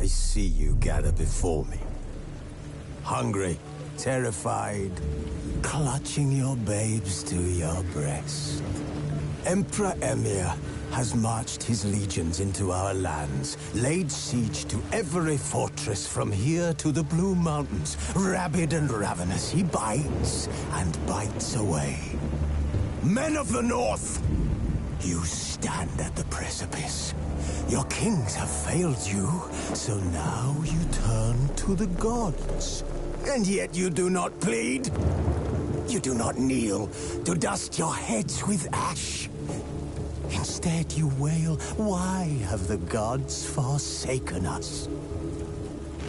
I see you gather before me. Hungry, terrified, clutching your babes to your breast. Emperor Emir has marched his legions into our lands, laid siege to every fortress from here to the Blue Mountains. Rabid and ravenous, he bites and bites away. Men of the North, you stand at the precipice. Your kings have failed you, so now you turn to the gods. And yet you do not plead. You do not kneel to dust your heads with ash. Instead you wail, why have the gods forsaken us?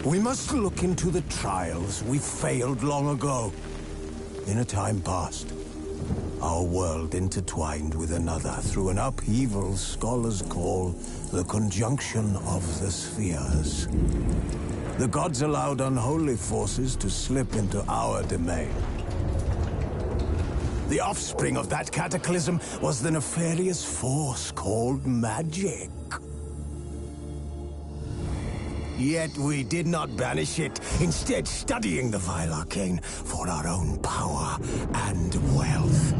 We must look into the trials we failed long ago. In a time past, our world intertwined with another through an upheaval scholars call the conjunction of the spheres. The gods allowed unholy forces to slip into our domain. The offspring of that cataclysm was the nefarious force called magic. Yet we did not banish it, instead studying the vile arcane for our own power and wealth.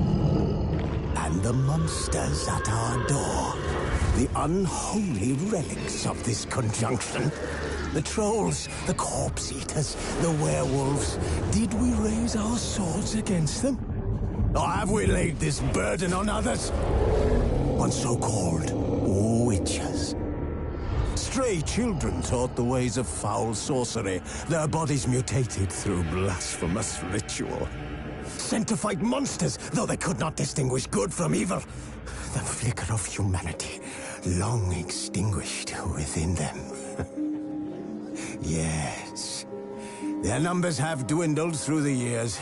And the monsters at our door, the unholy relics of this conjunction. The trolls, the corpse-eaters, the werewolves. Did we raise our swords against them? Or have we laid this burden on others? On so-called witches. Stray children taught the ways of foul sorcery, their bodies mutated through blasphemous ritual. Sent to fight monsters, though they could not distinguish good from evil. The flicker of humanity, long extinguished within them. Yes, their numbers have dwindled through the years.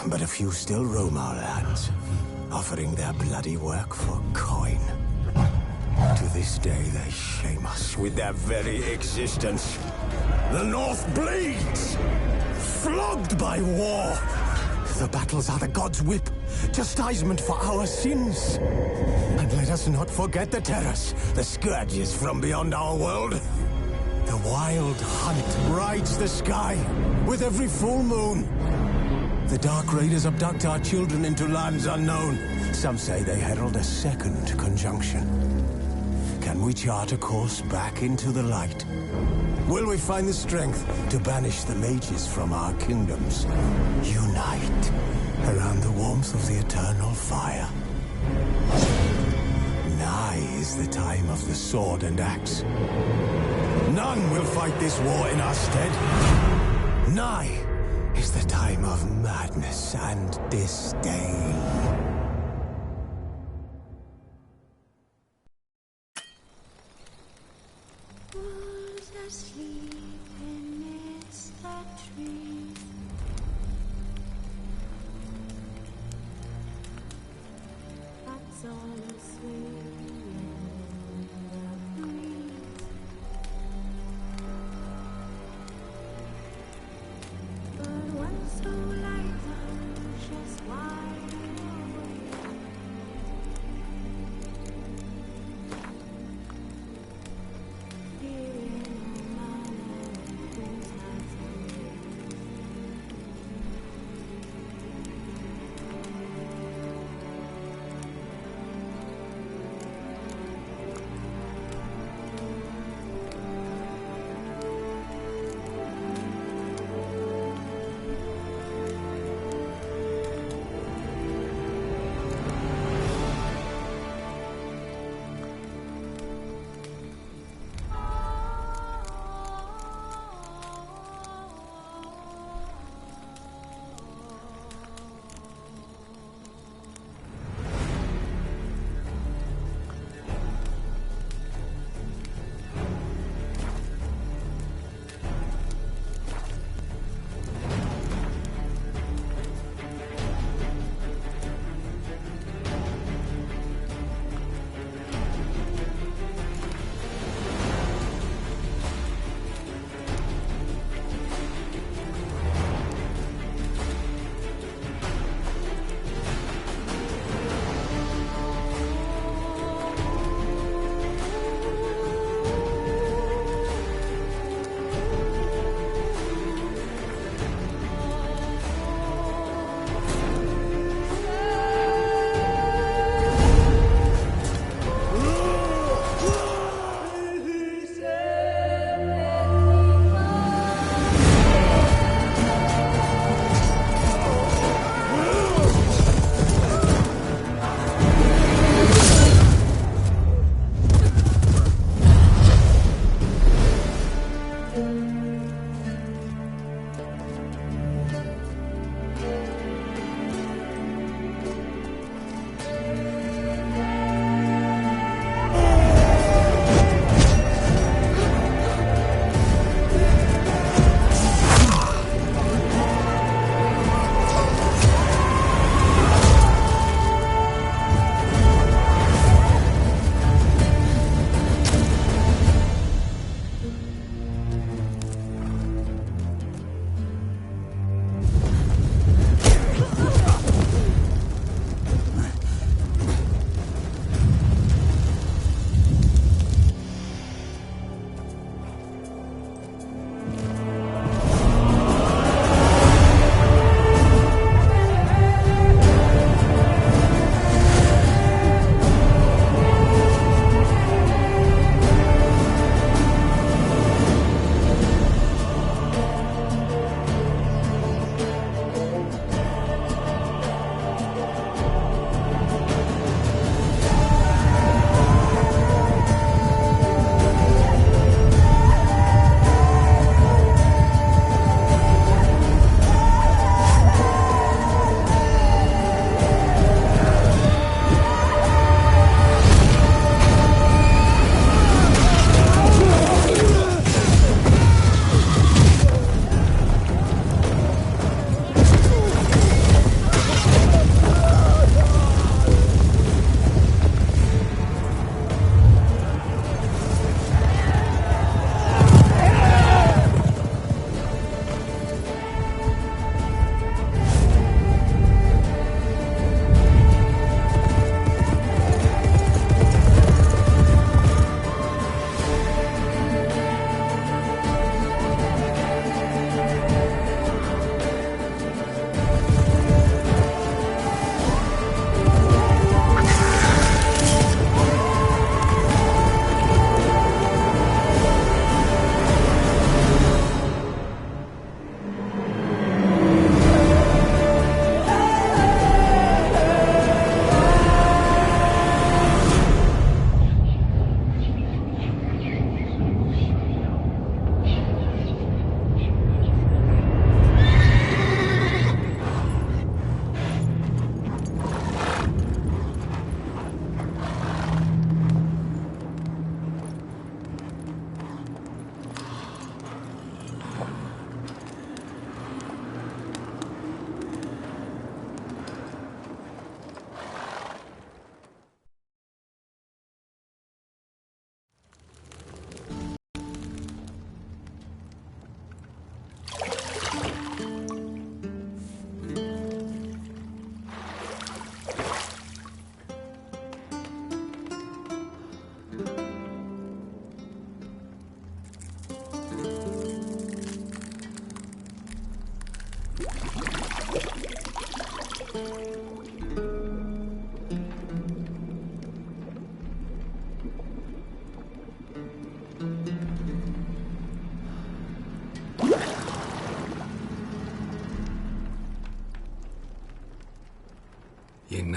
But a few still roam our lands, offering their bloody work for coin. To this day, they shame us with their very existence. The North bleeds, flogged by war. The battles are the gods' whip, chastisement for our sins. And let us not forget the terrors, the scourges from beyond our world. The wild hunt rides the sky with every full moon. The Dark Raiders abduct our children into lands unknown. Some say they herald a second conjunction. Can we chart a course back into the light? Will we find the strength to banish the mages from our kingdoms? Unite around the warmth of the eternal fire. Nigh is the time of the sword and axe. None will fight this war in our stead. Nigh is the time of madness and disdain. Who's asleep amidst the trees? That's all asleep in the breeze. But one so light just wide awake. Feeling alone who's not awake.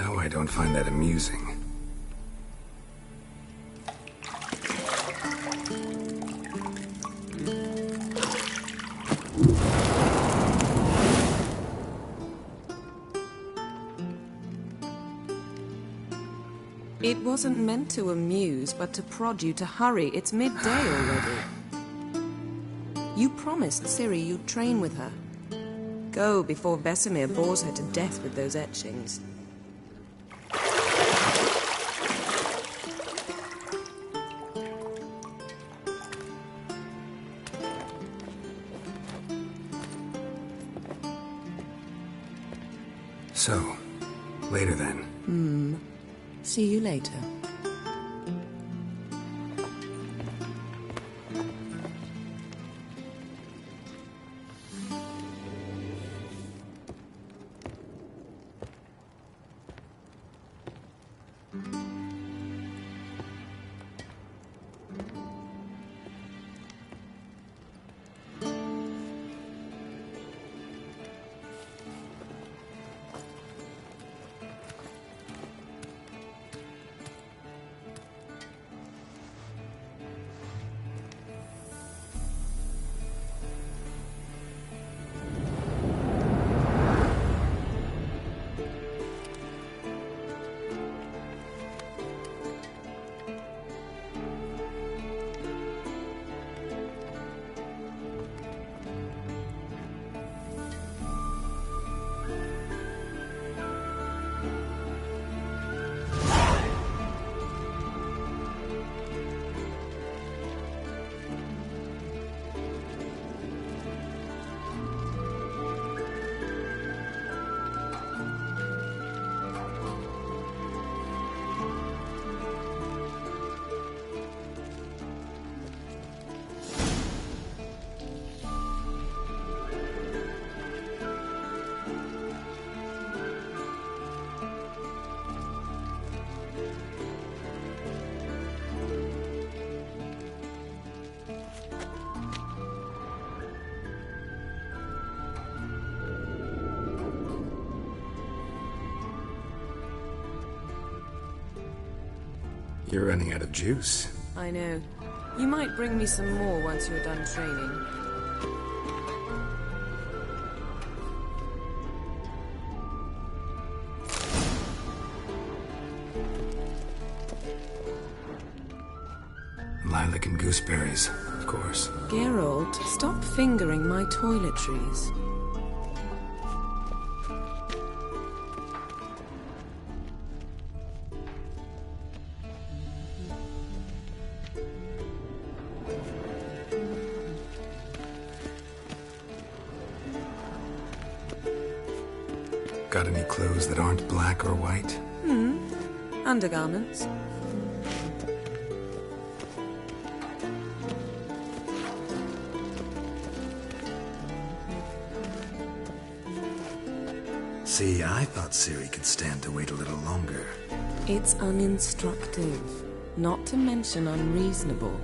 Now I don't find that amusing. It wasn't meant to amuse, but to prod you to hurry. It's midday already. You promised Ciri you'd train with her. Go before Vesemir bores her to death with those etchings. So, later then. See you later. You're running out of juice. I know. You might bring me some more once you're done training. Lilac and gooseberries, of course. Geralt, stop fingering my toiletries. Got any clothes that aren't black or white? Undergarments. See, I thought Ciri could stand to wait a little longer. It's uninstructive, not to mention unreasonable.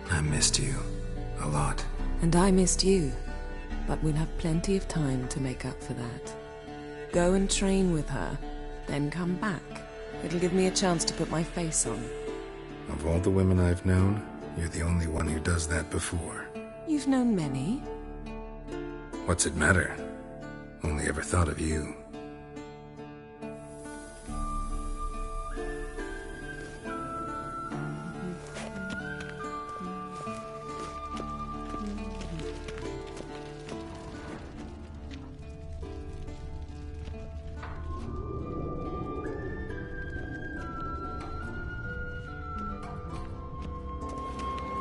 I missed you. A lot. And I missed you, but we'll have plenty of time to make up for that. Go and train with her, then come back. It'll give me a chance to put my face on. Of all the women I've known, you're the only one who does that before. You've known many. What's it matter? Only ever thought of you.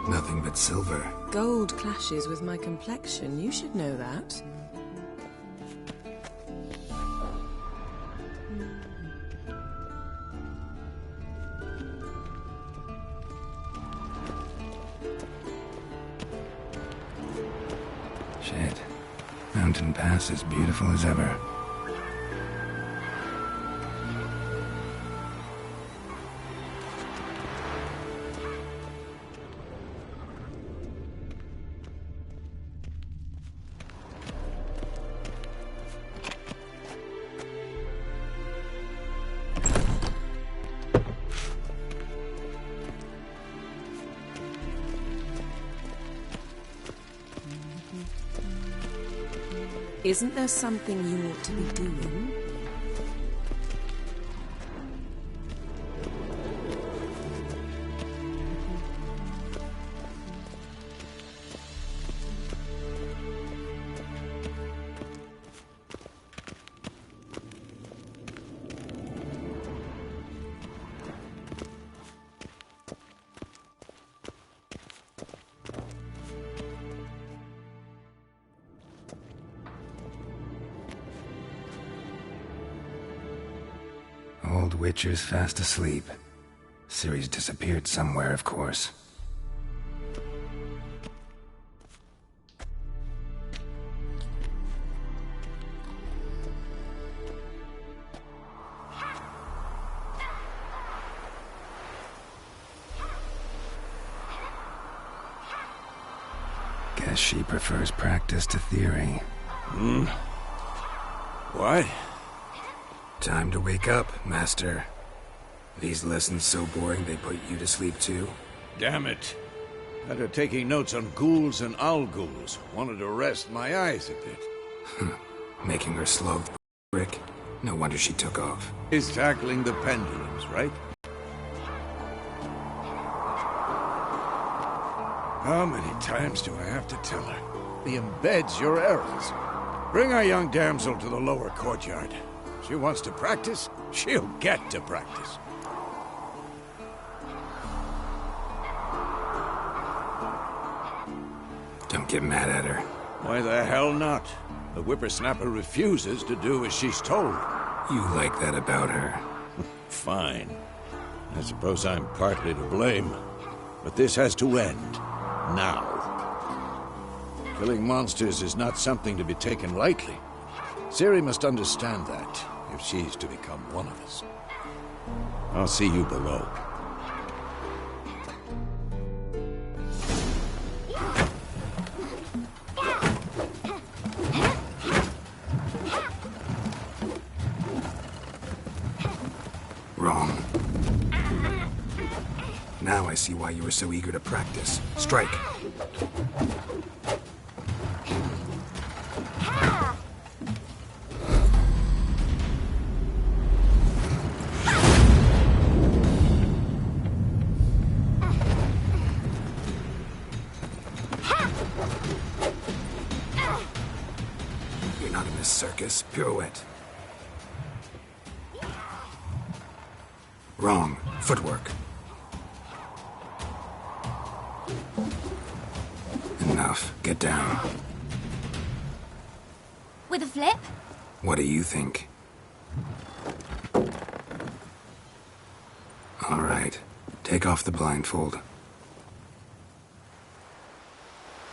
Nothing but silver. Gold clashes with my complexion. You should know that. Shit. Mountain Pass is beautiful as ever. Isn't there something you ought to be doing? Old Witcher's fast asleep. Ciri's disappeared somewhere, of course. Guess she prefers practice to theory. What? Time to wake up, Master. These lessons so boring they put you to sleep too? Damn it. Had her taking notes on ghouls and ghouls. Wanted to rest my eyes a bit. Making her slow brick? No wonder she took off. Is tackling the pendulums, right? How many times do I have to tell her? He embeds your errors. Bring our young damsel to the lower courtyard. She wants to practice, she'll get to practice. Don't get mad at her. Why the hell not? The whippersnapper refuses to do as she's told. You like that about her. Fine. I suppose I'm partly to blame. But this has to end. Now. Killing monsters is not something to be taken lightly. Ciri must understand that, if she's to become one of us. I'll see you below. Wrong. Now I see why you were so eager to practice. Strike. You're not in this circus. Pirouette. Wrong. Footwork. Enough. Get down. With a flip? What do you think? All right. Take off the blindfold.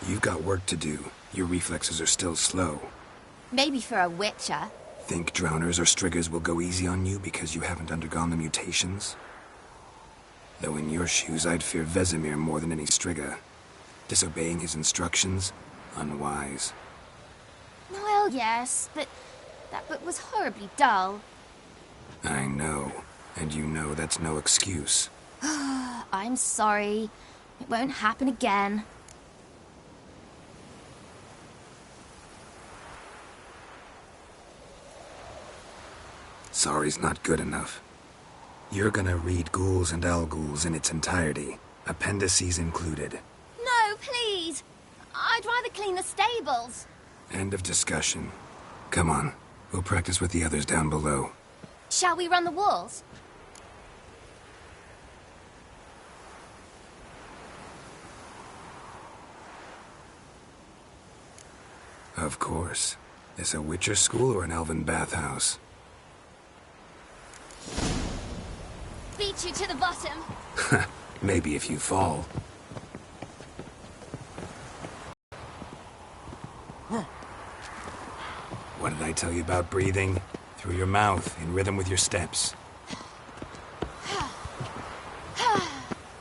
You've got work to do. Your reflexes are still slow. Maybe for a witcher. Think drowners or striggers will go easy on you because you haven't undergone the mutations? Though in your shoes, I'd fear Vesemir more than any strigger. Disobeying his instructions? Unwise. Well, yes, but that book was horribly dull. I know. And you know that's no excuse. I'm sorry. It won't happen again. Sorry's not good enough. You're gonna read Ghouls and Ghouls in its entirety, appendices included. No, please! I'd rather clean the stables. End of discussion. Come on, we'll practice with the others down below. Shall we run the walls? Of course. This a Witcher school or an elven bathhouse? Beat you to the bottom. Maybe if you fall. What did I tell you about breathing? Through your mouth, in rhythm with your steps.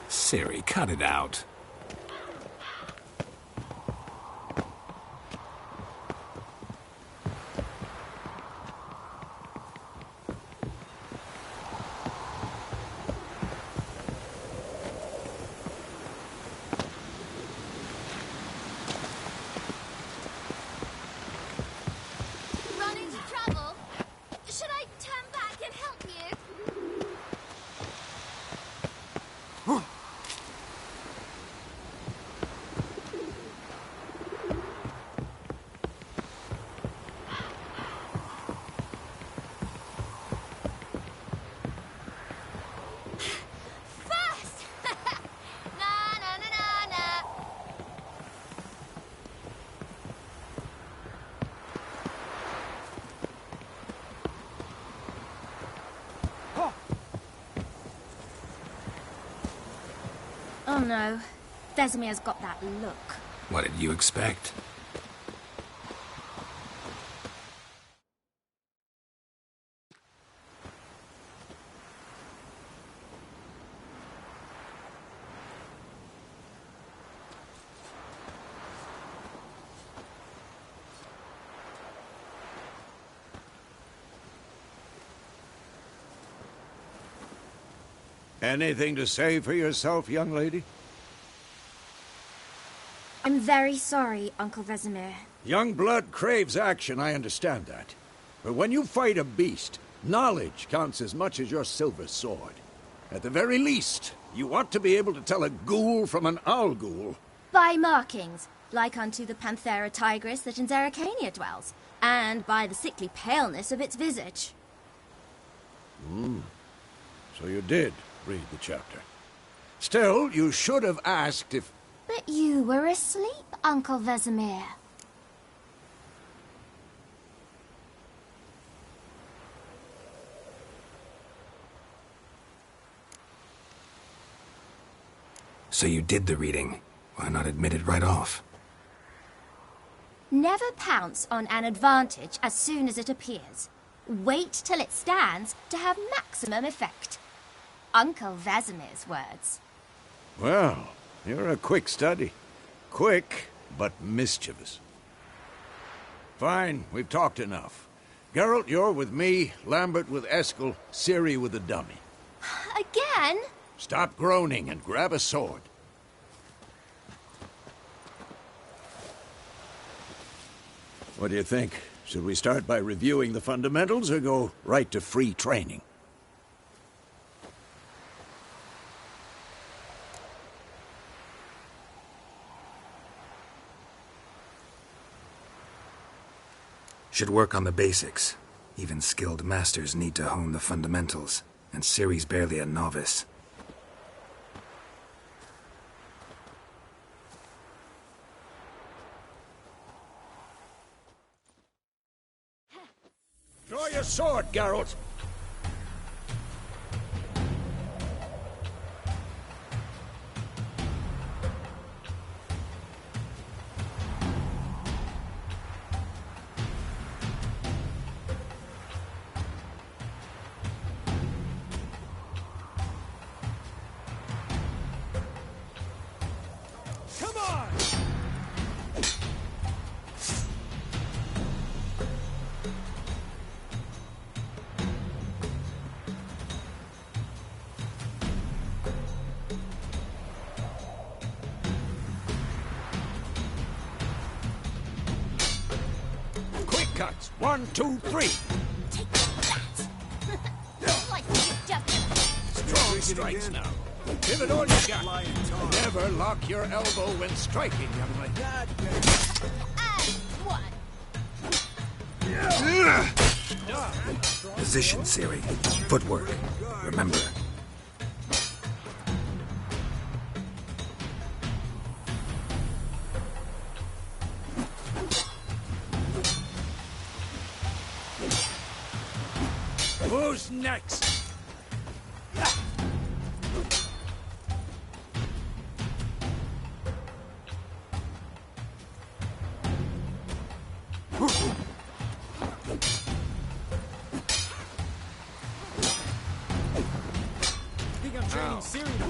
Ciri, cut it out. no. Vesemir's got that look. What did you expect? Anything to say for yourself, young lady? I'm very sorry, Uncle Vesemir. Young blood craves action, I understand that. But when you fight a beast, knowledge counts as much as your silver sword. At the very least, you ought to be able to tell a ghoul from an owl ghoul. By markings, like unto the Panthera tigris that in Zeracania dwells, and by the sickly paleness of its visage. So you did read the chapter. Still, you should have asked if... But you were asleep, Uncle Vesemir. So you did the reading. Why not admit it right off? Never pounce on an advantage as soon as it appears. Wait till it stands to have maximum effect. Uncle Vesemir's words. Well, you're a quick study. Quick, but mischievous. Fine, we've talked enough. Geralt, you're with me, Lambert with Eskel, Ciri with the dummy. Again? Stop groaning and grab a sword. What do you think? Should we start by reviewing the fundamentals or go right to free training? Should work on the basics. Even skilled masters need to hone the fundamentals, and Ciri's barely a novice. Draw your sword, Geralt! Come on! Quick cuts! 1, 2, 3! Take that! Like you just... Strong strikes now. Give it all you got. Never lock your elbow when striking, young lady. And one. Position, Ciri. Footwork. Remember. Who's next?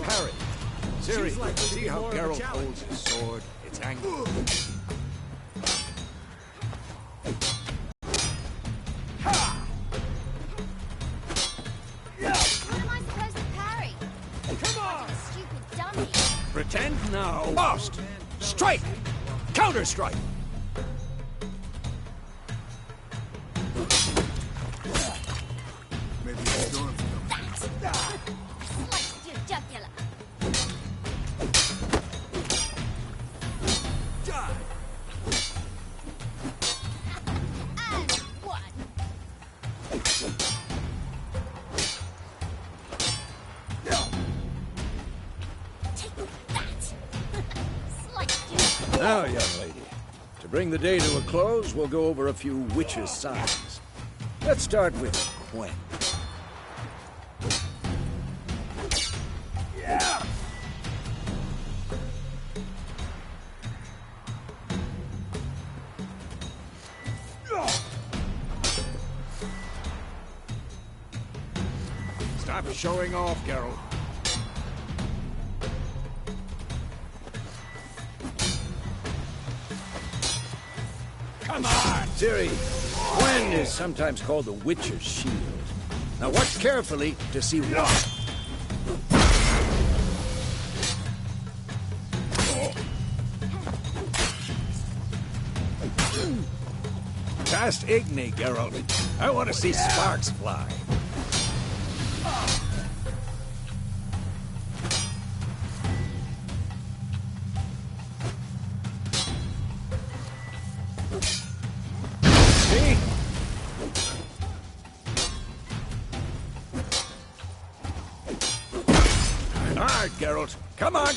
Parry. Ciri, see how Geralt holds his sword? It's angled. What am I supposed to parry? Come on! Stupid dummy. Pretend now. Lost! Strike! Counter-strike! Maybe the storm's Slice your jugular. And one. Take that. Slice your... Now, young lady, to bring the day to a close, we'll go over a few witches' signs. Let's start with Quen. Enough showing off, Geralt. Come on! Ciri, Gwen is sometimes called the Witcher's Shield. Now watch carefully to see why. Cast Igni, Geralt. I want to see sparks fly. See? All right, Geralt. Come on.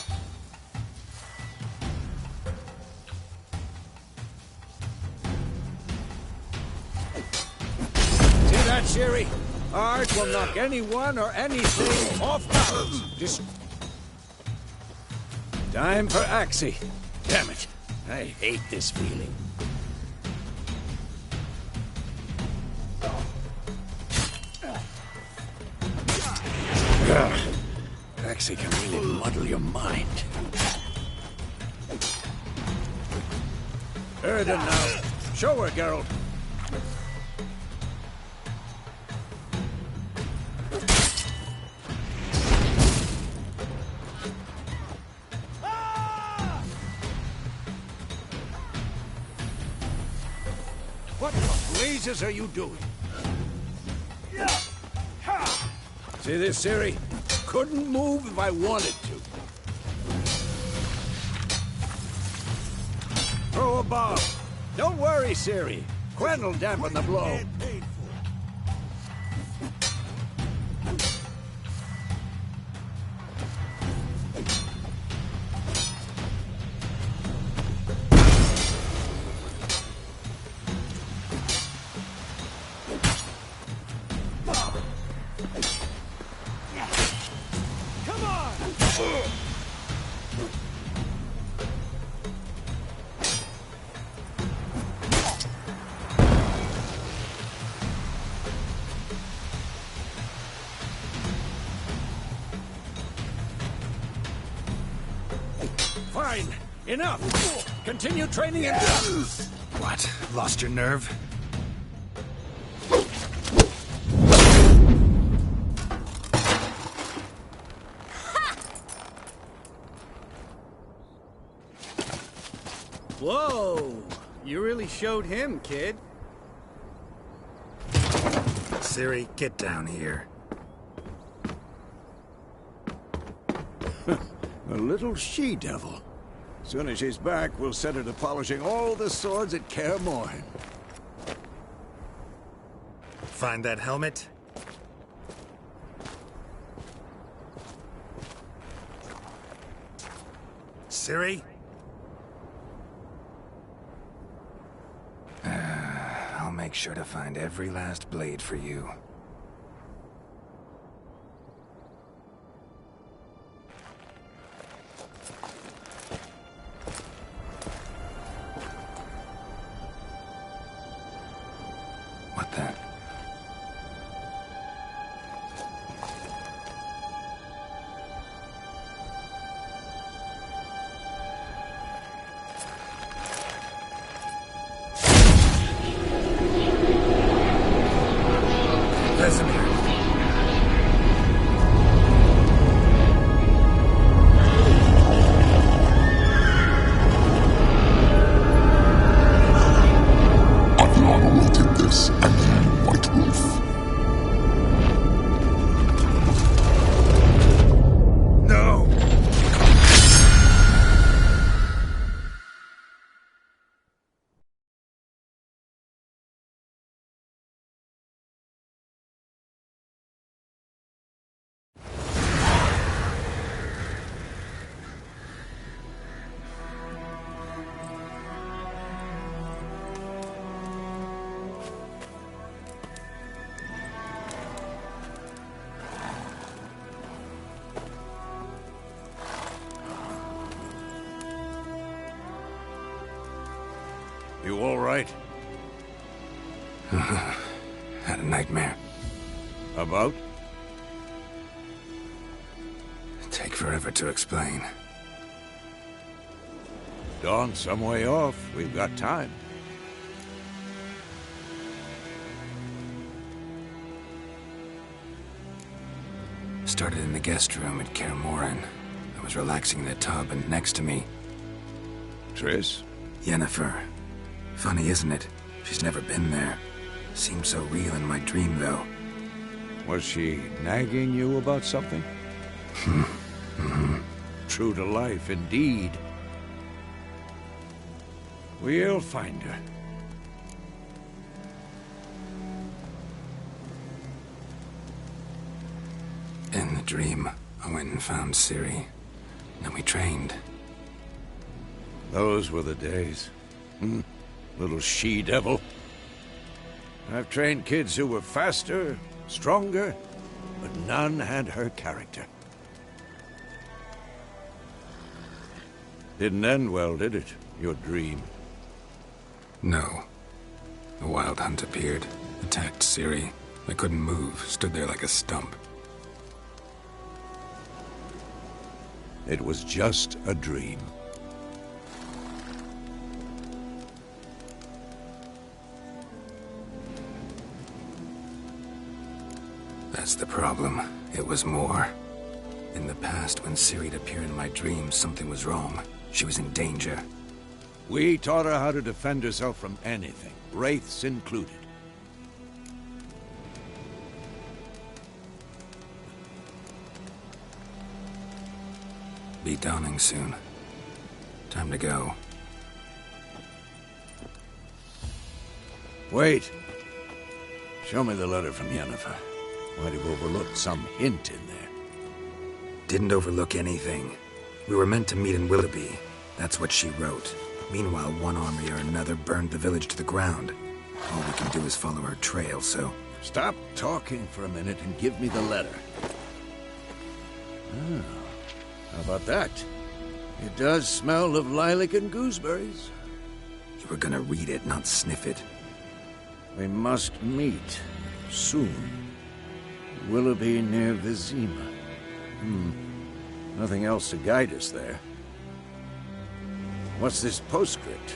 Ciri, art will knock anyone or anything off balance. Just... Time for Axie. Damn it. I hate this feeling. Ugh. Axie can really muddle your mind. Erden now. Show her, Geralt. What the blazes are you doing? See this, Ciri? Couldn't move if I wanted to. Throw a bomb. Don't worry, Ciri. Gwen will dampen the blow. Fine. Enough. Continue training and... What? Lost your nerve? Whoa! You really showed him, kid. Ciri, get down here. A little she-devil. Soon as she's back, we'll set her to polishing all the swords at Kaer Morhen. Find that helmet? Ciri? I'll make sure to find every last blade for you. What the? Vesemir. Adriana will take this, and you, White Wolf. No! You all right? Had a nightmare. About? take forever to explain. Dawn's some way off. We've got time. Started in the guest room at Kaer Morhen. I was relaxing in a tub, and next to me, Triss? Yennefer. Funny, isn't it? She's never been there. Seemed so real in my dream, though. Was she nagging you about something? True to life, indeed. We'll find her. In the dream, I went and found Ciri. Then we trained. Those were the days. Little she-devil. I've trained kids who were faster, stronger, but none had her character. Didn't end well, did it? Your dream? No. The Wild Hunt appeared, attacked Ciri. I couldn't move, stood there like a stump. It was just a dream. That's the problem. It was more. In the past, when Ciri'd appear in my dreams, something was wrong. She was in danger. We taught her how to defend herself from anything, wraiths included. Be dawning soon. Time to go. Wait. Show me the letter from Yennefer. Might have overlooked some hint in there. Didn't overlook anything. We were meant to meet in Willoughby. That's what she wrote. Meanwhile, one army or another burned the village to the ground. All we can do is follow her trail, so... Stop talking for a minute and give me the letter. Ah, how about that? It does smell of lilac and gooseberries. You were gonna read it, not sniff it. We must meet. Soon. Willoughby near Vizima. Nothing else to guide us there. What's this postscript?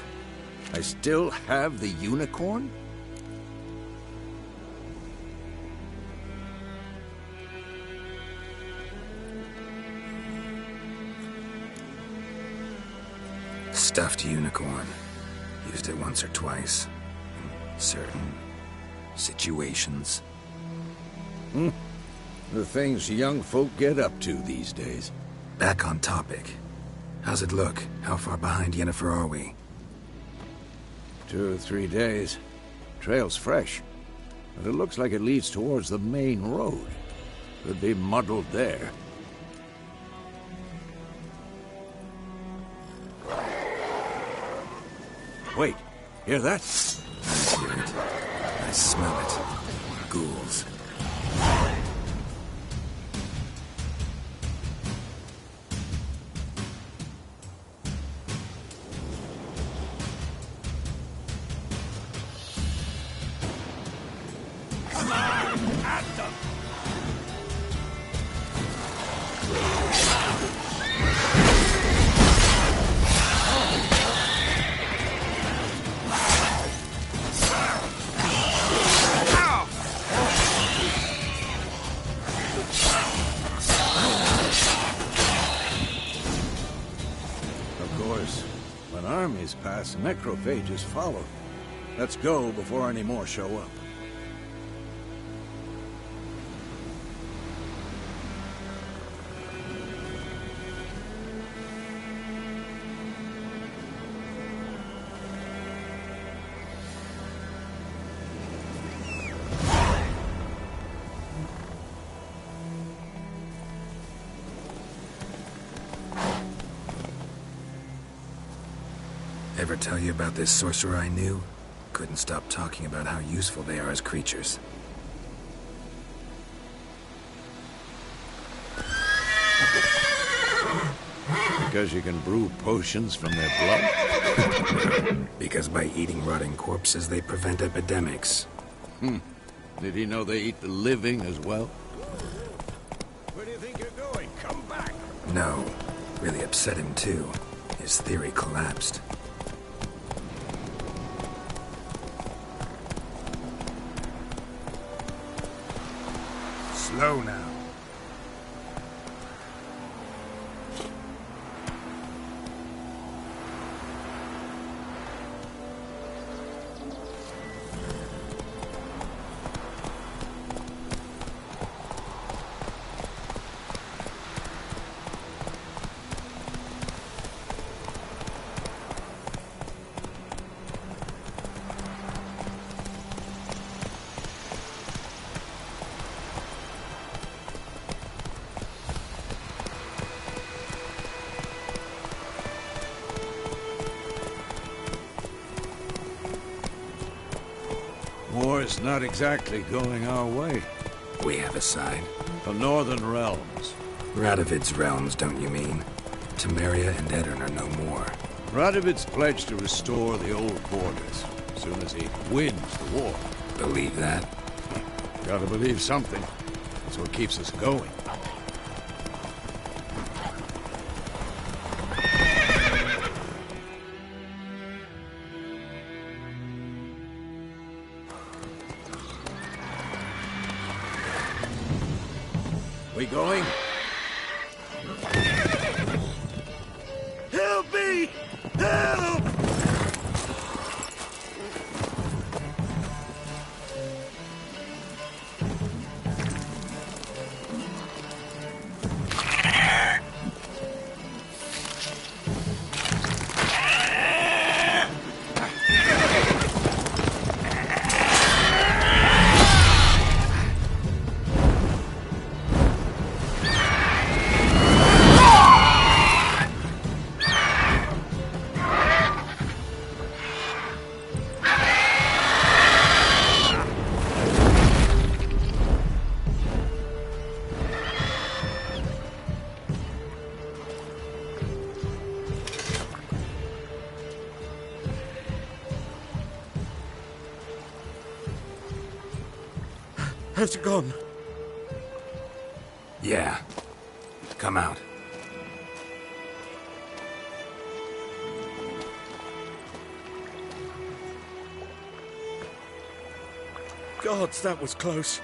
I still have the unicorn? Stuffed unicorn. Used it once or twice. In certain situations. The things young folk get up to these days. Back on topic. How's it look? How far behind Yennefer are we? 2 or 3 days. Trail's fresh. But it looks like it leads towards the main road. Could be muddled there. Wait, hear that? I hear it. I smell it. Ghouls. Pass, necrophages follow. Let's go before any more show up. Ever tell you about this sorcerer I knew? Couldn't stop talking about how useful they are as creatures. Because you can brew potions from their blood? Because by eating rotting corpses, they prevent epidemics. Did he know they eat the living as well? Where do you think you're going? Come back! No. Really upset him, too. His theory collapsed. Slow now. War's not exactly going our way. We have a side. The Northern Realms. Radovid's realms, don't you mean? Temeria and Edirn are no more. Radovid's pledged to restore the old borders as soon as he wins the war. Believe that? Gotta believe something. That's what keeps us going. We going? Help me! Help! Has it gone? Yeah. Come out. Gods, that was close.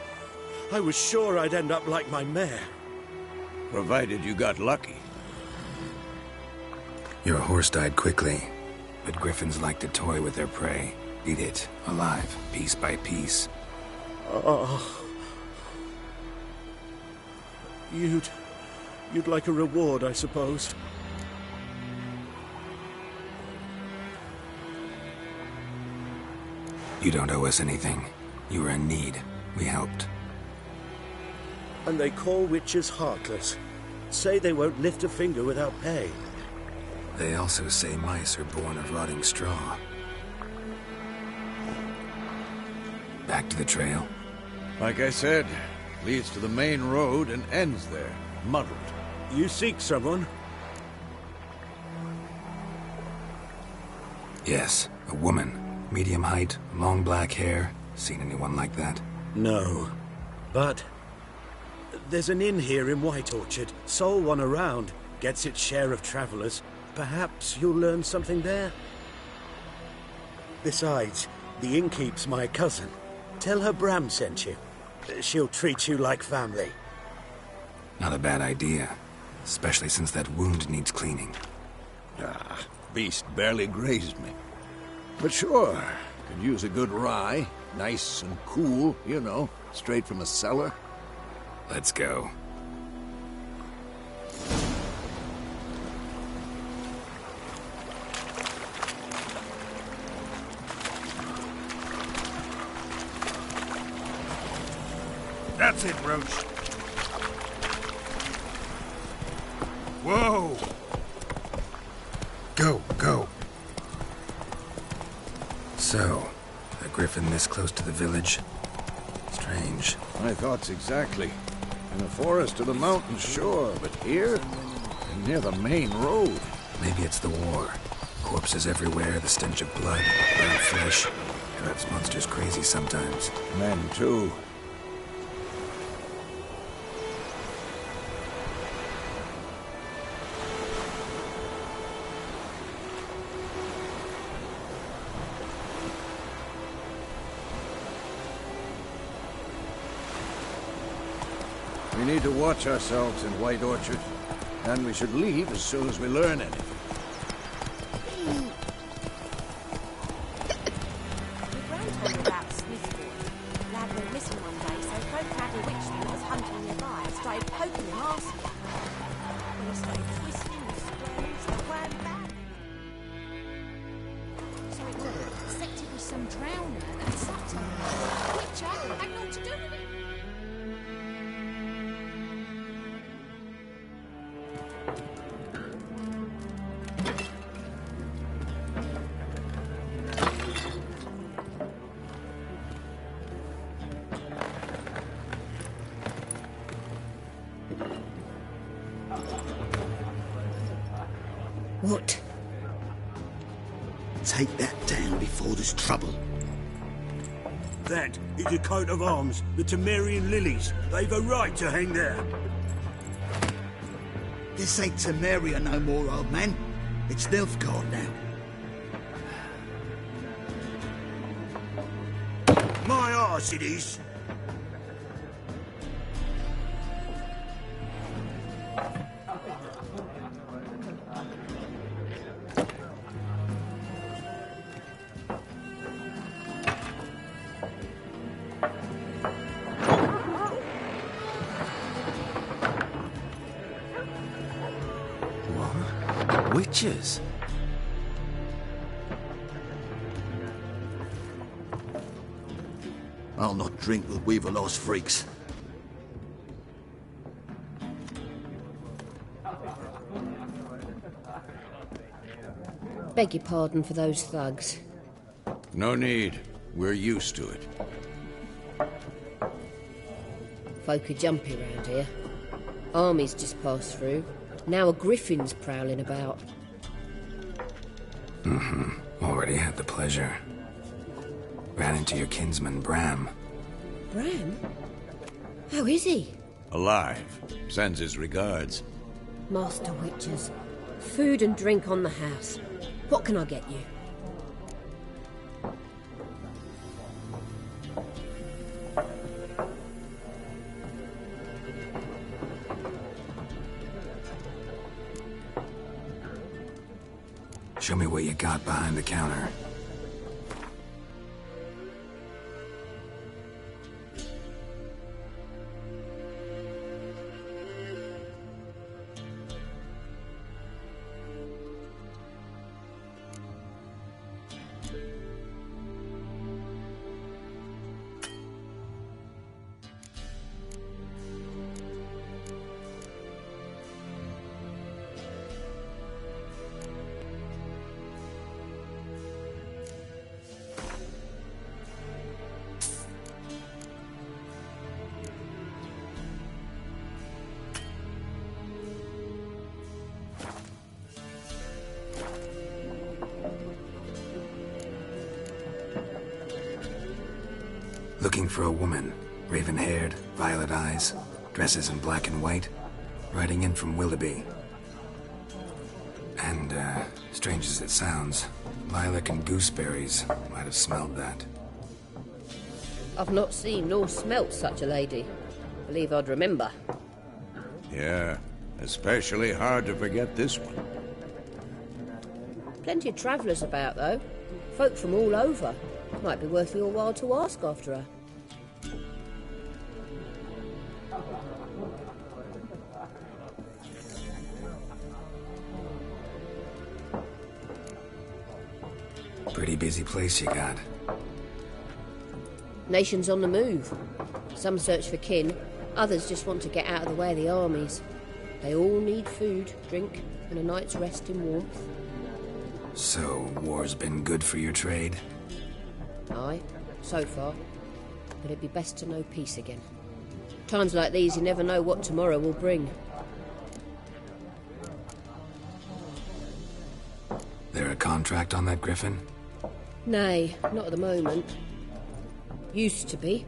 I was sure I'd end up like my mare. Provided you got lucky. Your horse died quickly, but griffins like to toy with their prey. Eat it, alive, piece by piece. Oh. You'd like a reward, I suppose. You don't owe us anything. You were in need. We helped. And they call witches heartless. Say they won't lift a finger without pay. They also say mice are born of rotting straw. Back to the trail? Like I said, leads to the main road and ends there, muddled. You seek someone? Yes, a woman. Medium height, long black hair. Seen anyone like that? No. But there's an inn here in White Orchard. Sole one around. Gets its share of travelers. Perhaps you'll learn something there? Besides, the innkeep's my cousin. Tell her Bram sent you. She'll treat you like family. Not a bad idea. Especially since that wound needs cleaning. Ah, beast barely grazed me. But sure, could use a good rye. Nice and cool, you know, straight from a cellar. Let's go. That's it, Roach. Whoa! Go, go. So, a griffin this close to the village? Strange. My thoughts exactly. In the forest or the mountains, sure, but here? And near the main road. Maybe it's the war. Corpses everywhere, the stench of blood, burnt flesh. Drives monsters crazy sometimes. Men, too. We need to watch ourselves in White Orchard, and we should leave as soon as we learn anything. My grand told me about a Smith boy. Lad went missing one day, so folk had a witchman that was hunting nearby and started poking him arsehole. And he started twisting the squares that weren't bad. So it was, except it was some drowner that sucked on him. Witcher had naught to do with it. What? Take that down before there's trouble. That is a coat of arms, the Temerian lilies. They've a right to hang there. This ain't Temeria no more, old man. It's Nilfgaard now. My arse it is. Witches? I'll not drink with Weaver lost freaks. Beg your pardon for those thugs. No need. We're used to it. Folk are jumpy round here. Armies just passed through. Now a griffin's prowling about. Already had the pleasure. Ran into your kinsman, Bram. Bram? How is he? Alive. Sends his regards. Master Witchers. Food and drink on the house. What can I get you? Show me what you got behind the counter. Looking for a woman, raven-haired, violet eyes, dresses in black and white, riding in from Willoughby. And, strange as it sounds, lilac and gooseberries might have smelled that. I've not seen nor smelt such a lady. Believe I'd remember. Yeah, especially hard to forget this one. Plenty of travellers about, though. Folk from all over. Might be worth your while to ask after her. Pretty busy place you got. Nations on the move. Some search for kin, others just want to get out of the way of the armies. They all need food, drink, and a night's rest in warmth. So, war's been good for your trade? Aye, so far. But it'd be best to know peace again. Times like these, you never know what tomorrow will bring. There a contract on that griffin? Nay, not at the moment. Used to be.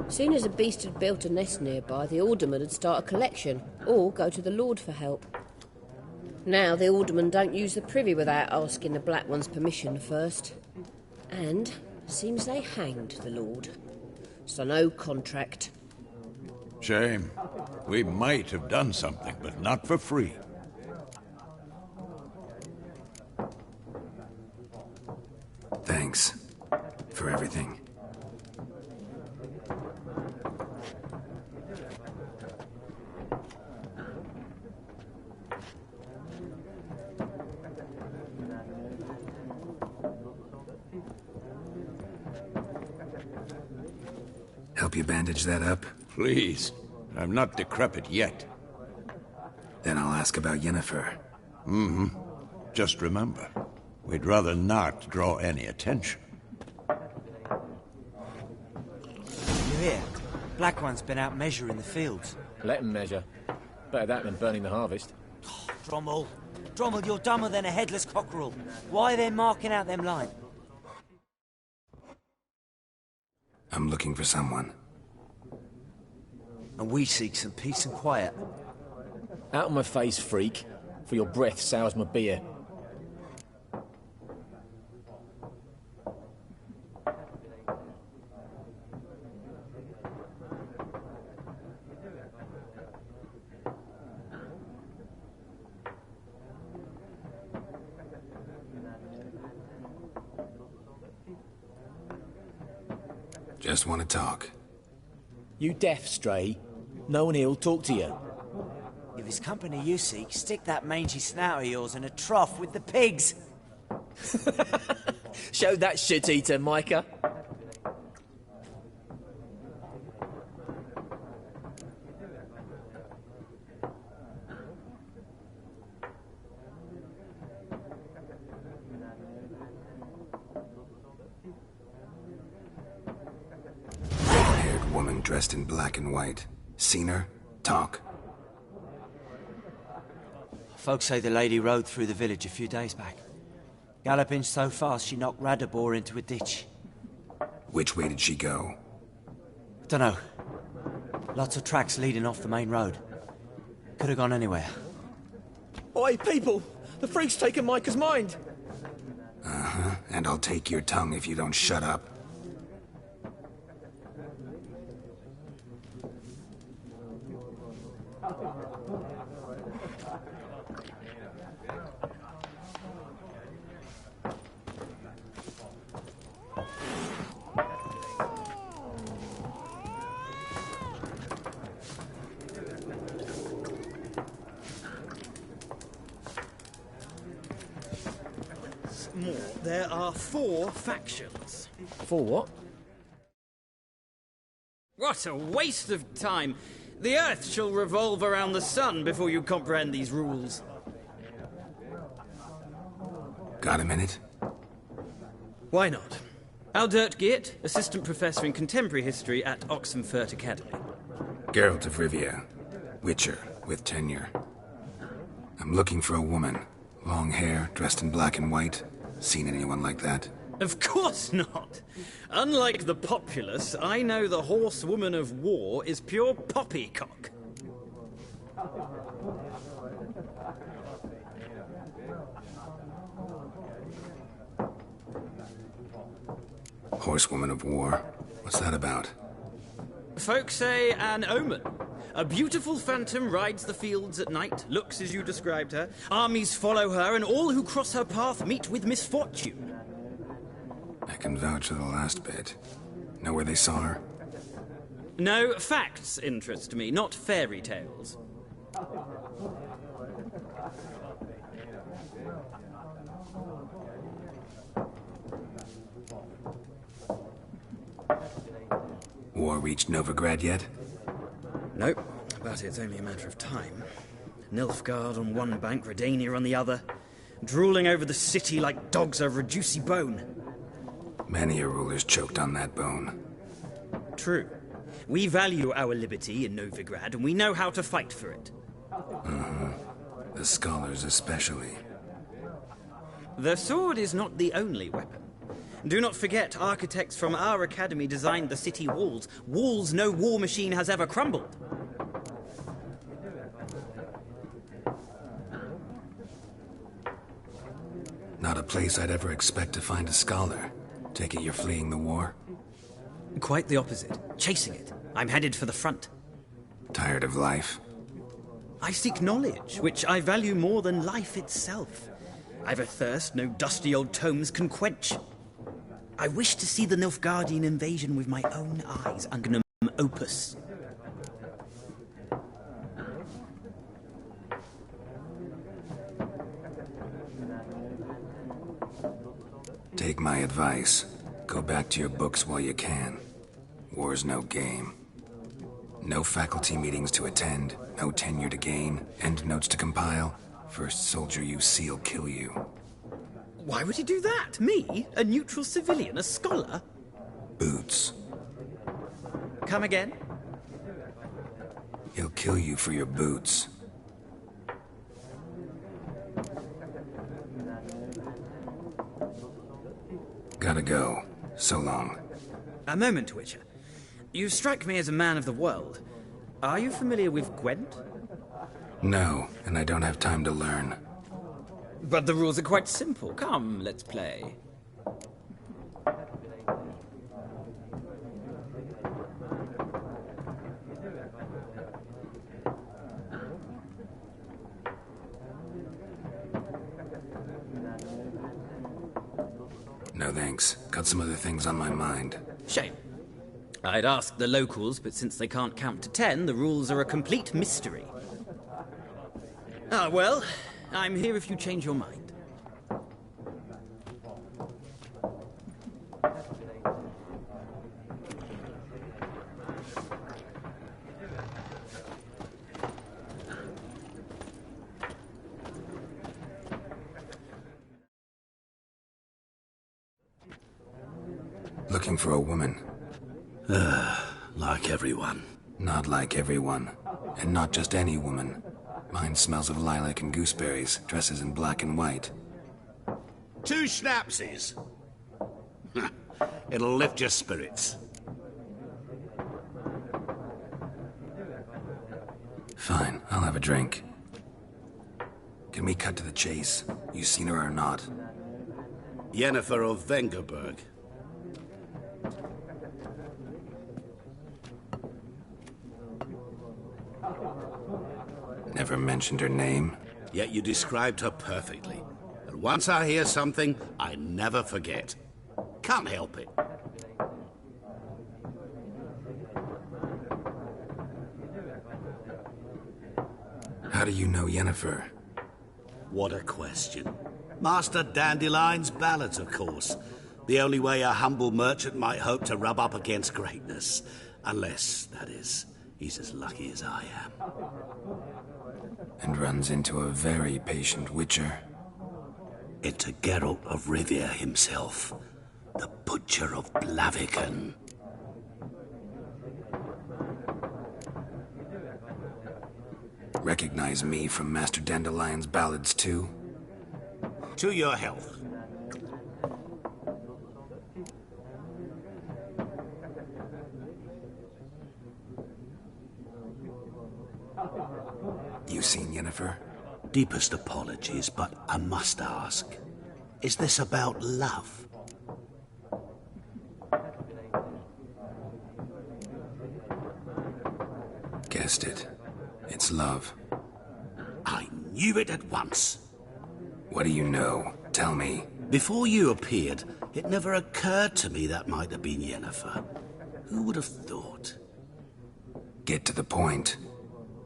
Soon as a beast had built a nest nearby, the alderman would start a collection, or go to the Lord for help. Now the aldermen don't use the privy without asking the Black One's permission first. And seems they hanged the Lord. So no contract. Shame. We might have done something, but not for free. Thanks for everything. Help you bandage that up? Please. I'm not decrepit yet. Then I'll ask about Yennefer. Mm-hmm. Just remember, we'd rather not draw any attention. You hear? Black One's been out measuring the fields. Let him measure. Better that than burning the harvest. Oh, Drommel. Drommel, you're dumber than a headless cockerel. Why are they marking out them lines? I'm looking for someone. And we seek some peace and quiet. Out of my face, freak, for your breath sours my beer. Just want to talk. You deaf, Stray? No one here'll talk to you. If it's company you seek, stick that mangy snout of yours in a trough with the pigs. Show that shit-eater, Micah. Red-haired woman dressed in black and white. Seen her? Talk. Folks say the lady rode through the village a few days back. Galloping so fast she knocked Radabor into a ditch. Which way did she go? Dunno. Lots of tracks leading off the main road. Could have gone anywhere. Oi, people! The freak's taken Micah's mind! Uh-huh. And I'll take your tongue if you don't shut up. More. There are 4 factions. 4 what? What a waste of time! The Earth shall revolve around the sun before you comprehend these rules. Got a minute? Why not? Aldert Geert, Assistant Professor in Contemporary History at Oxenfurt Academy. Geralt of Rivia. Witcher, with tenure. I'm looking for a woman. Long hair, dressed in black and white. Seen anyone like that? Of course not! Unlike the populace, I know the horsewoman of war is pure poppycock. Horsewoman of war? What's that about? Folks say an omen. A beautiful phantom rides the fields at night, looks as you described her. Armies follow her, and all who cross her path meet with misfortune. I can vouch for the last bit. Know where they saw her? No, facts interest me, not fairy tales. War reached Novigrad yet? Nope, but it's only a matter of time. Nilfgaard on one bank, Redania on the other, drooling over the city like dogs over a juicy bone. Many a ruler's choked on that bone. True. We value our liberty in Novigrad, and we know how to fight for it. The scholars especially. The sword is not the only weapon. Do not forget, architects from our academy designed the city walls. Walls no war machine has ever crumbled. Not a place I'd ever expect to find a scholar. Take it you're fleeing the war? Quite the opposite. Chasing it. I'm headed for the front. Tired of life? I seek knowledge, which I value more than life itself. I've a thirst no dusty old tomes can quench. I wish to see the Nilfgaardian invasion with my own eyes, magnum opus. Take my advice. Go back to your books while you can. War's no game. No faculty meetings to attend, no tenure to gain, endnotes to compile. First soldier you see'll kill you. Why would he do that? Me? A neutral civilian? A scholar? Boots. Come again? He'll kill you for your boots. Gotta go. So long. A moment, Witcher. You strike me as a man of the world. Are you familiar with Gwent? No, and I don't have time to learn. But the rules are quite simple. Come, let's play. No thanks. Got some other things on my mind. Shame. I'd ask the locals, but since they can't count to 10, the rules are a complete mystery. Ah, well, I'm here if you change your mind. Looking for a woman. Like everyone. Not like everyone. And not just any woman. Mine smells of lilac and gooseberries, dresses in black and white. 2 schnapsies. It'll lift your spirits. Fine, I'll have a drink. Can we cut to the chase? You seen her or not? Yennefer of Vengerberg. Never mentioned her name. Yet you described her perfectly. And once I hear something, I never forget. Can't help it. How do you know Yennefer? What a question. Master Dandelion's ballads, of course. The only way a humble merchant might hope to rub up against greatness. Unless, that is, he's as lucky as I am. And runs into a very patient witcher. Into Geralt of Rivia himself, the Butcher of Blaviken. Recognize me from Master Dandelion's ballads, too? To your health. You seen Yennefer? Deepest apologies, but I must ask. Is this about love? Guessed it. It's love. I knew it at once. What do you know? Tell me. Before you appeared, it never occurred to me that might have been Yennefer. Who would have thought? Get to the point.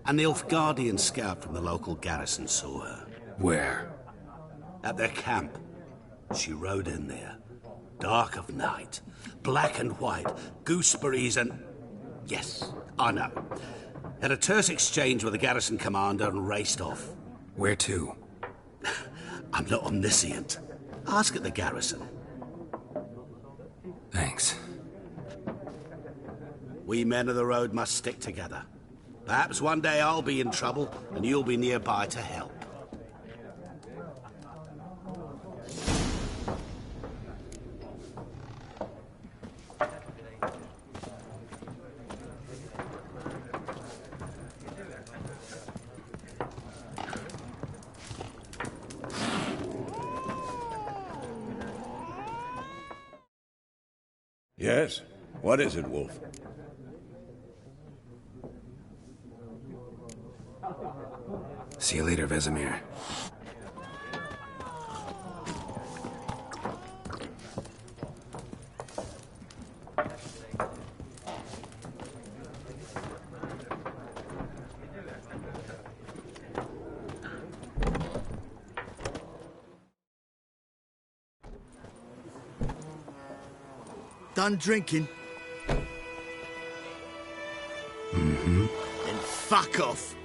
A Nilfgaardian scout from the local garrison saw her. Where? At their camp. She rode in there. Dark of night. Black and white. Gooseberries and... Yes, I know. Had a terse exchange with the garrison commander and raced off. Where to? I'm not omniscient. Ask at the garrison. Thanks. We men of the road must stick together. Perhaps one day I'll be in trouble and you'll be nearby to help. Yes? What is it, Wolf? See you later, Vesemir. Done drinking? Mm-hmm. Then fuck off.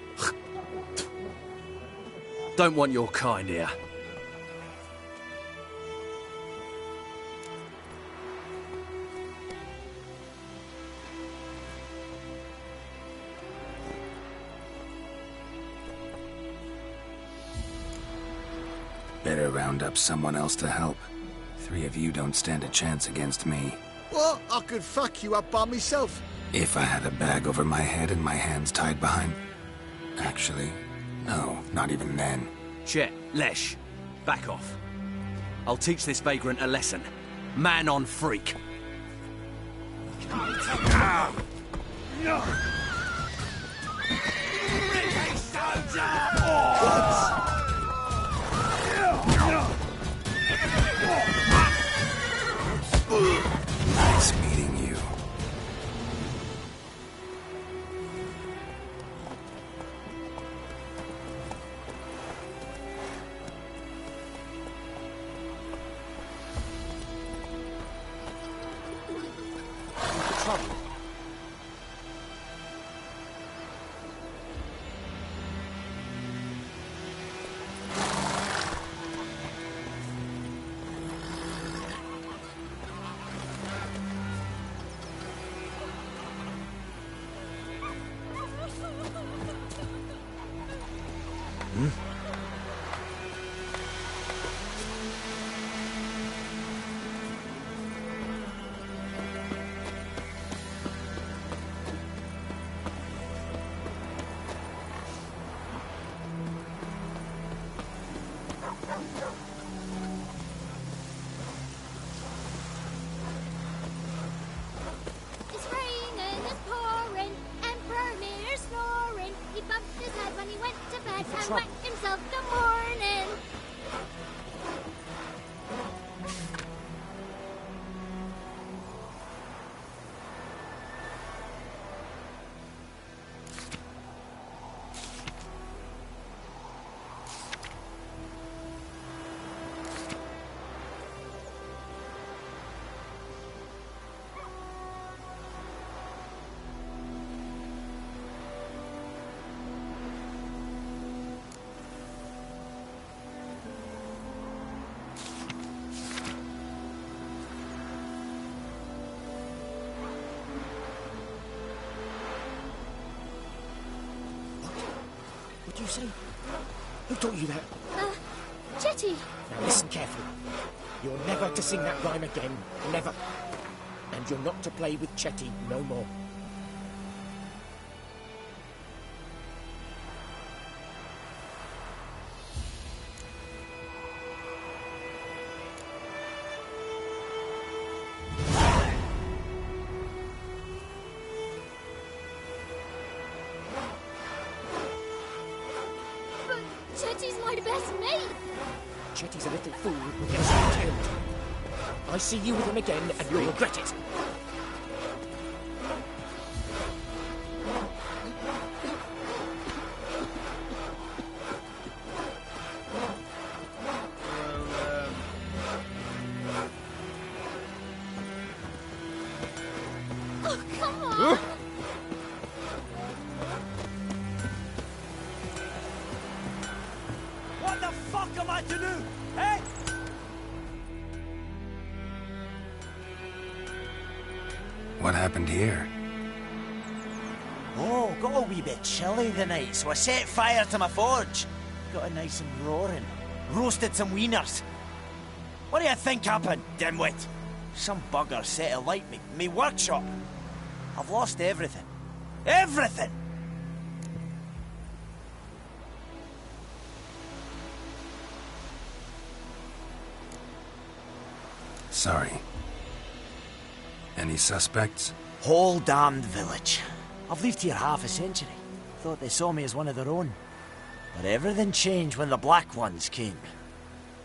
Don't want your kind here. Better round up someone else to help. 3 of you don't stand a chance against me. What? I could fuck you up by myself. If I had a bag over my head and my hands tied behind... Actually, no, not even then. Chet, Lesh, back off. I'll teach this vagrant a lesson. Man on freak. Nice meeting you. It's raining, it's pouring, Emperor Mir snoring. He bumped his head when he went to bed and whacked himself in the morning. What do you say? Who taught you that? Chetty. Now listen carefully. You're never to sing that rhyme again. Never. And you're not to play with Chetty no more. But Chetty's my best mate. Chetty's a little fool who gets you killed. I see you with him again and you'll regret it. Oh, come on. What the fuck am I to do? Eh? What happened here? Oh, got a wee bit chilly the night, so I set fire to my forge. Got it nice and roaring. Roasted some wieners. What do you think happened, dimwit? Some bugger set alight me workshop. I've lost everything. Everything! Sorry. Any suspects? Whole damned village. I've lived here half a century. Thought they saw me as one of their own. But everything changed when the Black Ones came.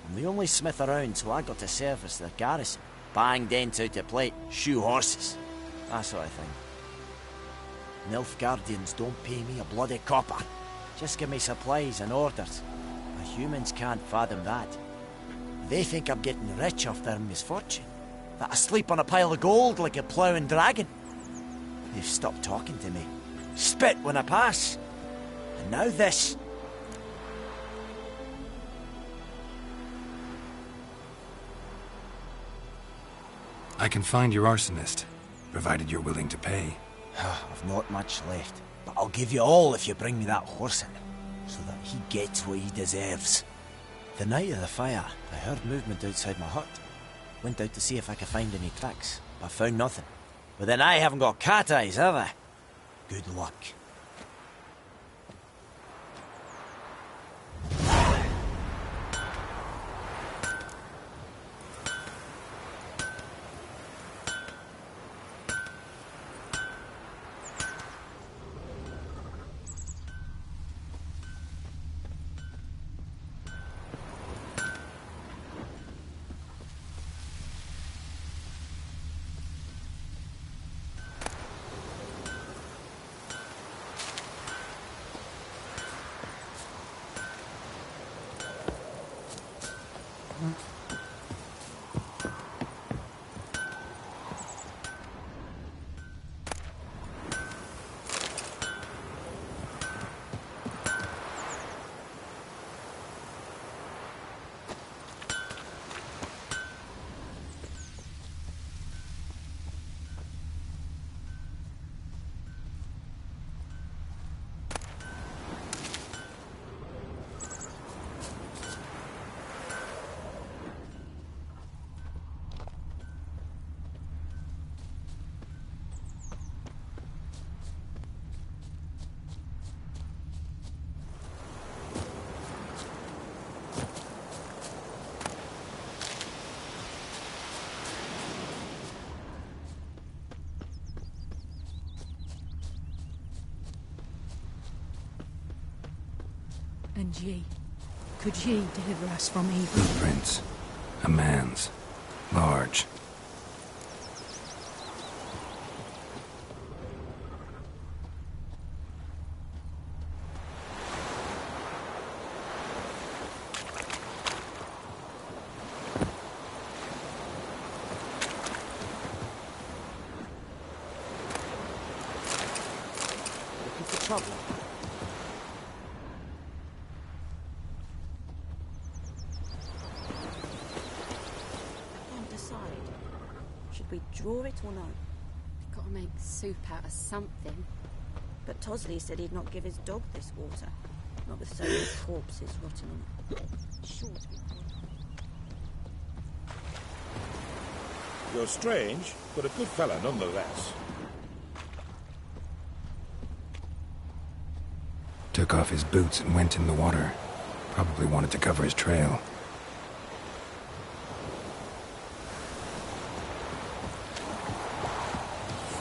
I'm the only smith around, so I got to service the garrison. Bang dents out of plate, shoe horses, that sort of thing. Nilfgaardians don't pay me a bloody copper. Just give me supplies and orders. The humans can't fathom that. They think I'm getting rich off their misfortune. That I sleep on a pile of gold like a ploughing dragon. They've stopped talking to me. Spit when I pass. And now this. I can find your arsonist, provided you're willing to pay. I've not much left, but I'll give you all if you bring me that horse in, so that he gets what he deserves. The night of the fire, I heard movement outside my hut. Went out to see if I could find any tracks, but found nothing. But then I haven't got cat eyes, have I? Good luck. And ye, could ye deliver us from evil? Blueprints. A man's. Large. Looking for trouble? Should we draw it or no? We've got to make soup out of something. But Tosley said he'd not give his dog this water. Not with so many corpses rotting in it. Sure to be You're strange, but a good fella nonetheless. Took off his boots and went in the water. Probably wanted to cover his trail.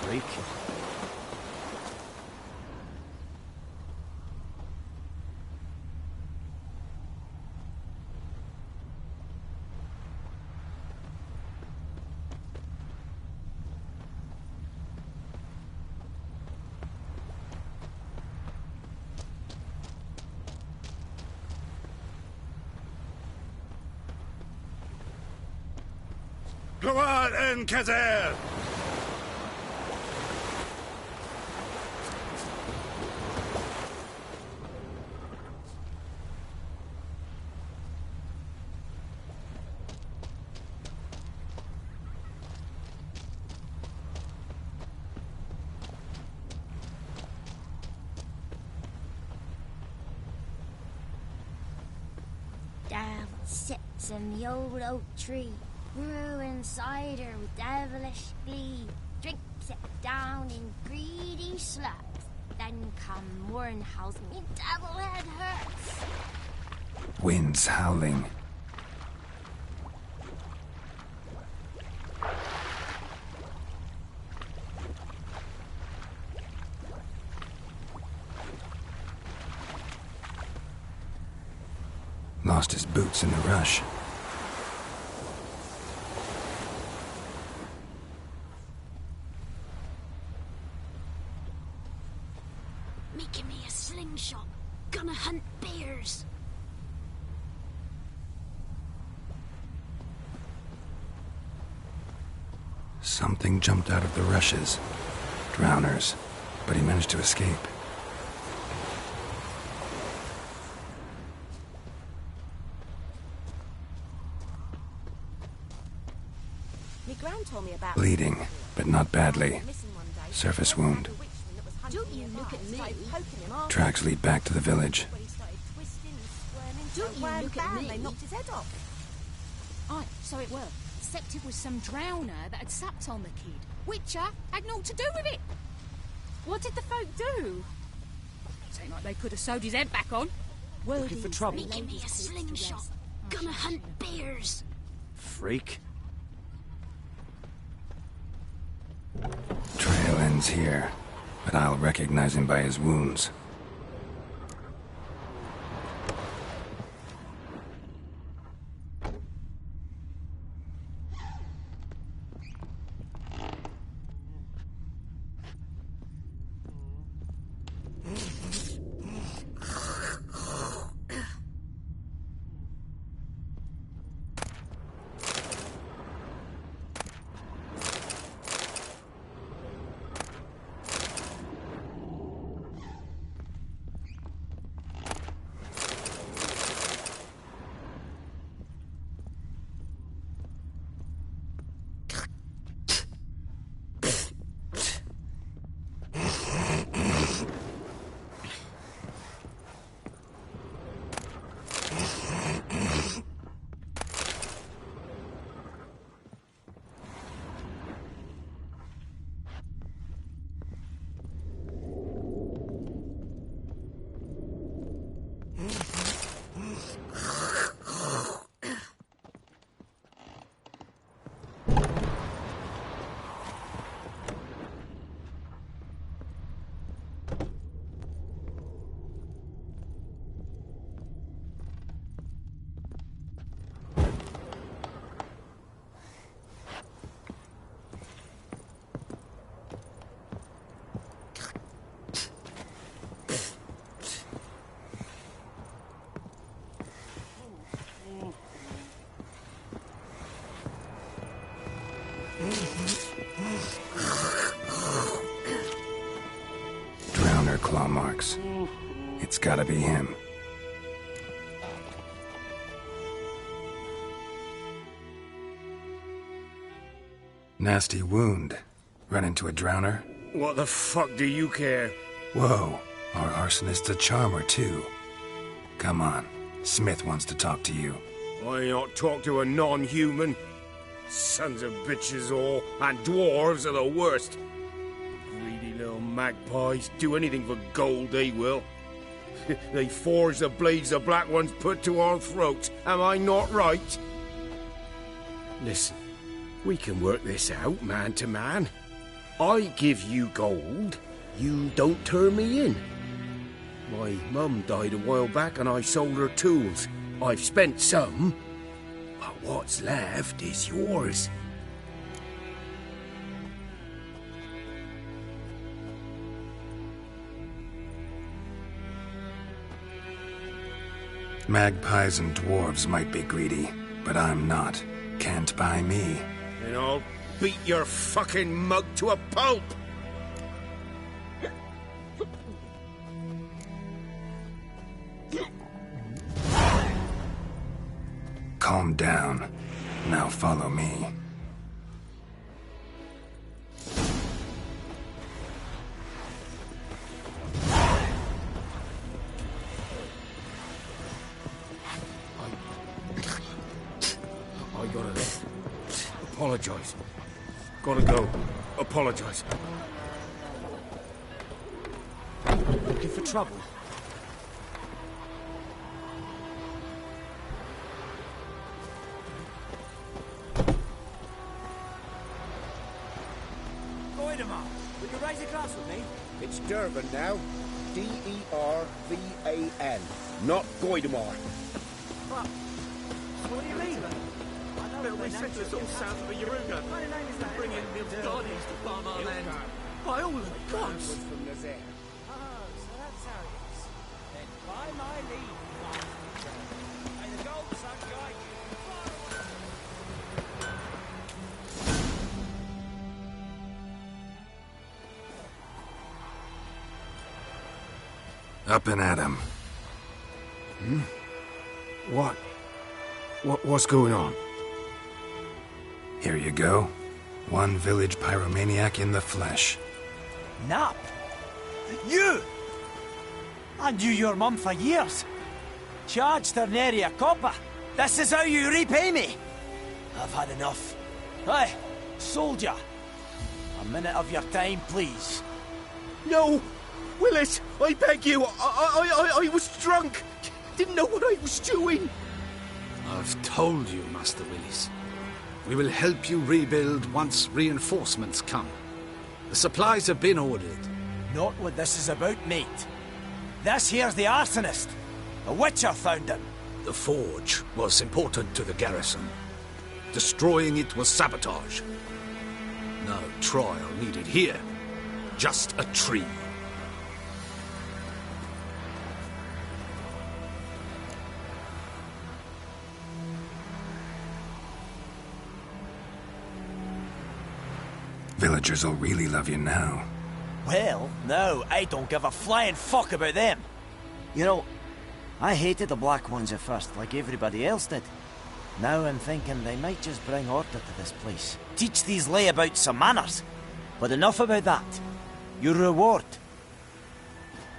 Freak. Gloire en Kazer! Down sits in the old oak tree, brewing cider with devilish glee. Drinks it down in greedy slugs. Then come morn howls me devil head hurts. Winds howling. lost his boots in the rush. Making me a slingshot. Gonna hunt bears. Something jumped out of the rushes. Drowners. But he managed to escape. Me gran told me about Bleeding, but not badly. Surface wound. Don't you look at me. Tracks lead back to the village. Don't you look at me. They knocked his head off. Aye, so it were. Except it was some drowner that had sapped on the kid. Witcher had naught to do with it. What did the folk do? Seemed like they could have sewed his head back on. Looking for trouble? Making me a slingshot. Gonna hunt bears. Freak. Trail ends here, but I'll recognize him by his wounds. Drowner claw marks. It's gotta be him. Nasty wound. Run into a drowner? What the fuck do you care? Whoa, our arsonist's a charmer too. Come on, Smith wants to talk to you. Why not talk to a non-human? Sons of bitches all, and dwarves are the worst. Greedy little magpies, do anything for gold they will. They forge the blades the black ones put to our throats, am I not right? Listen, we can work this out man to man. I give you gold, you don't turn me in. My mum died a while back and I sold her tools. I've spent some, but what's left is yours. Magpies and dwarves might be greedy, but I'm not. Can't buy me. And I'll beat your fucking mug to a pulp! Calm down. Now follow me. I gotta apologize. Gotta go. Apologize. Looking for trouble? Would you raise a glass with me? It's Durban now. D-E-R-V-A-N. Not Goidemar. But What do you mean? They'll resettle us all south of the Yaruga. Bring in Nilfgaardians to farm our land. By all the gods! Oh, so that's how it is. Then by my leave, may the gold sun guide you far away. Up and at 'em. What's going on? Here you go. One village pyromaniac in the flesh. Nap? You! I knew your mum for years. Charged her nary a copper. This is how you repay me. I've had enough. Hey, soldier. A minute of your time, please. No! Willis, I beg you. I was drunk. Didn't know what I was doing. I've told you, Master Willis. We will help you rebuild once reinforcements come. The supplies have been ordered. Not what this is about, mate. This here's the arsonist. A witcher found him. The forge was important to the garrison. Destroying it was sabotage. No trial needed here. Just a tree. Villagers will really love you now. Well, no, I don't give a flying fuck about them. You know, I hated the Black Ones at first, like everybody else did. Now I'm thinking they might just bring order to this place. Teach these layabouts some manners. But enough about that. Your reward.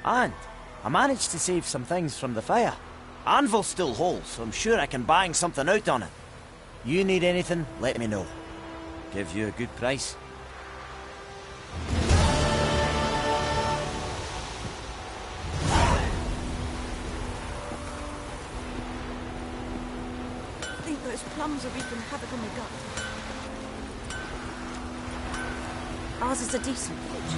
And I managed to save some things from the fire. Anvil's still whole, so I'm sure I can bang something out on it. You need anything, let me know. Give you a good price. I think those plums are wreaking havoc on my gut. Ours is a decent pitch.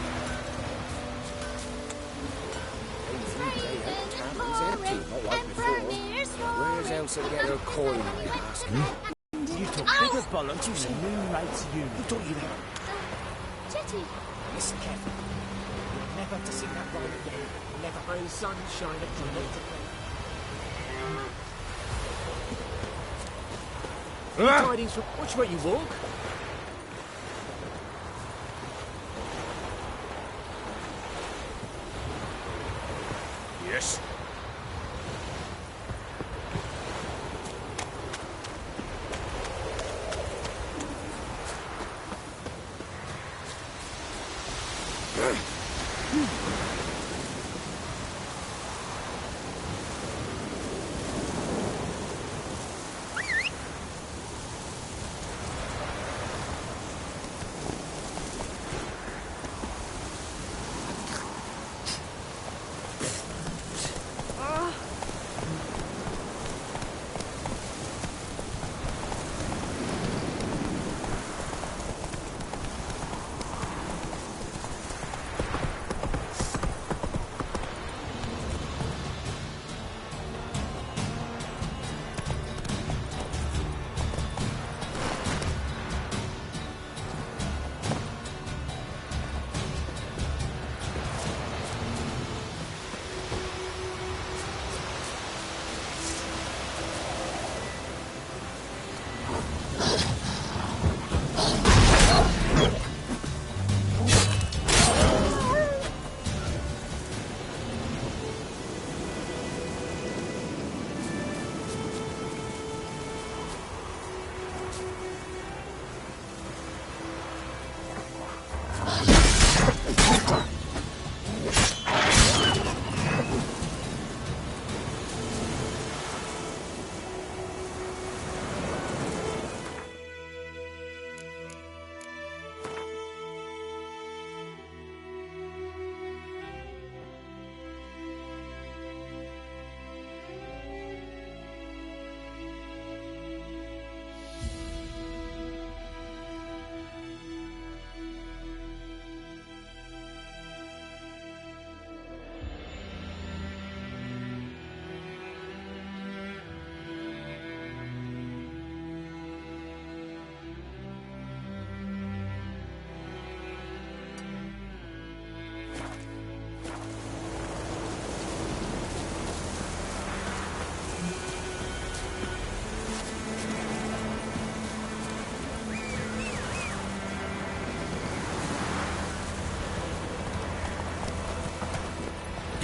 Where's Elsa get her coin, I ask? You took bigger bollocks than the moon rights you. Who taught you that? Jetty. Listen carefully. You're never to sing that rhyme again. Never. Rain, sunshine, a dream to play. Tidings from which way you walk? Yes.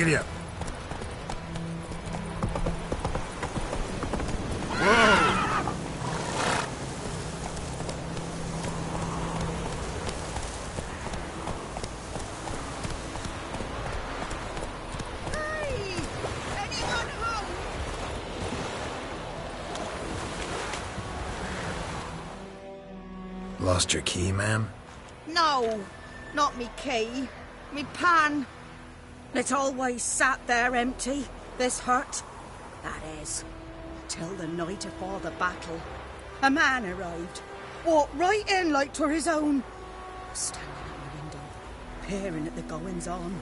Giddy up. Lost your key, ma'am? No, not me key. Me pan. It always sat there empty, this hut. That is, till the night afore the battle. A man arrived, walked right in like 'twere his own. Standing at my window, peering at the goings-on.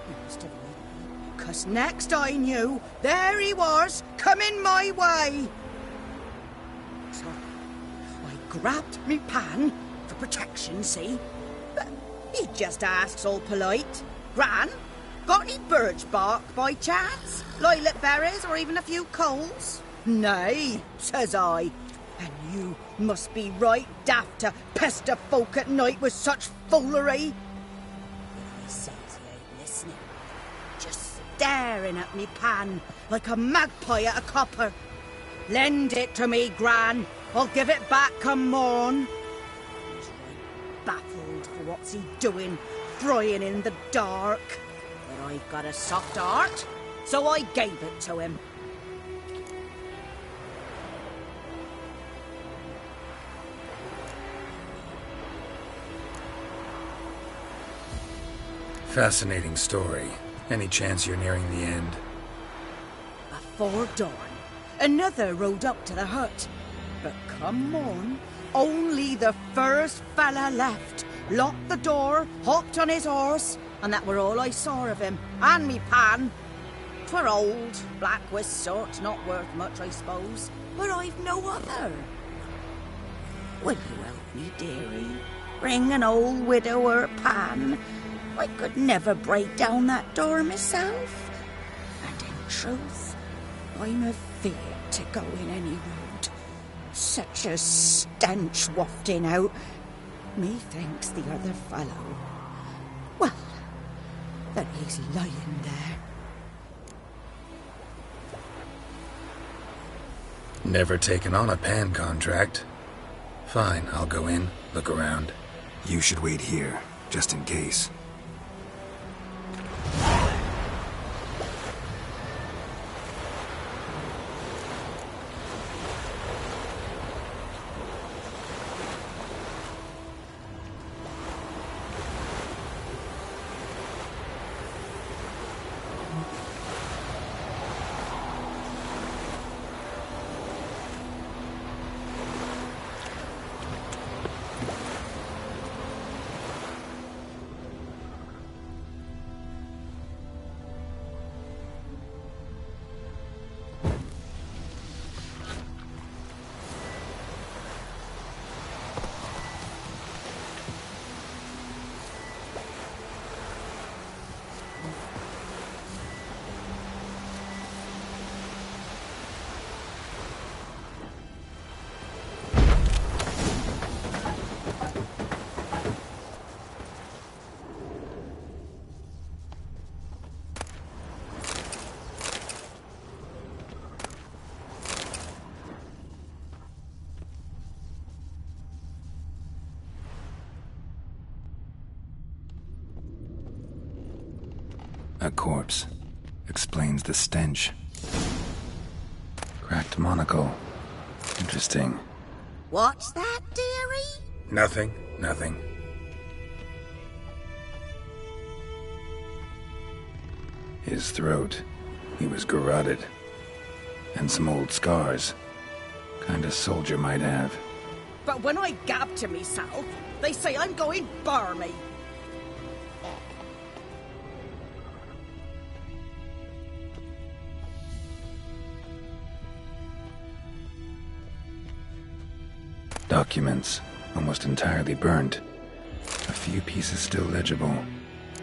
He must have known me, 'cause next I knew, there he was, coming my way. So I grabbed me pan for protection, see? But he just asks all polite, Gran, got any birch bark by chance? Lilac berries or even a few coals? Nay, says I. And you must be right daft to pester folk at night with such foolery. He says he ain't listening, just staring at me pan like a magpie at a copper. Lend it to me, Gran. I'll give it back come morn. He's right baffled for what's he doing, frying in the dark. But I've got a soft heart, so I gave it to him. Fascinating story. Any chance you're nearing the end? Before dawn, another rode up to the hut. But come on, only the first fella left. Locked the door, hopped on his horse, and that were all I saw of him. And me pan. 'Twere old, black with soot, not worth much, I suppose. But I've no other. Will you help me, dearie? Bring an old widower pan. I could never break down that door myself. And in truth, I'm afeard to go in any road. Such a stench wafting out. Methinks the other fellow, well, that he's lying there. Never taken on a pan contract. Fine, I'll go in, look around. You should wait here, just in case. A corpse. Explains the stench. Cracked monocle. Interesting. What's that, dearie? Nothing. His throat. He was garroted. And some old scars. Kinda soldier might have. But when I gab to myself, they say I'm going barmy. Documents, almost entirely burnt. A few pieces still legible.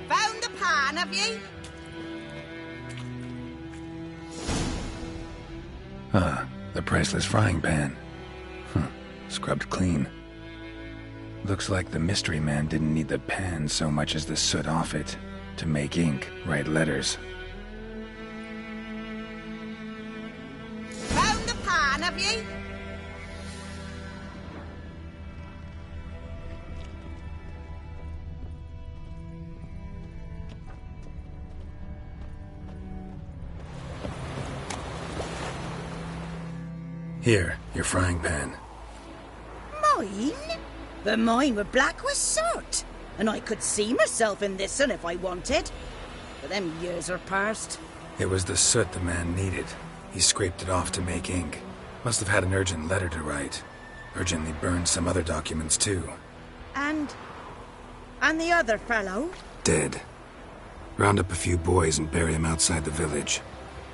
Found the pan, have ye? Ah, the priceless frying pan. Scrubbed clean. Looks like the mystery man didn't need the pan so much as the soot off it to make ink, write letters. have ye? Here, your frying pan. Mine? But mine were black with soot, and I could see myself in this one if I wanted. But them years are past. It was the soot the man needed. He scraped it off to make ink. Must have had an urgent letter to write. Urgently burned some other documents too. And the other fellow? Dead. Round up a few boys and bury him outside the village.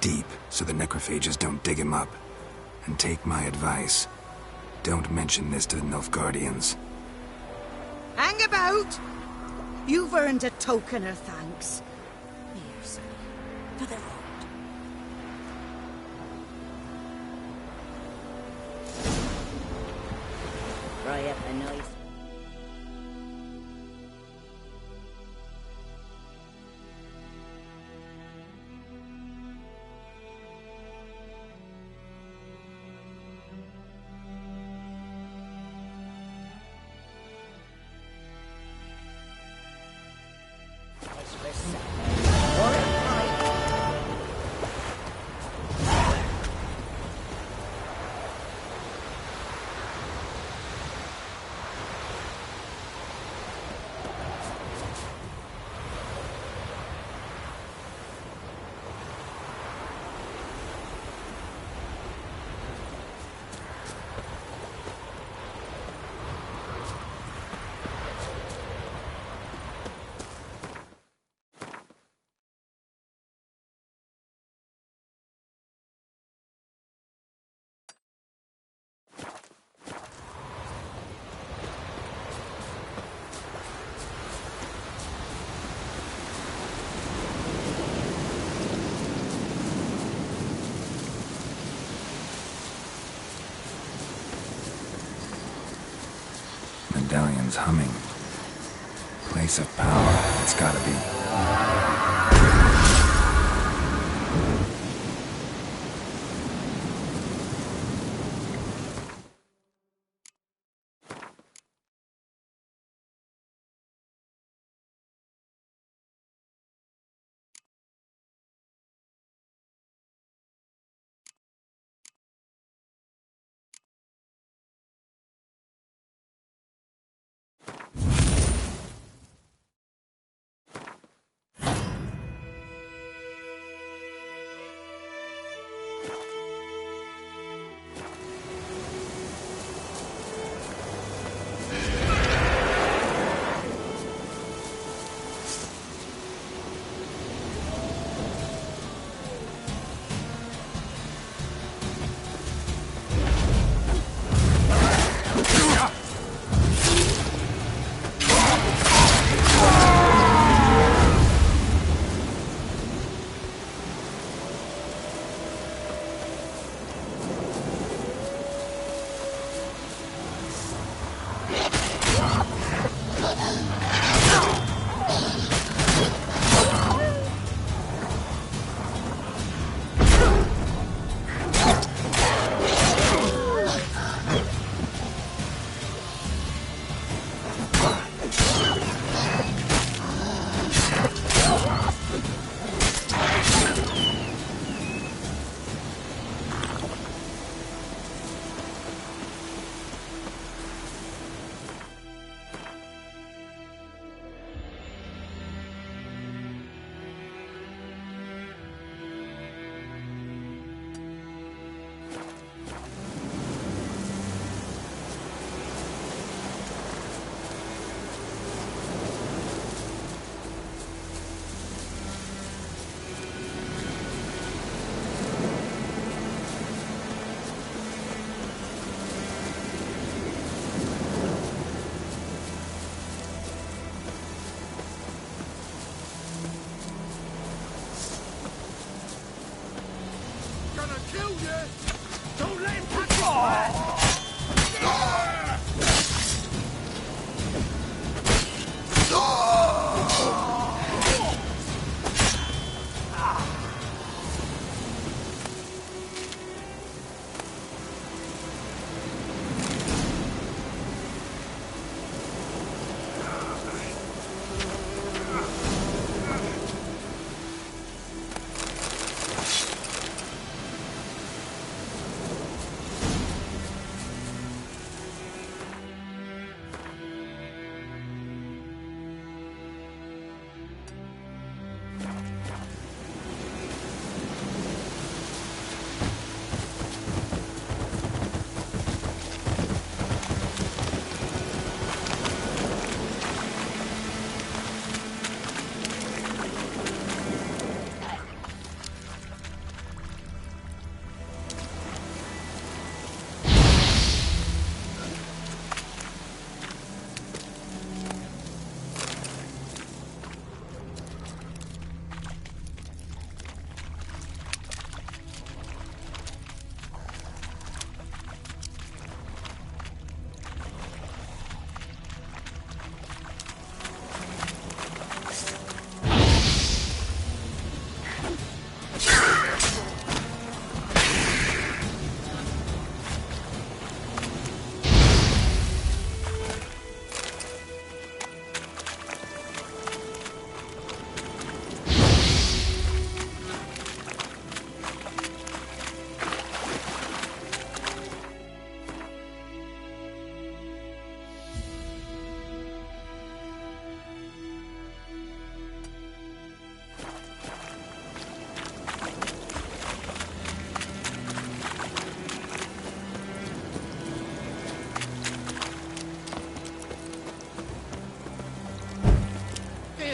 Deep, so the necrophages don't dig him up. And take my advice. Don't mention this to the Nilfgaardians. Hang about! You've earned a token of thanks. Here, son, for the road. Try up a nice... Medallion's humming. Place of power, it's gotta be.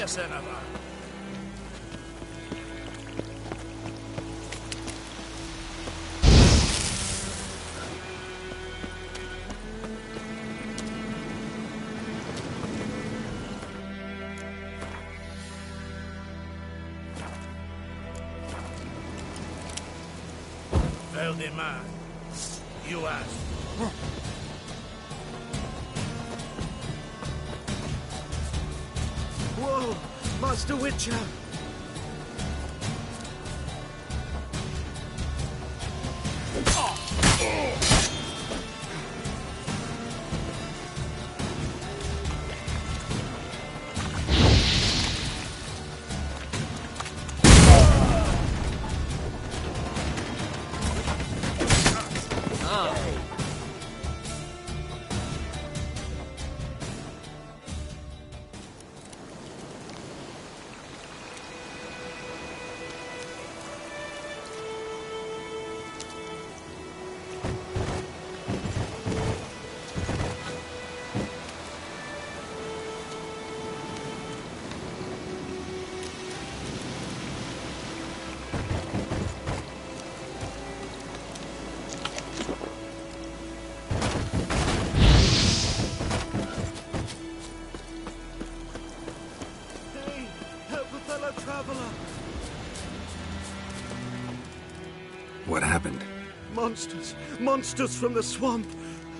Senator. Valdemar, you asked. Whoa, Master Witcher! What happened? Monsters. Monsters from the swamp.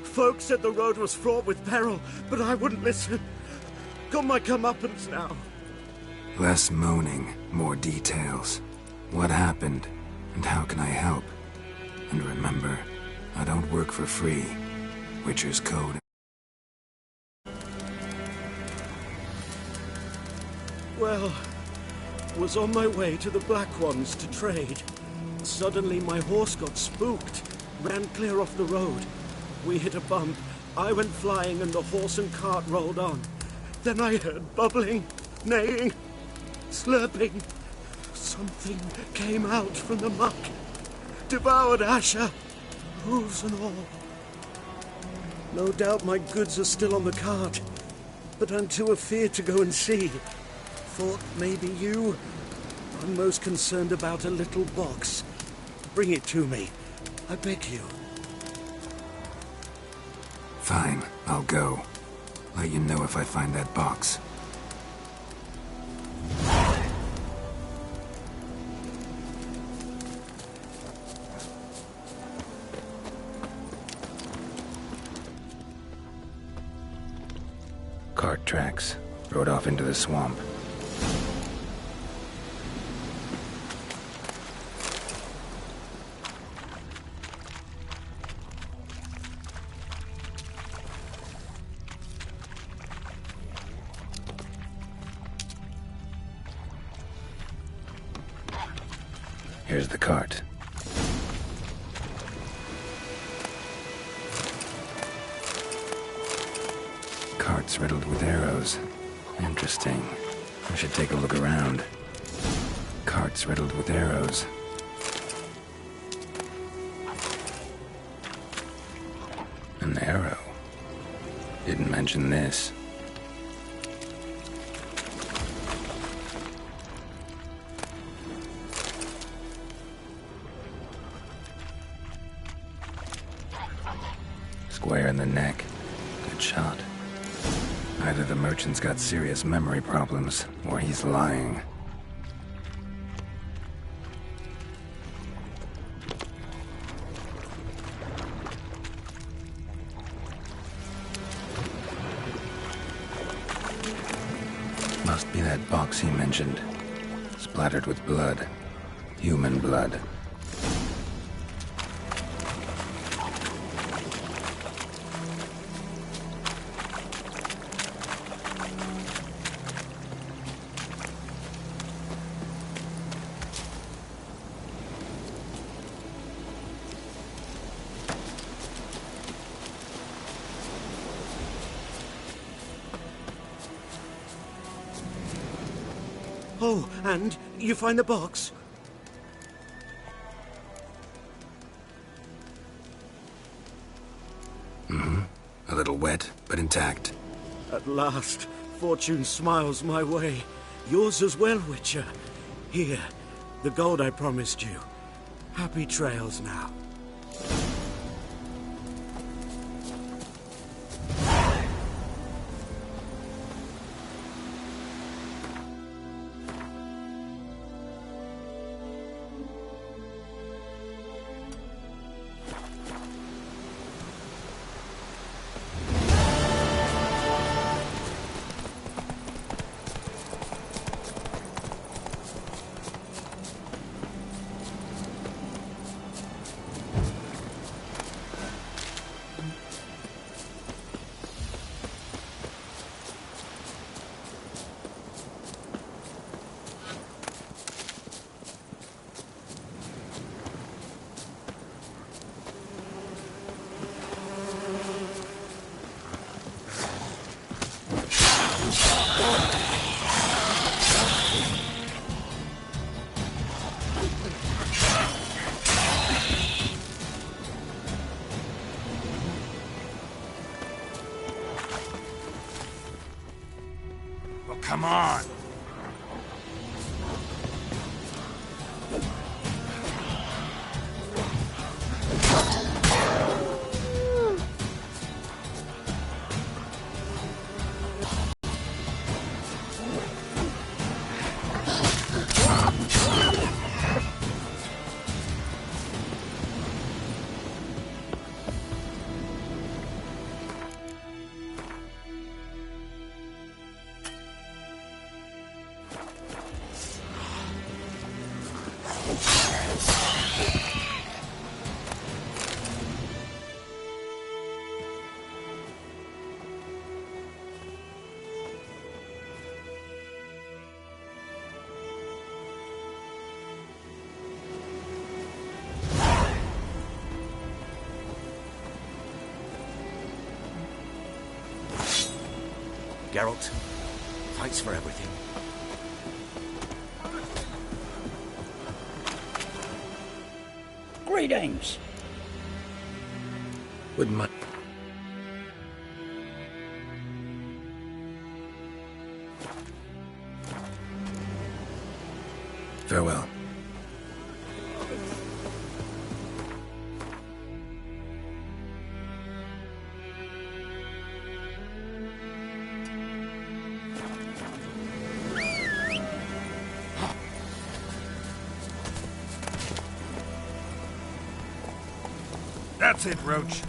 Folk said the road was fraught with peril, but I wouldn't listen. Got my comeuppance now. Less moaning, more details. What happened, and how can I help? And remember, I don't work for free. Witcher's code. Well, was on my way to the Black Ones to trade. Suddenly my horse got spooked, ran clear off the road. We hit a bump, I went flying and the horse and cart rolled on. Then I heard bubbling, neighing, slurping. Something came out from the muck, devoured Asher, hooves and all. No doubt my goods are still on the cart, but I'm too afeard to go and see. Thought maybe you. I'm most concerned about a little box. Bring it to me. I beg you. Fine, I'll go. Let you know if I find that box. Cart tracks. Rode off into the swamp. Here's the cart. Cart's riddled with arrows. Interesting. I should take a look around. Cart's riddled with arrows. An arrow. Didn't mention this. Square in the neck. Good shot. Either the merchant's got serious memory problems, or he's lying. Must be that box he mentioned. Splattered with blood. Human blood. Oh, and you find the box? Mm-hmm. A little wet, but intact. At last, fortune smiles my way. Yours as well, Witcher. Here, the gold I promised you. Happy trails now. Come on! Geralt, thanks for everything. Greetings. Wouldn't mind. Farewell. That's it, Roach.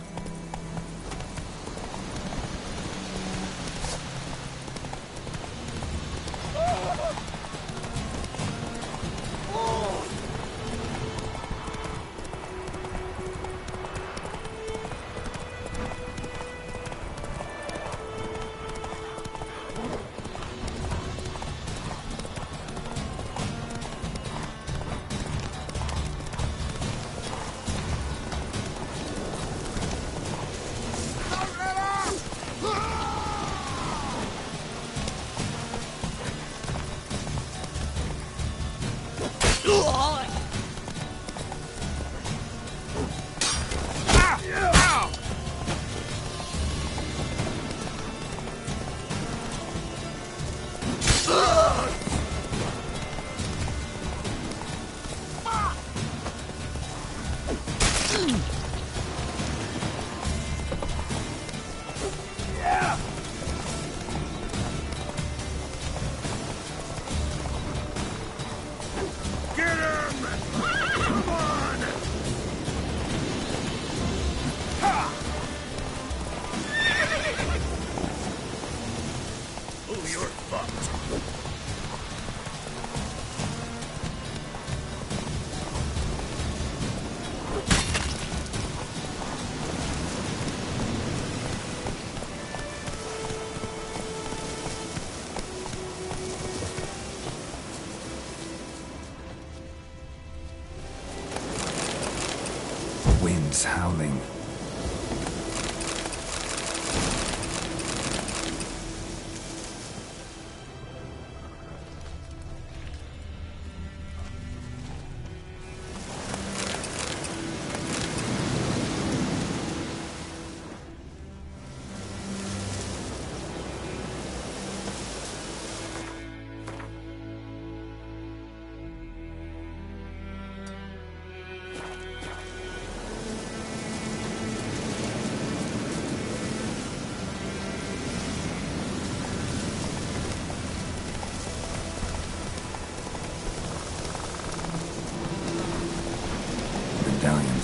Winds howling.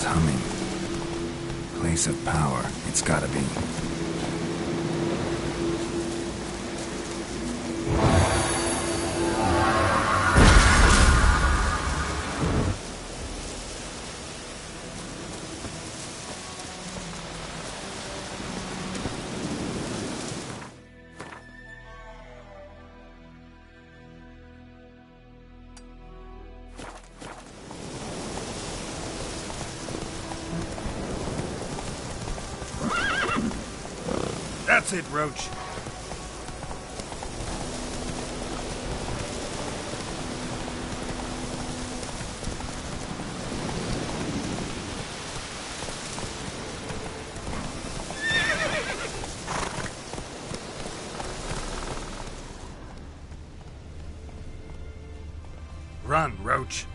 sounds humming. Place of power, it's gotta be. That's it, Roach. Run, Roach.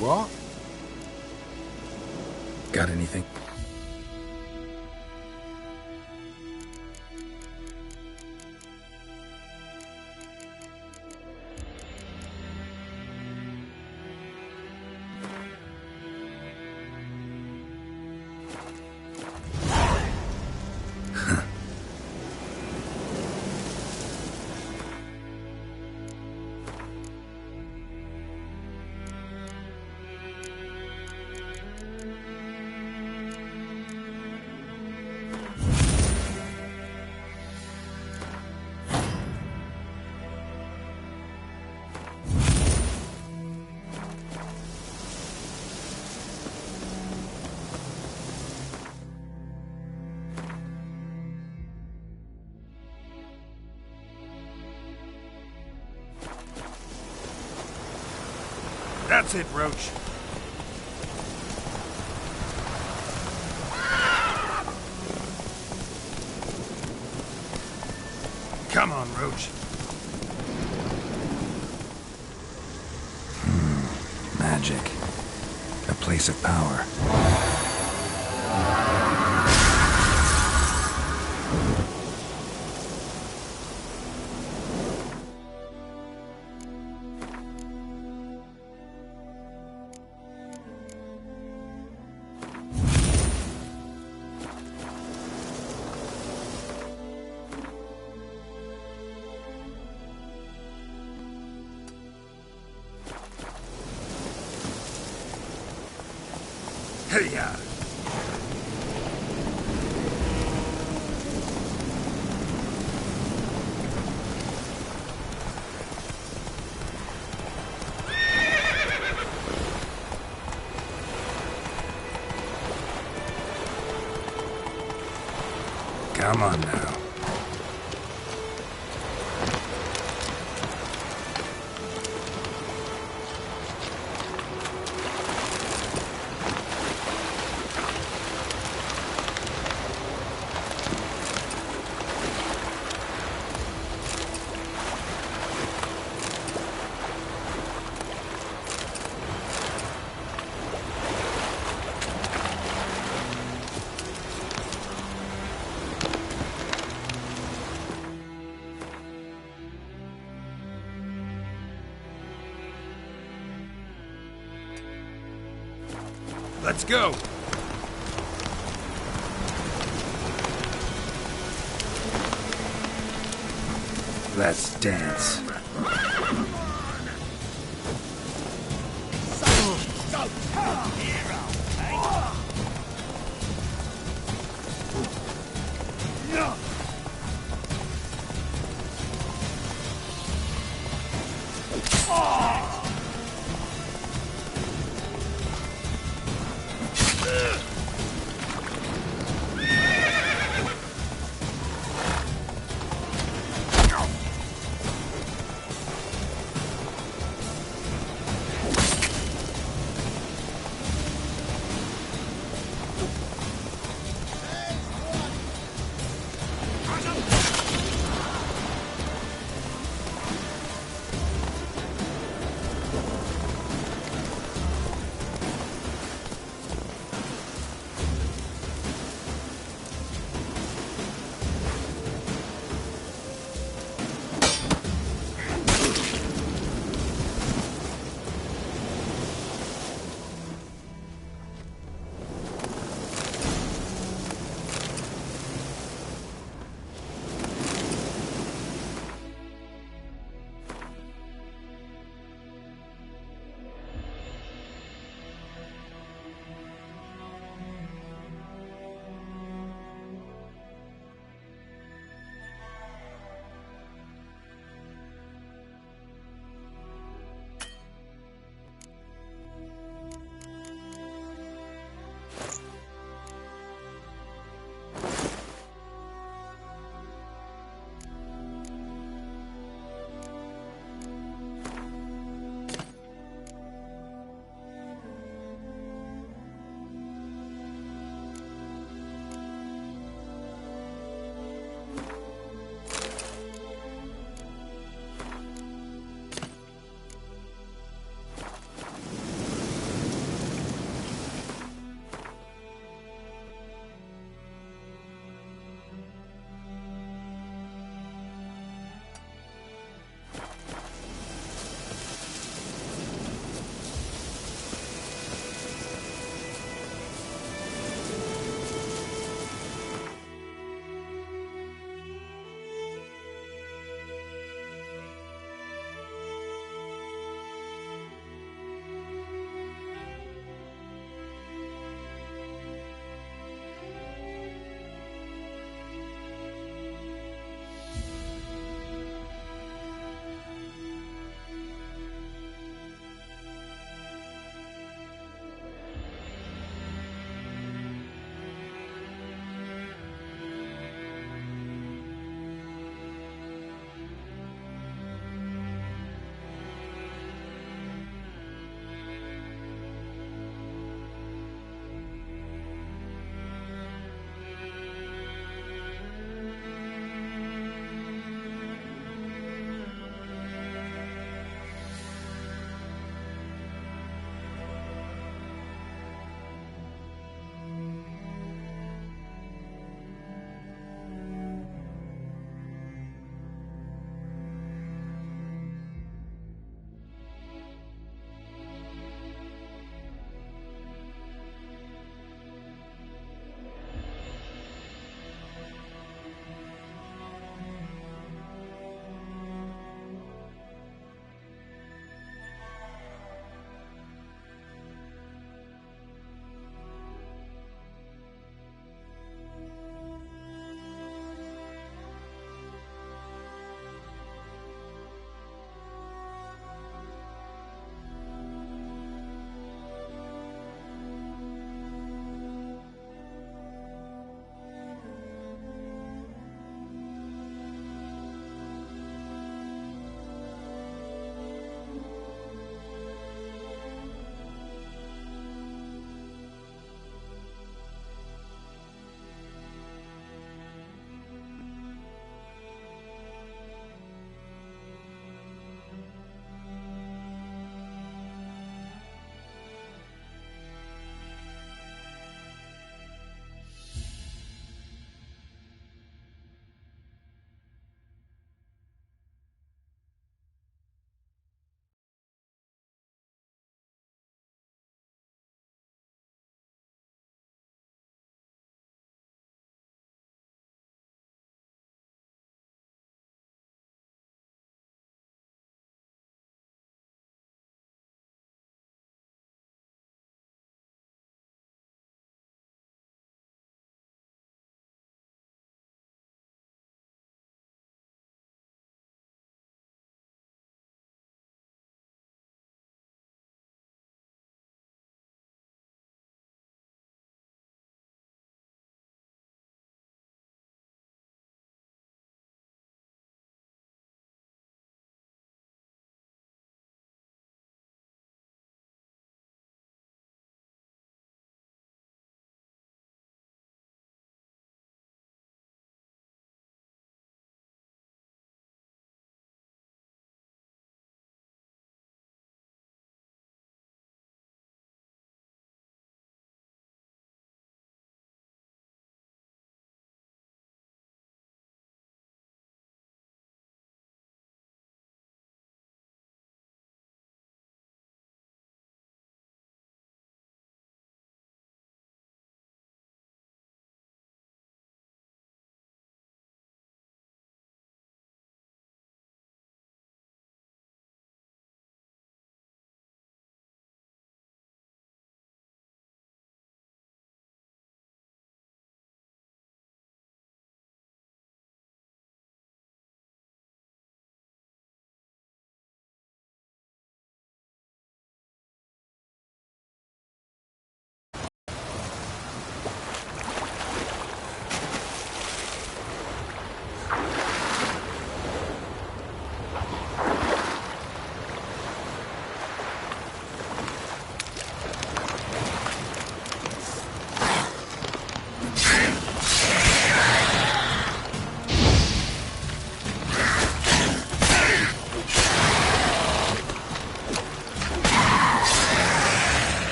What? Got anything? That's it, Roach. Come on, Roach. Magic. A place of power. Hey-ya! Come on now. Let's go! Let's dance.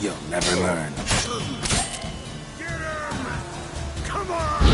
You'll never learn. Get him! Come on!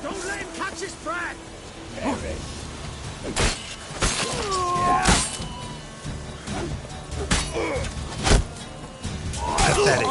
Don't let him catch his breath! Pathetic.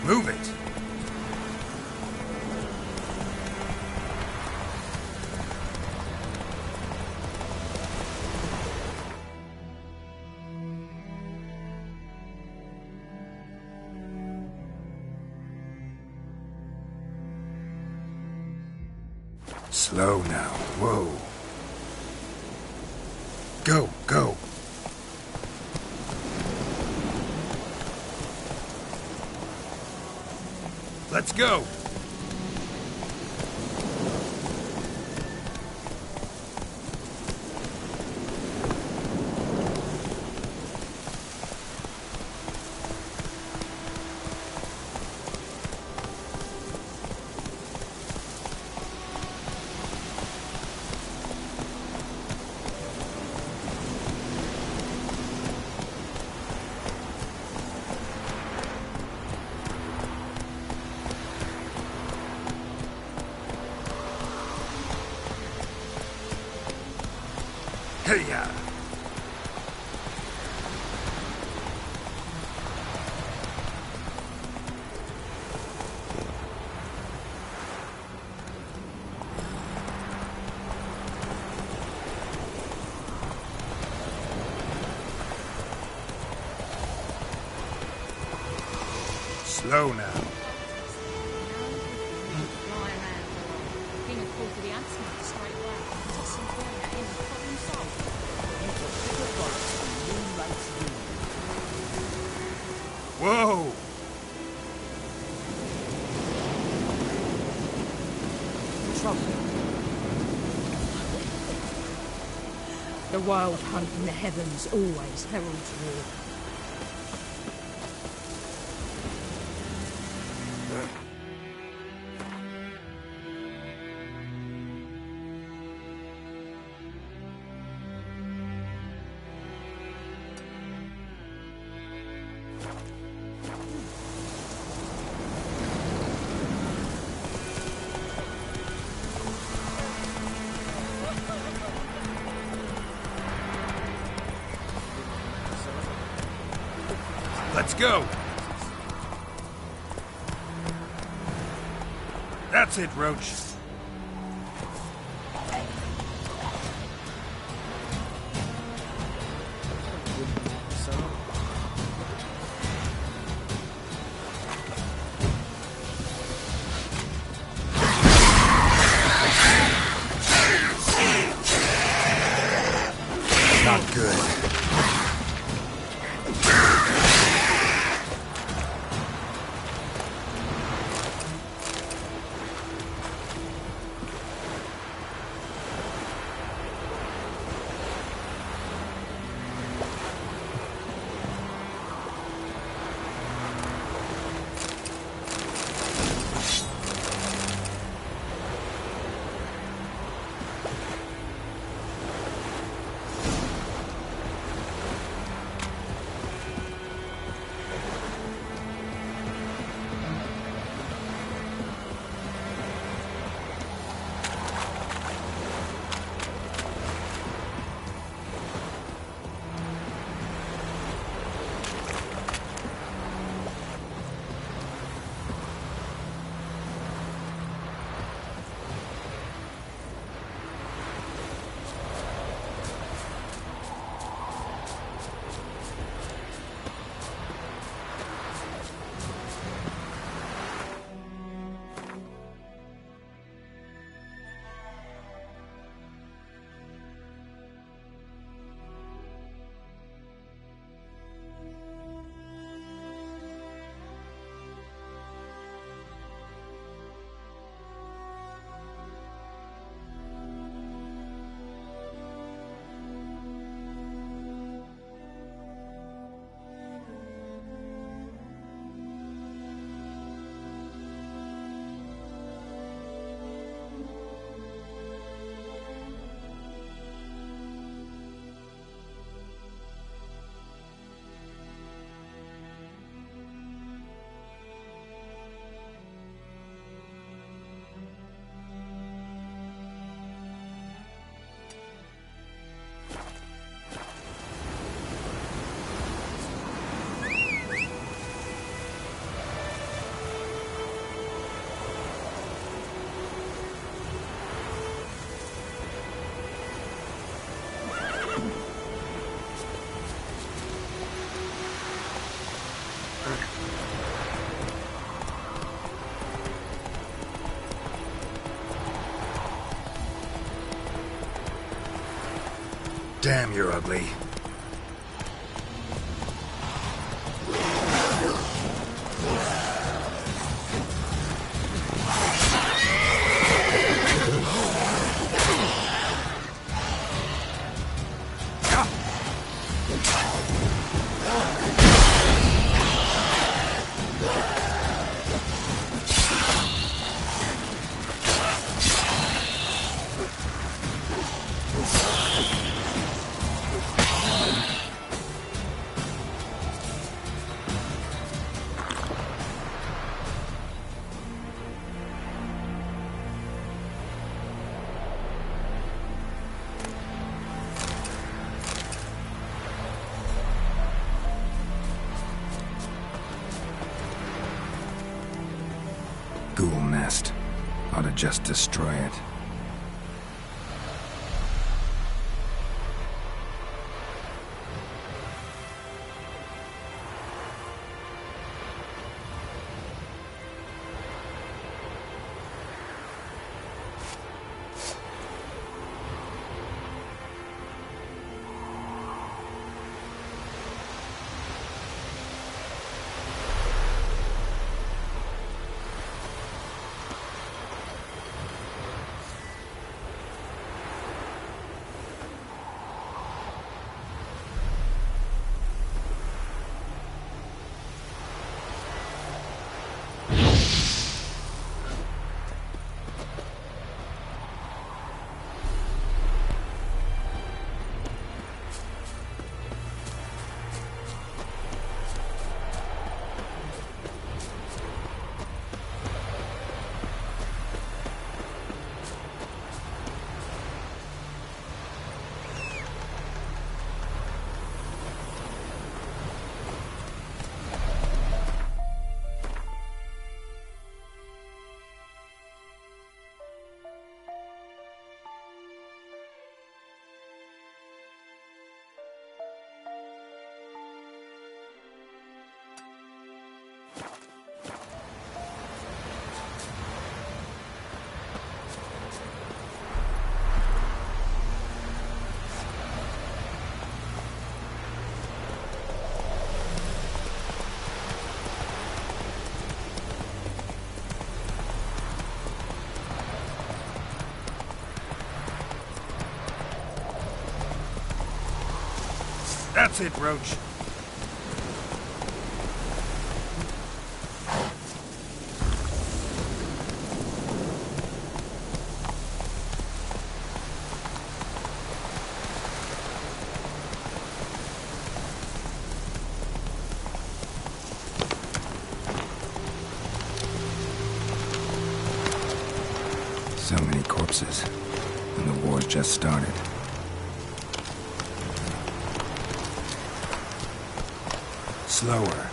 Move it! Slow now. Whoa. Go, go. Let's go! Hey-ya! Slow now. Whoa! The wild hunt in the heavens always heralds war. Let's go! That's it, Roach. Damn, you're ugly. Ghoul nest. Ought to just destroy it. That's it, Roach. So many corpses, and the war's just started. Slower.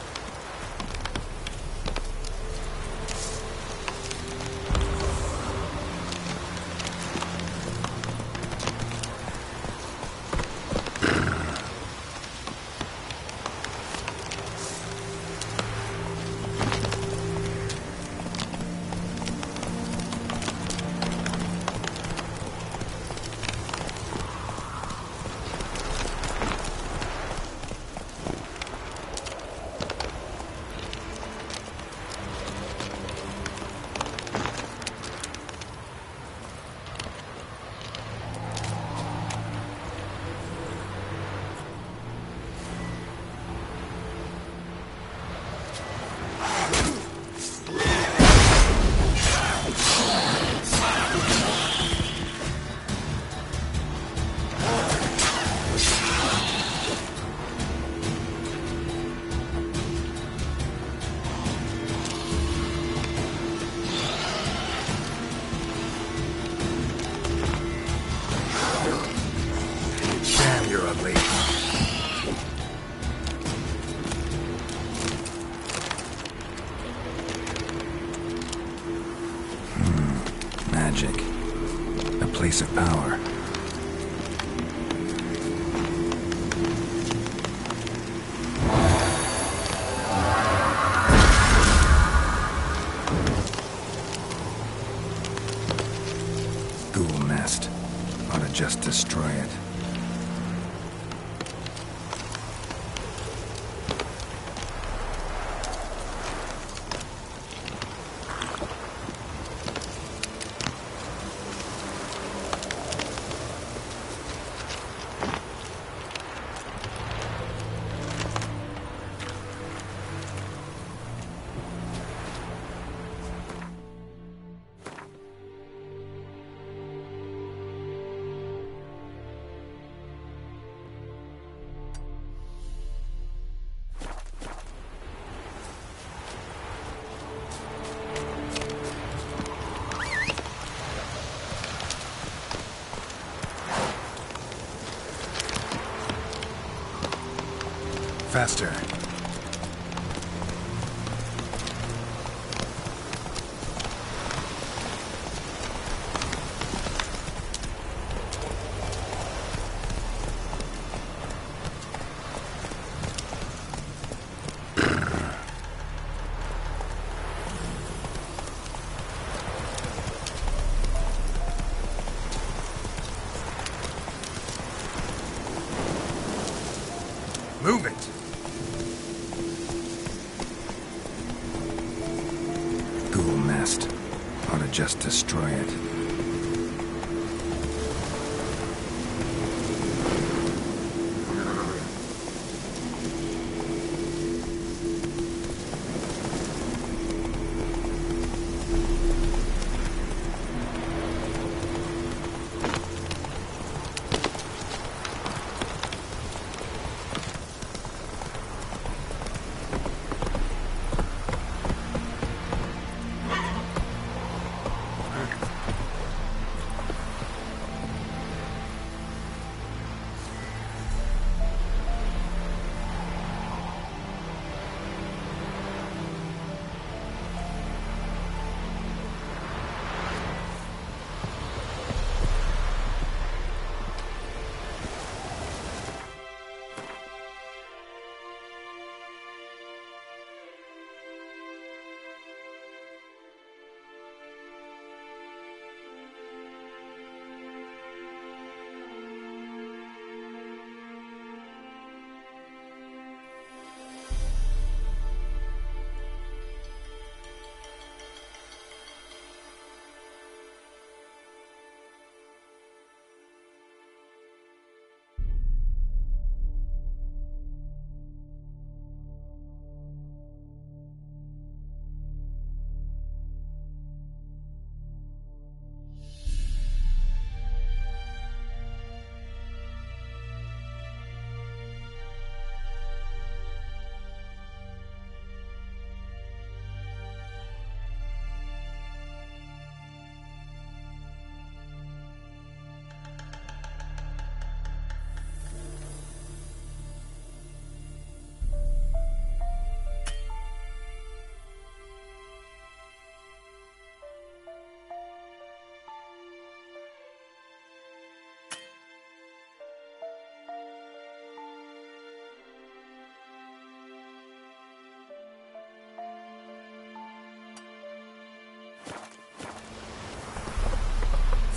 Magic. A place of power. Ghoul nest. Ought to just destroy it. Faster. Move it! Ghoul nest. Ought to just destroy it.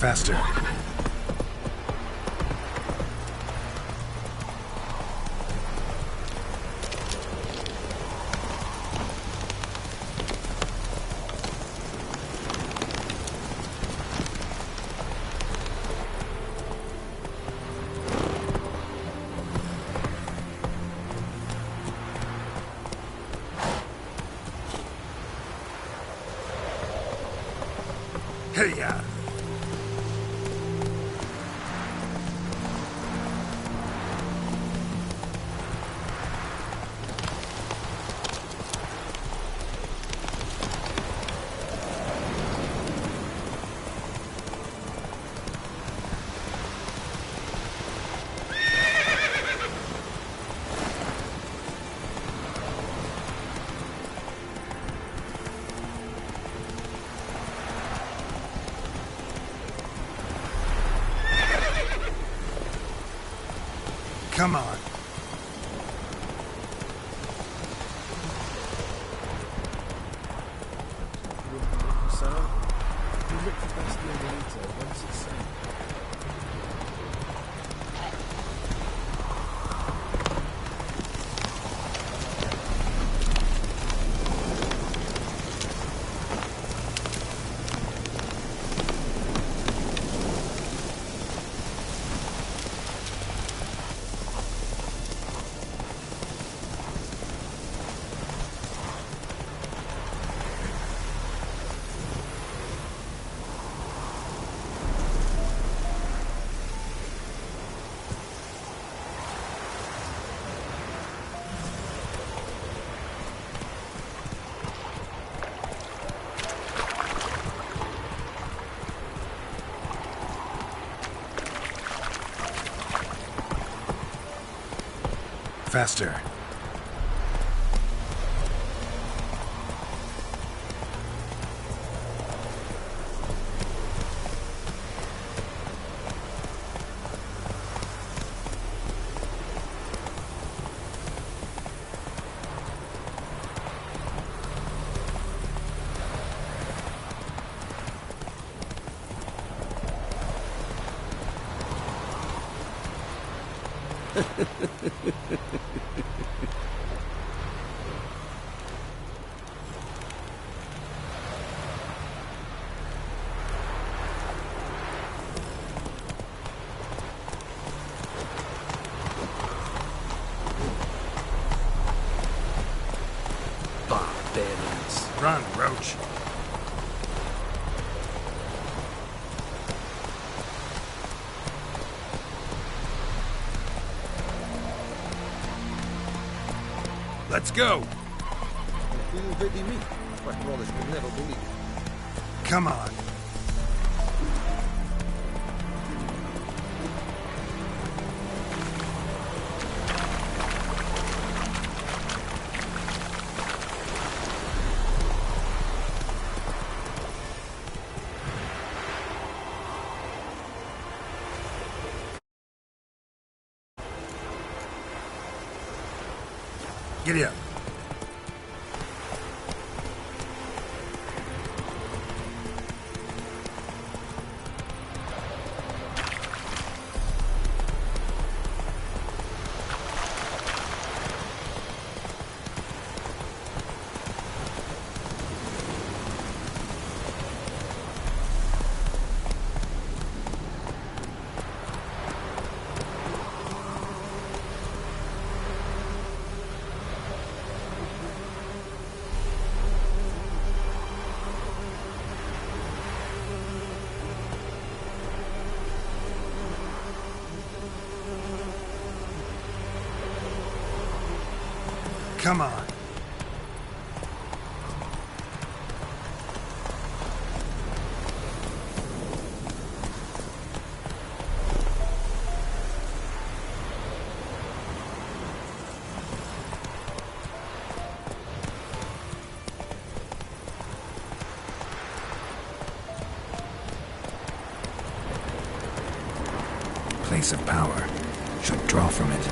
Faster. Hey-ya! Come on. Faster. Barbarians. Run, Roach. Let's go. Come on. Giddy up. Come on. Place of power. Should draw from it.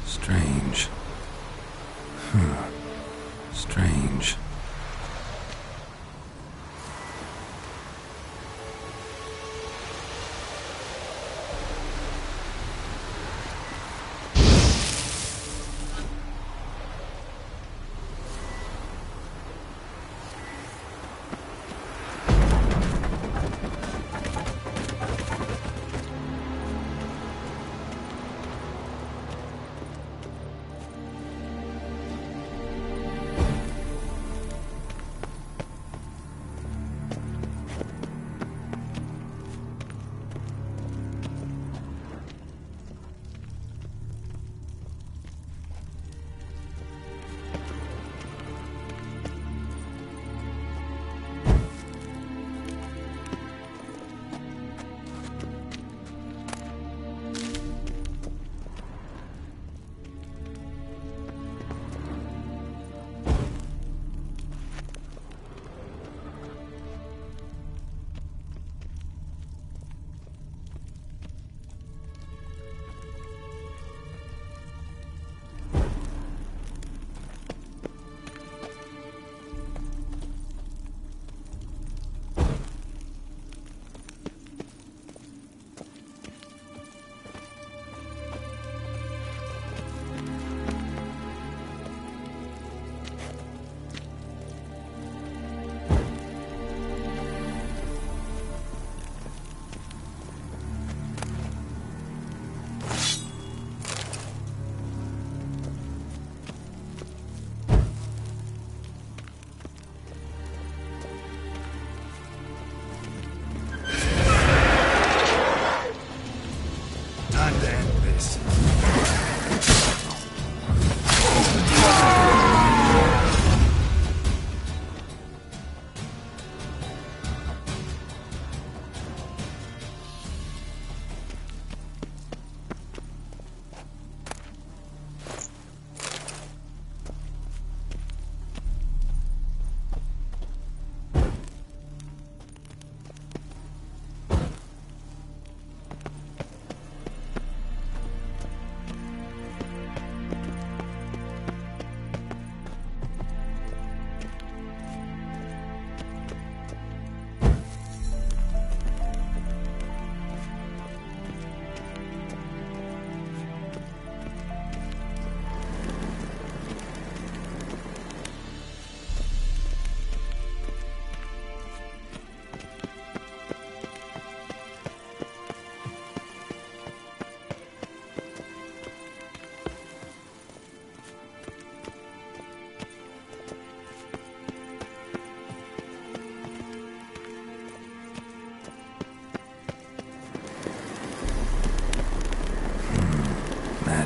Strange. Strange.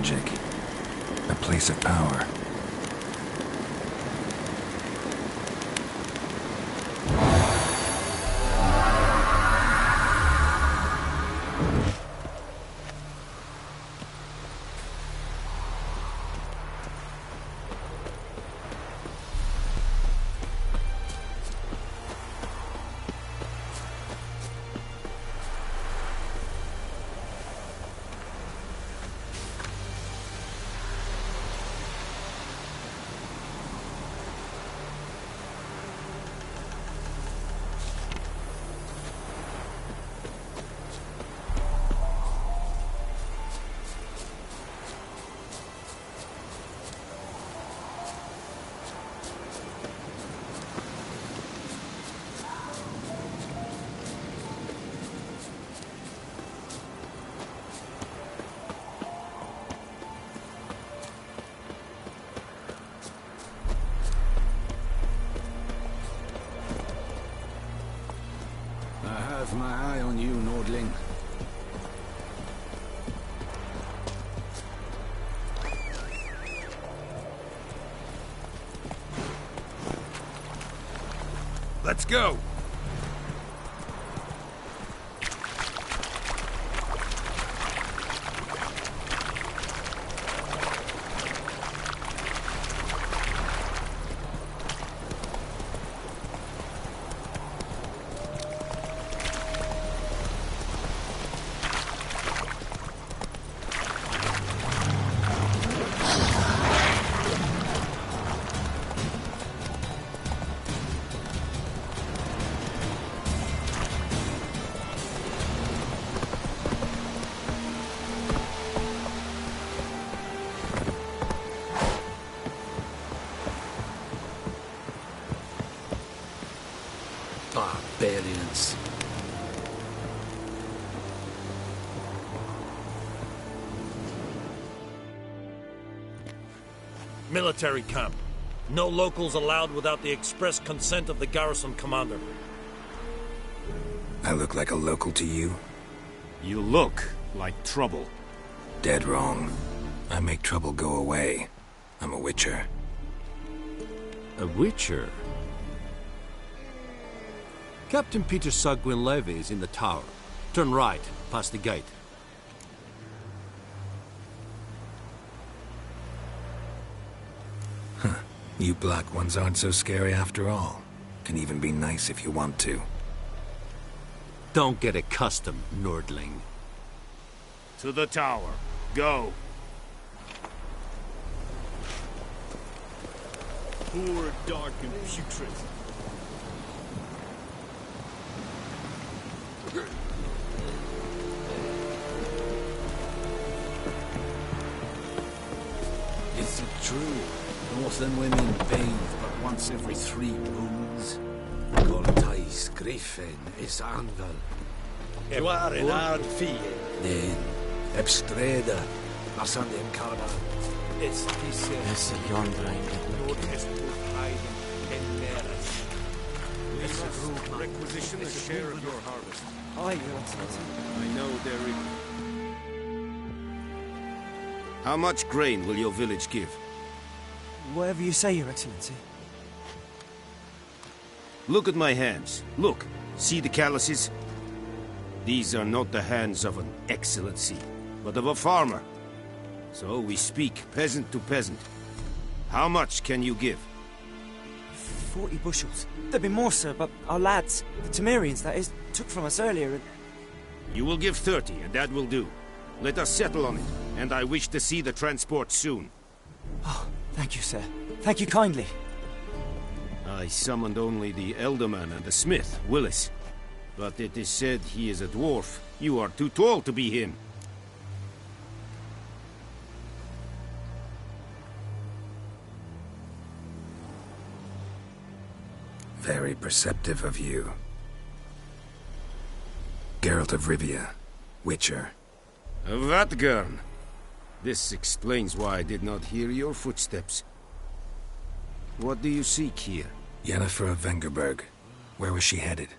magic. A place of power. I have my eye on you, Nordling. Let's go! Barbarians. Military camp. No locals allowed without the express consent of the garrison commander. I look like a local to you? You look like trouble. Dead wrong. I make trouble go away. I'm a witcher. A witcher? Captain Peter Sugwin Levy is in the tower. Turn right, past the gate. Huh. You black ones aren't so scary after all. Can even be nice if you want to. Don't get accustomed, Nordling. To the tower. Go. Poor, dark, and putrid. Is it true? Northern women bathe but once every 3 moons? Goltais Griffin is anvel. You are an hard fee. Then, Ebstreda, Asandem Kada. It's this. It's a yonder. Requisition a share of your harvest. Aye, Your Excellency. I know there is. How much grain will your village give? Whatever you say, Your Excellency. Look at my hands. Look. See the calluses? These are not the hands of an excellency, but of a farmer. So we speak peasant to peasant. How much can you give? 40 bushels. There'd be more, sir, but our lads, the Temerians, that is, took from us earlier and... You will give 30, and that will do. Let us settle on it, and I wish to see the transport soon. Oh, thank you, sir. Thank you kindly. I summoned only the Elderman and the smith, Willis. But it is said he is a dwarf. You are too tall to be him. Very perceptive of you. Geralt of Rivia, Witcher. Vatgern! This explains why I did not hear your footsteps. What do you seek here? Yennefer of Vengerberg. Where was she headed?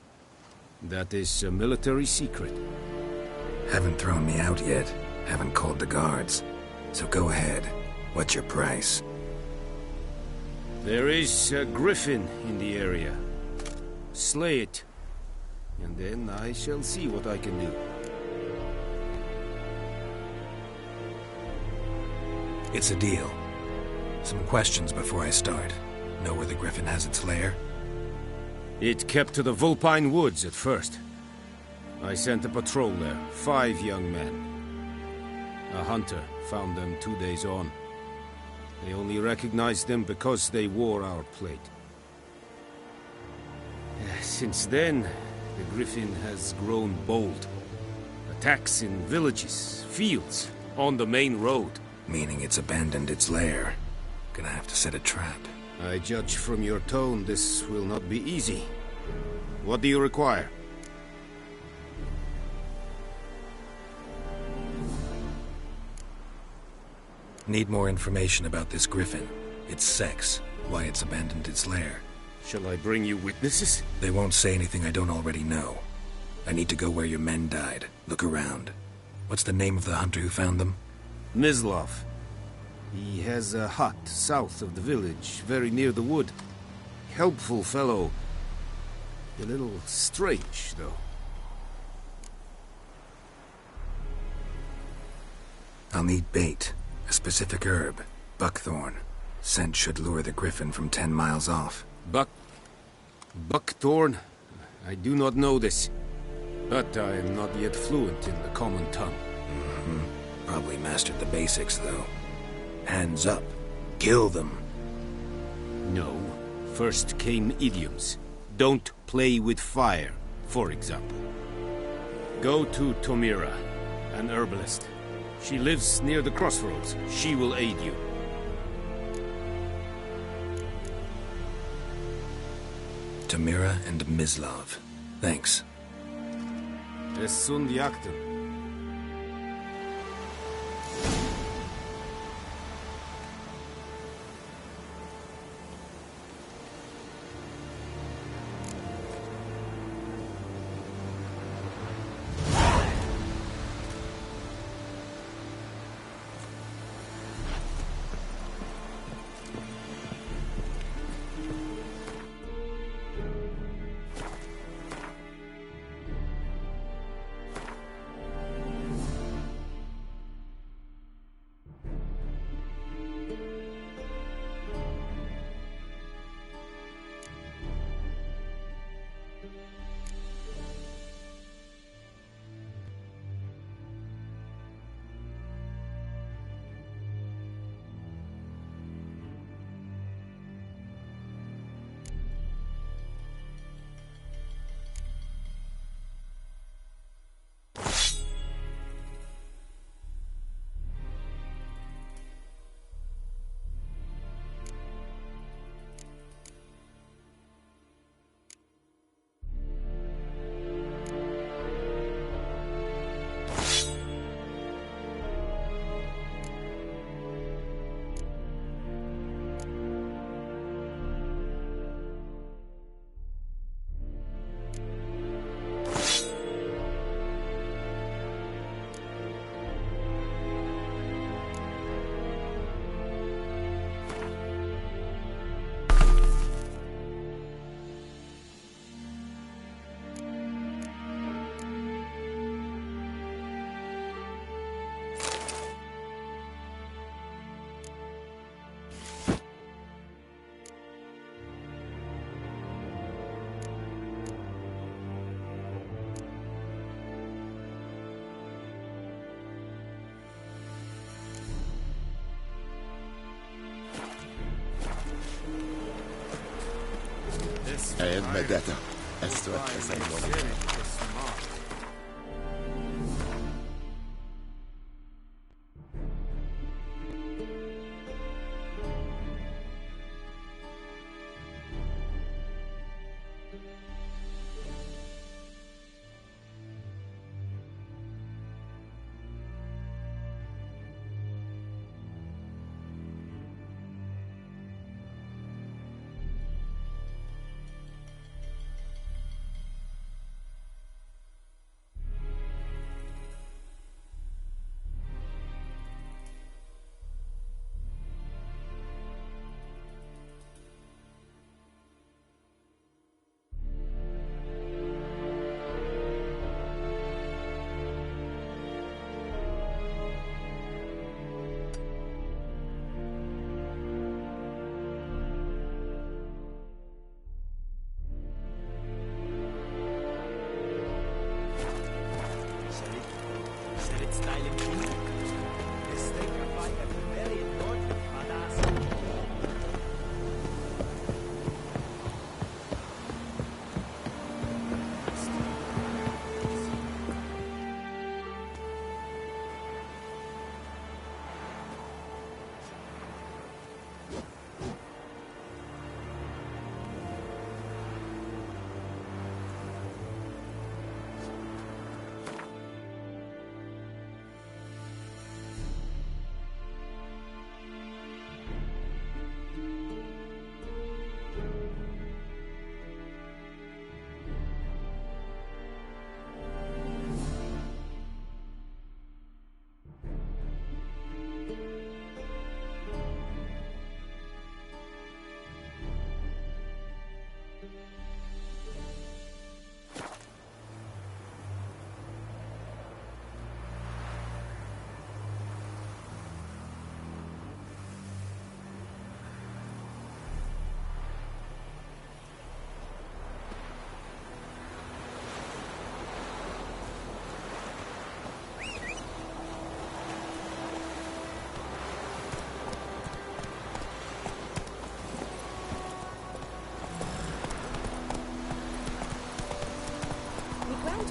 That is a military secret. Haven't thrown me out yet. Haven't called the guards. So go ahead. What's your price? There is a griffin in the area. Slay it, and then I shall see what I can do. It's a deal. Some questions before I start. Know where the griffin has its lair? It kept to the Vulpine Woods at first. I sent a patrol there, 5 young men. A hunter found them 2 days on. They only recognized them because they wore our plate. Since then, the griffin has grown bold. Attacks in villages, fields, on the main road. Meaning it's abandoned its lair. Gonna have to set a trap. I judge from your tone this will not be easy. What do you require? Need more information about this griffin. Its sex, why it's abandoned its lair. Shall I bring you witnesses? They won't say anything I don't already know. I need to go where your men died. Look around. What's the name of the hunter who found them? Mislov. He has a hut south of the village, very near the wood. Helpful fellow. A little strange, though. I'll need bait. A specific herb. Buckthorn. Scent should lure the griffin from 10 miles off. Buckthorn? I do not know this. But I am not yet fluent in the common tongue. Probably mastered the basics, though. Hands up. Kill them. No. First came idioms. Don't play with fire, for example. Go to Tomira, an herbalist. She lives near the crossroads. She will aid you. Tomira and Mislov. Thanks. Es sunt jactem. Medetta. Esto es el styling king. This thing can find a very important badass.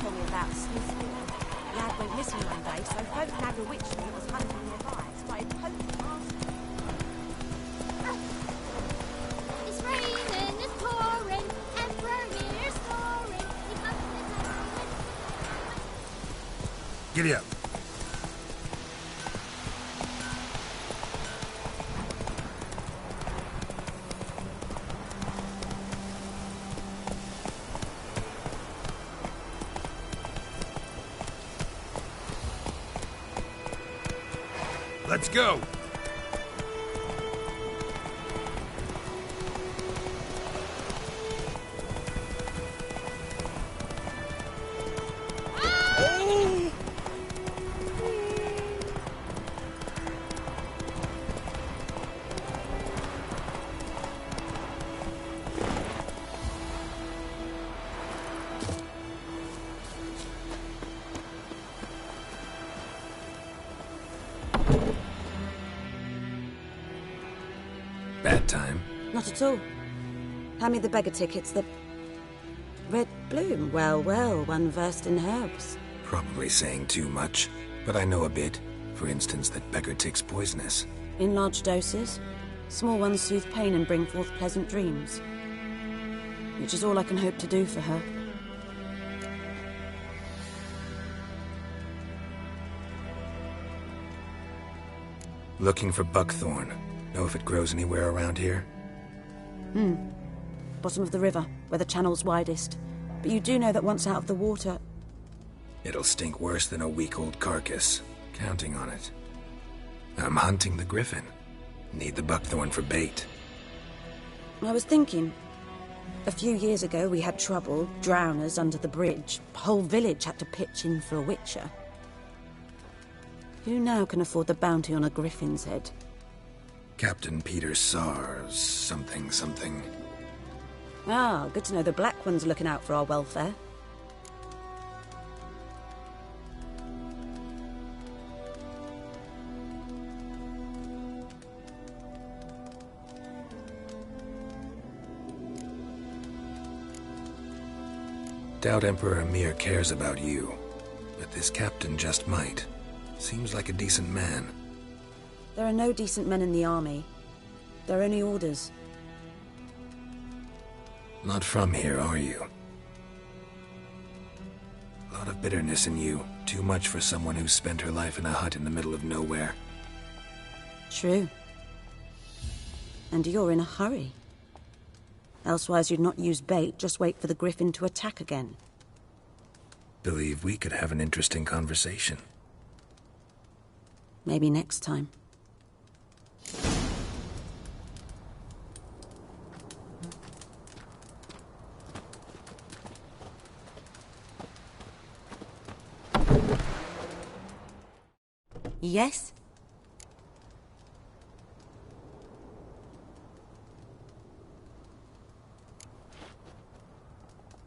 Told me about Smithfield. Lad went missing one day, so folk nagged a witchman that was hunting nearby. Started poking and asking. It's raining, it's pouring, Emperor here's snoring. He comes to the town with... Giddy up. Let's go! Bad time? Not at all. Hand me the beggar tickets, the... Red bloom. Well, well, one versed in herbs. Probably saying too much, but I know a bit. For instance, that beggar tick's poisonous. In large doses. Small ones soothe pain and bring forth pleasant dreams. Which is all I can hope to do for her. Looking for buckthorn. Know if it grows anywhere around here? Bottom of the river, where the channel's widest. But you do know that once out of the water... It'll stink worse than a week-old carcass. Counting on it. I'm hunting the griffin. Need the buckthorn for bait. I was thinking... A few years ago we had trouble, drowners under the bridge. Whole village had to pitch in for a witcher. Who now can afford the bounty on a griffin's head? Captain Peter Sars, something. Ah, good to know the Black One's looking out for our welfare. Doubt Emperor Emir cares about you, but this captain just might. Seems like a decent man. There are no decent men in the army. There are only orders. Not from here, are you? A lot of bitterness in you. Too much for someone who spent her life in a hut in the middle of nowhere. True. And you're in a hurry. Elsewise you'd not use bait, just wait for the griffin to attack again. Believe we could have an interesting conversation. Maybe next time. Yes?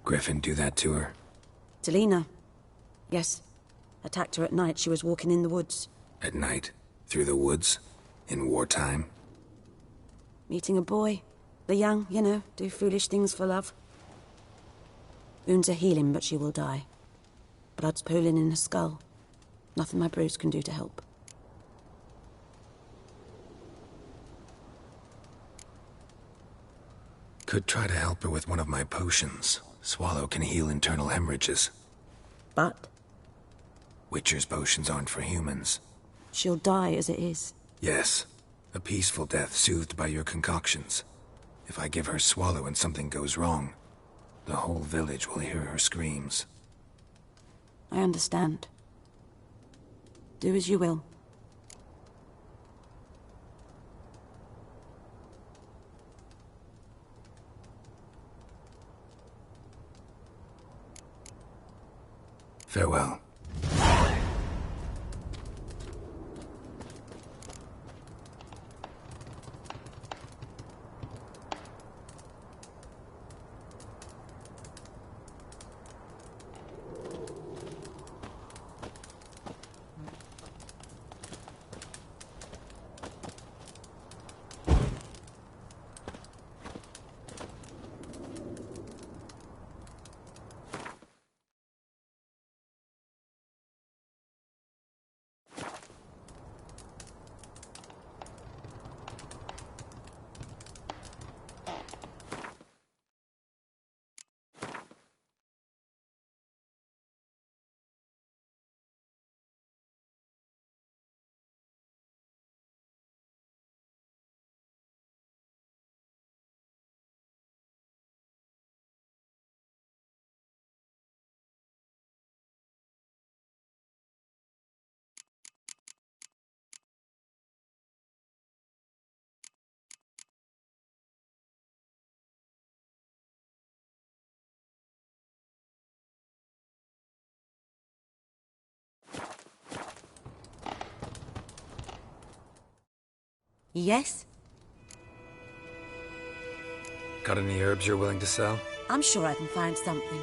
Griffin do that to her? Delina. Yes. Attacked her at night. She was walking in the woods. At night? Through the woods? In wartime? Meeting a boy. The young, you know, do foolish things for love. Wounds are healing, but she will die. Blood's pooling in her skull. Nothing my bruise can do to help. Could try to help her with one of my potions. Swallow can heal internal hemorrhages. But? Witcher's potions aren't for humans. She'll die as it is. Yes. A peaceful death soothed by your concoctions. If I give her Swallow and something goes wrong, the whole village will hear her screams. I understand. Do as you will. Farewell. Yes? Got any herbs you're willing to sell? I'm sure I can find something.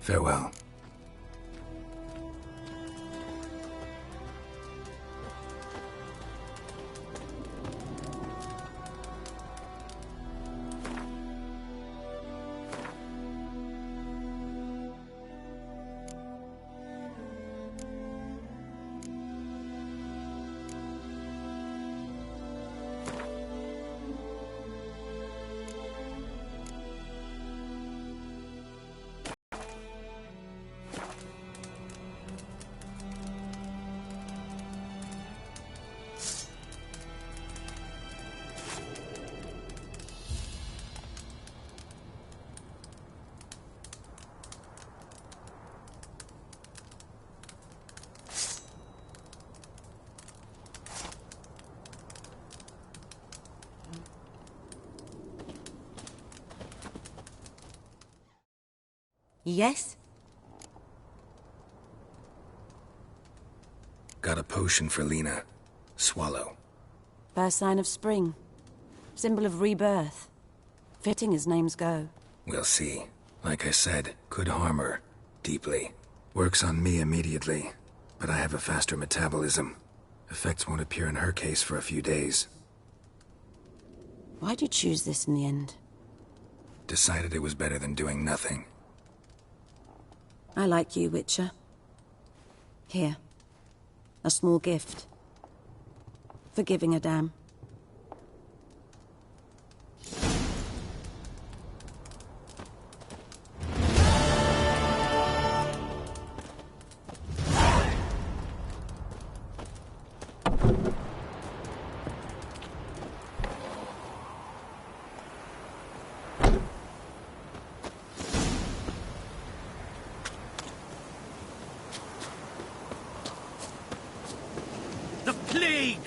Farewell. Yes? Got a potion for Lena. Swallow. First sign of spring. Symbol of rebirth. Fitting as names go. We'll see. Like I said, could harm her. Deeply. Works on me immediately, but I have a faster metabolism. Effects won't appear in her case for a few days. Why'd you choose this in the end? Decided it was better than doing nothing. I like you, Witcher. Here. A small gift. For giving a damn. The plague!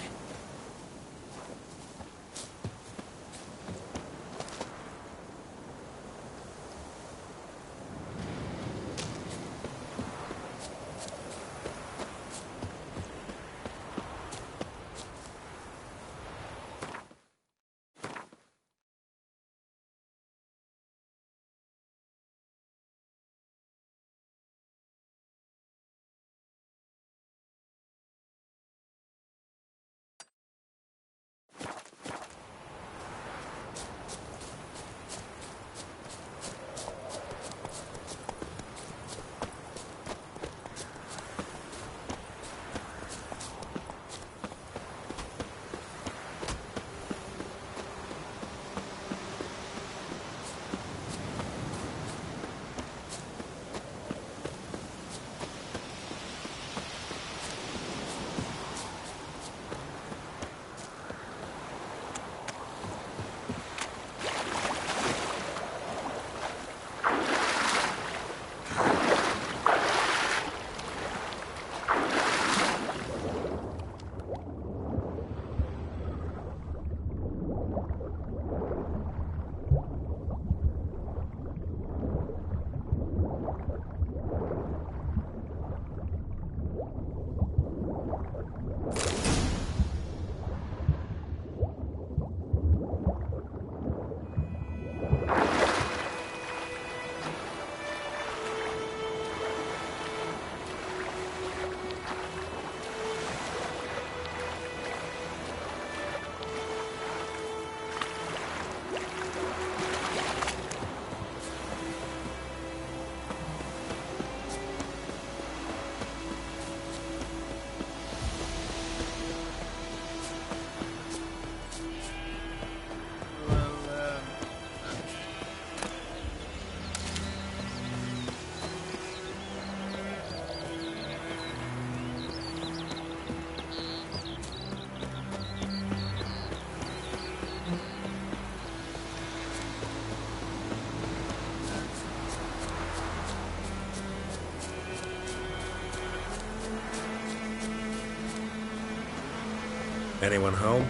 Anyone home?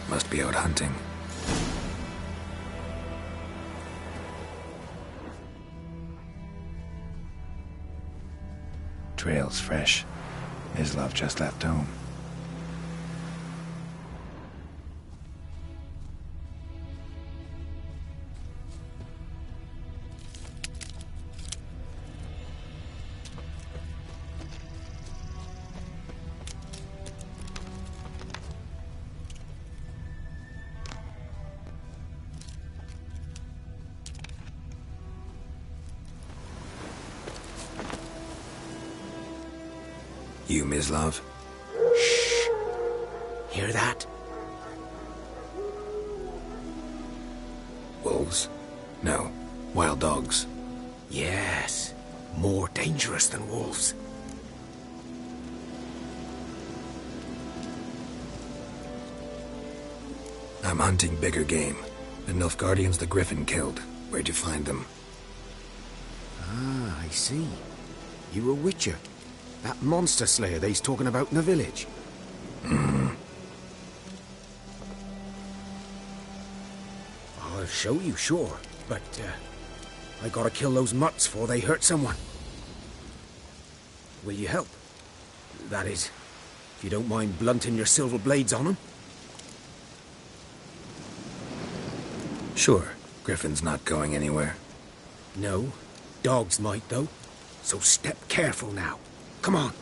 Must be out hunting. Trail's fresh. Islov just left home. You, Mislov? Shh! Hear that? Wolves? No. Wild dogs. Yes. More dangerous than wolves. I'm hunting bigger game. The Nilfgaardians the Griffin killed. Where'd you find them? Ah, I see. You a witcher. That monster slayer they's talking about in the village. I'll show you, sure. But, I gotta kill those mutts before they hurt someone. Will you help? That is, if you don't mind blunting your silver blades on them. Sure, Griffin's not going anywhere. No, dogs might though. So step careful now. Come on.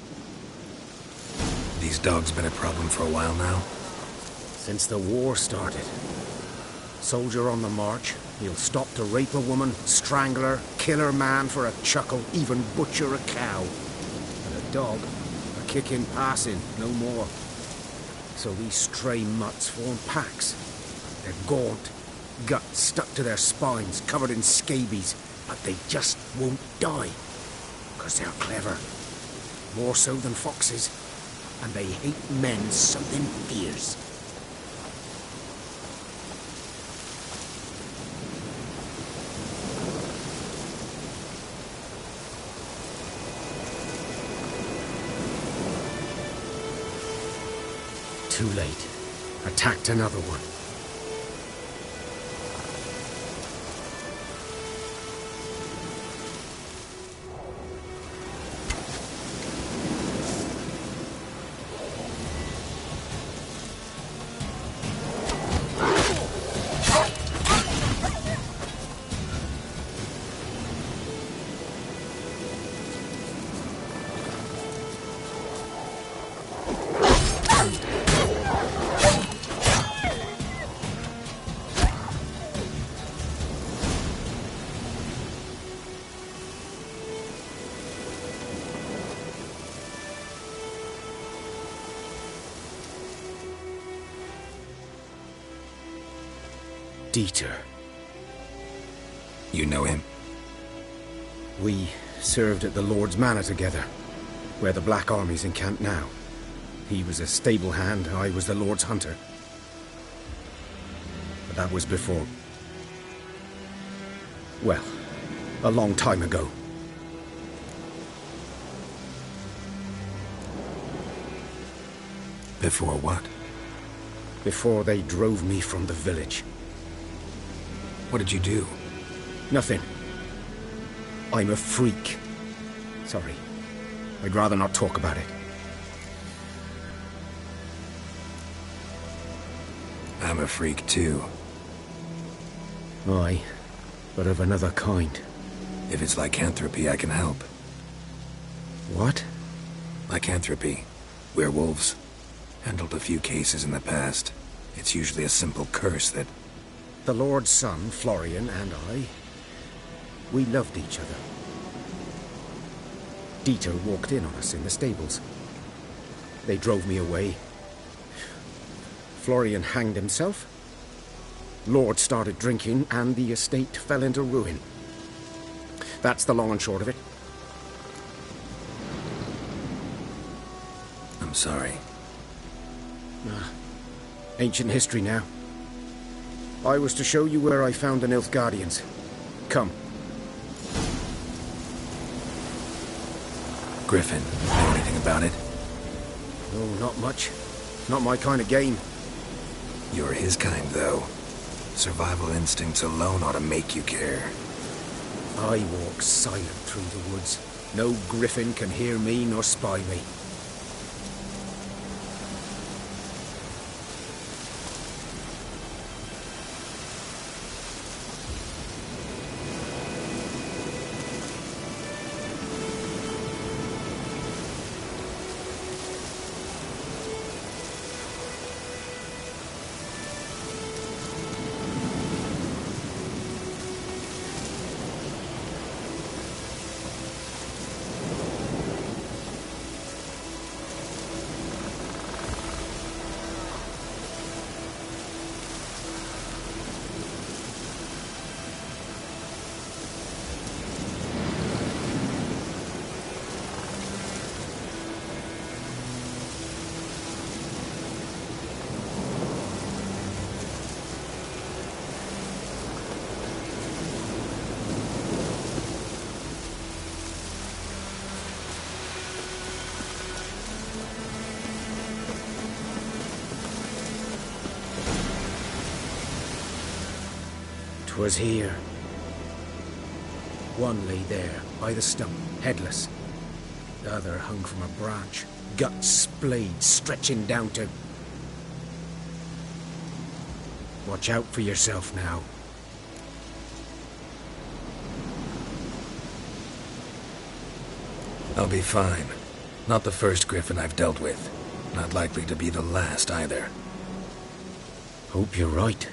These dogs been a problem for a while now? Since the war started. Soldier on the march, he'll stop to rape a woman, strangle her, kill her man for a chuckle, even butcher a cow. And a dog, a kick in passing, no more. So these stray mutts form packs. They're gaunt, guts stuck to their spines, covered in scabies, but they just won't die. 'Cause they're clever. More so than foxes. And they hate men something fierce. Too late. Attacked another one. Dieter. You know him? We served at the Lord's Manor together, where the Black Army's encamped now. He was a stable hand, I was the Lord's hunter. But that was before... well, a long time ago. Before what? Before they drove me from the village. What did you do? Nothing. I'm a freak. Sorry. I'd rather not talk about it. I'm a freak too. Aye, but of another kind. If it's lycanthropy, I can help. What? Lycanthropy. Werewolves. Handled a few cases in the past. It's usually a simple curse that... The Lord's son, Florian, and I, we loved each other. Dieter walked in on us in the stables. They drove me away. Florian hanged himself. Lord started drinking, and the estate fell into ruin. That's the long and short of it. I'm sorry. Ancient history now. I was to show you where I found the Nilfgaardians. Come. Griffin, know anything about it? Oh, not much. Not my kind of game. You're his kind, though. Survival instincts alone ought to make you care. I walk silent through the woods. No griffin can hear me nor spy me. Was here. One lay there, by the stump, headless. The other hung from a branch, gut splayed, stretching down to... Watch out for yourself now. I'll be fine. Not the first griffin I've dealt with. Not likely to be the last either. Hope you're right.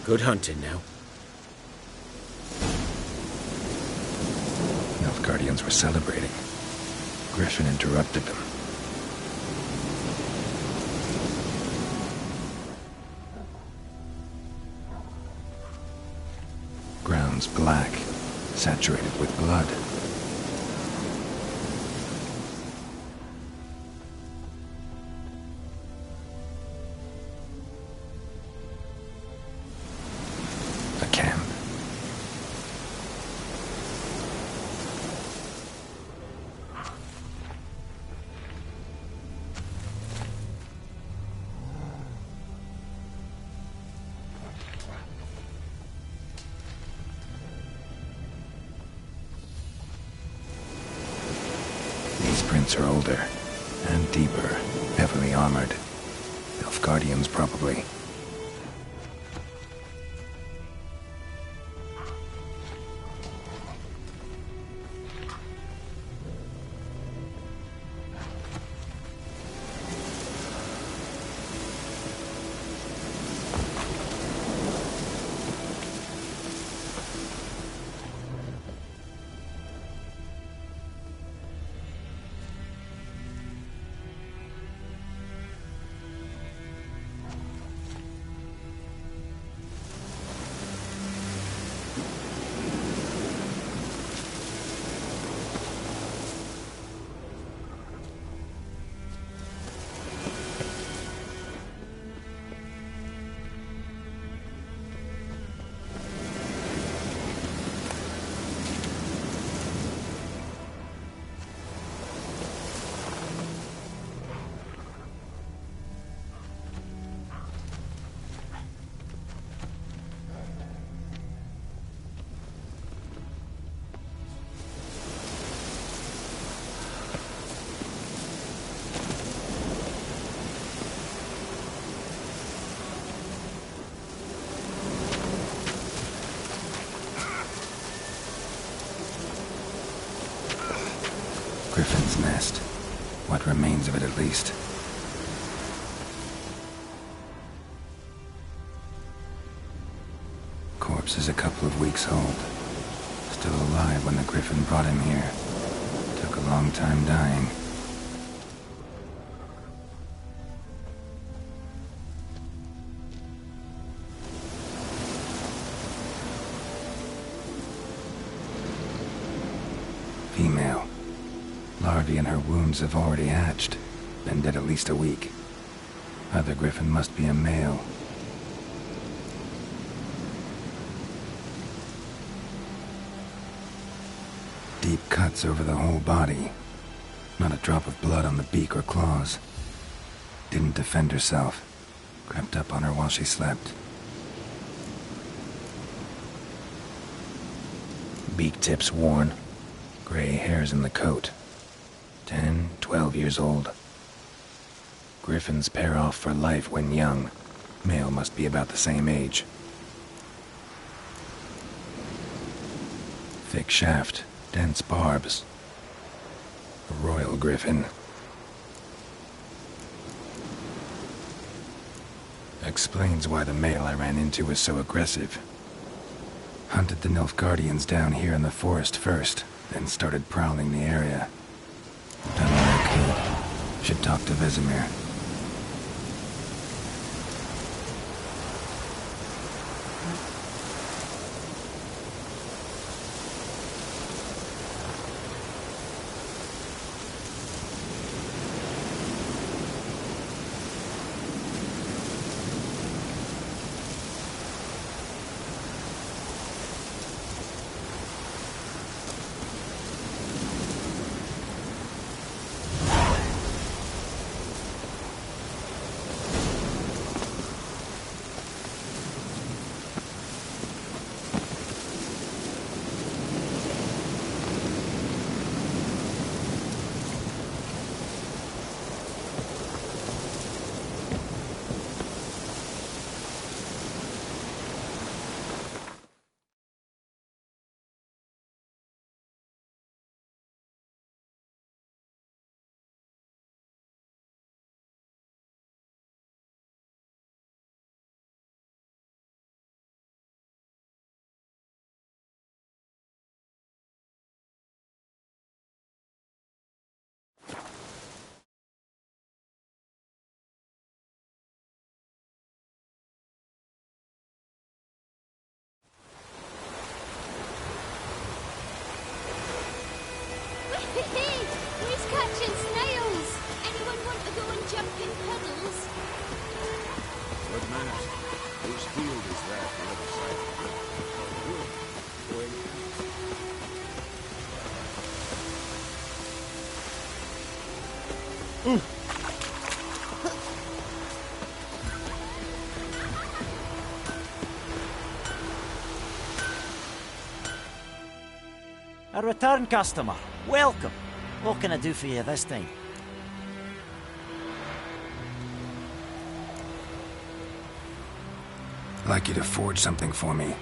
Good hunting now. Nilfgaardians were celebrating. Griffin interrupted them. Ground's black, saturated with blood. A camp. These prints are older and deeper, heavily armored. Nilfgaardians, probably. Griffin's nest. What remains of it, at least. Corpse is a couple of weeks old. Still alive when the griffin brought him here. Took a long time dying. Female. Larvae in her wounds have already hatched. Been dead at least a week. Other griffin must be a male. Deep cuts over the whole body. Not a drop of blood on the beak or claws. Didn't defend herself. Crept up on her while she slept. Beak tips worn. Gray hairs in the coat. 10, 12 years old. Griffins pair off for life when young. Male must be about the same age. Thick shaft, dense barbs. A royal griffin. Explains why the male I ran into was so aggressive. Hunted the Nilfgaardians down here in the forest first, then started prowling the area. Done what I could. Should talk to Vesemir. is that the other side of the wood? A return customer. Welcome. What can I do for you this time? I'd like you to forge something for me.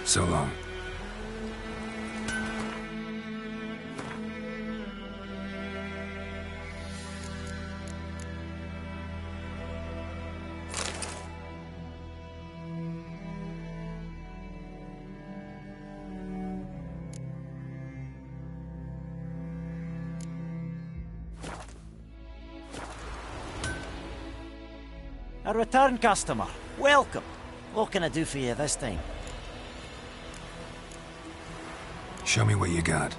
So long. A return customer. Welcome. What can I do for you this time? Show me what you got.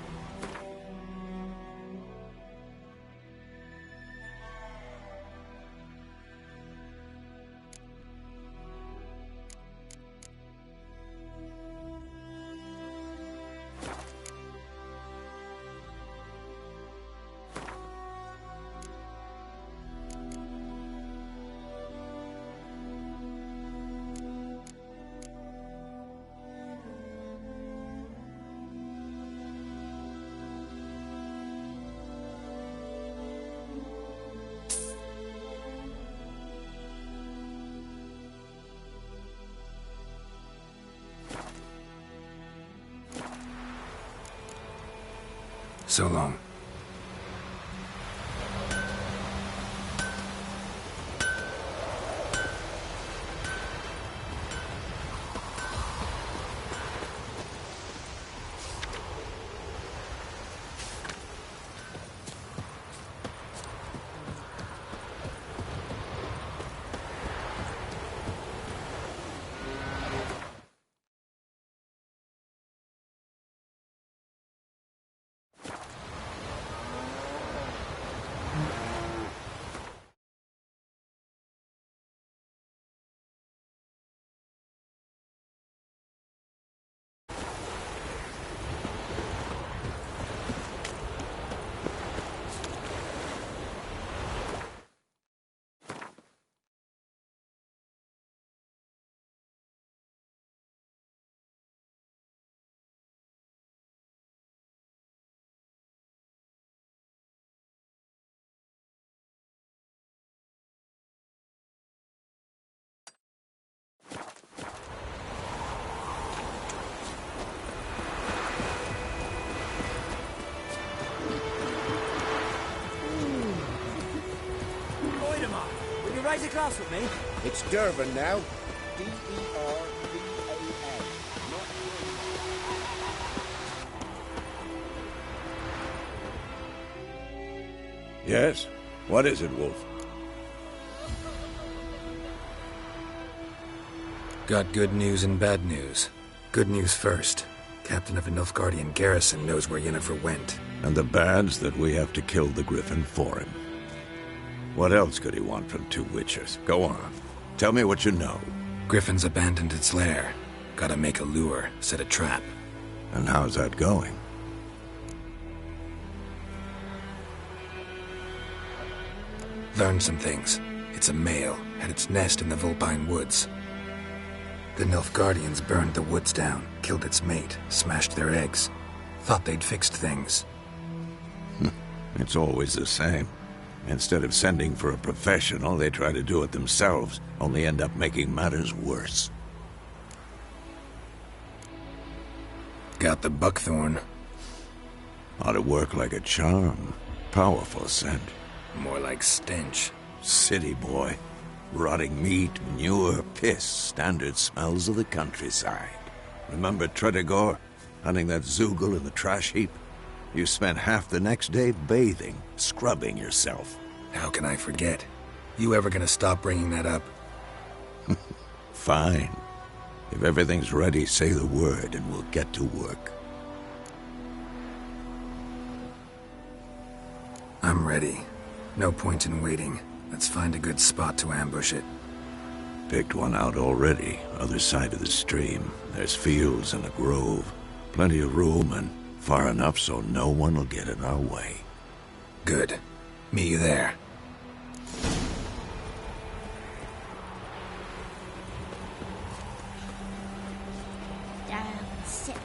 So long. house with me. It's Durban now. D-E-R-B-A-N. Yes? What is it, Wolf? Got good news and bad news. Good news first. Captain of the Nilfgaardian garrison knows where Yennefer went. And the bad's that we have to kill the Griffin for him. What else could he want from two Witchers? Go on. Tell me what you know. Griffin's abandoned its lair. Gotta make a lure, set a trap. And how's that going? Learned some things. It's a male, had its nest in the Vulpine Woods. The Nilfgaardians burned the woods down, killed its mate, smashed their eggs. Thought they'd fixed things. It's always the same. Instead of sending for a professional, they try to do it themselves, only end up making matters worse. Got the buckthorn. Ought to work like a charm. Powerful scent. More like stench. City boy. Rotting meat, manure, piss, standard smells of the countryside. Remember Tredegor? Hunting that Zoogle in the trash heap? You spent half the next day bathing, scrubbing yourself. How can I forget? You ever gonna stop bringing that up? Fine. If everything's ready, say the word and we'll get to work. I'm ready. No point in waiting. Let's find a good spot to ambush it. Picked one out already, other side of the stream. There's fields and a grove. Plenty of room and far enough so no one will get in our way. Good. Meet you there. Down, sit.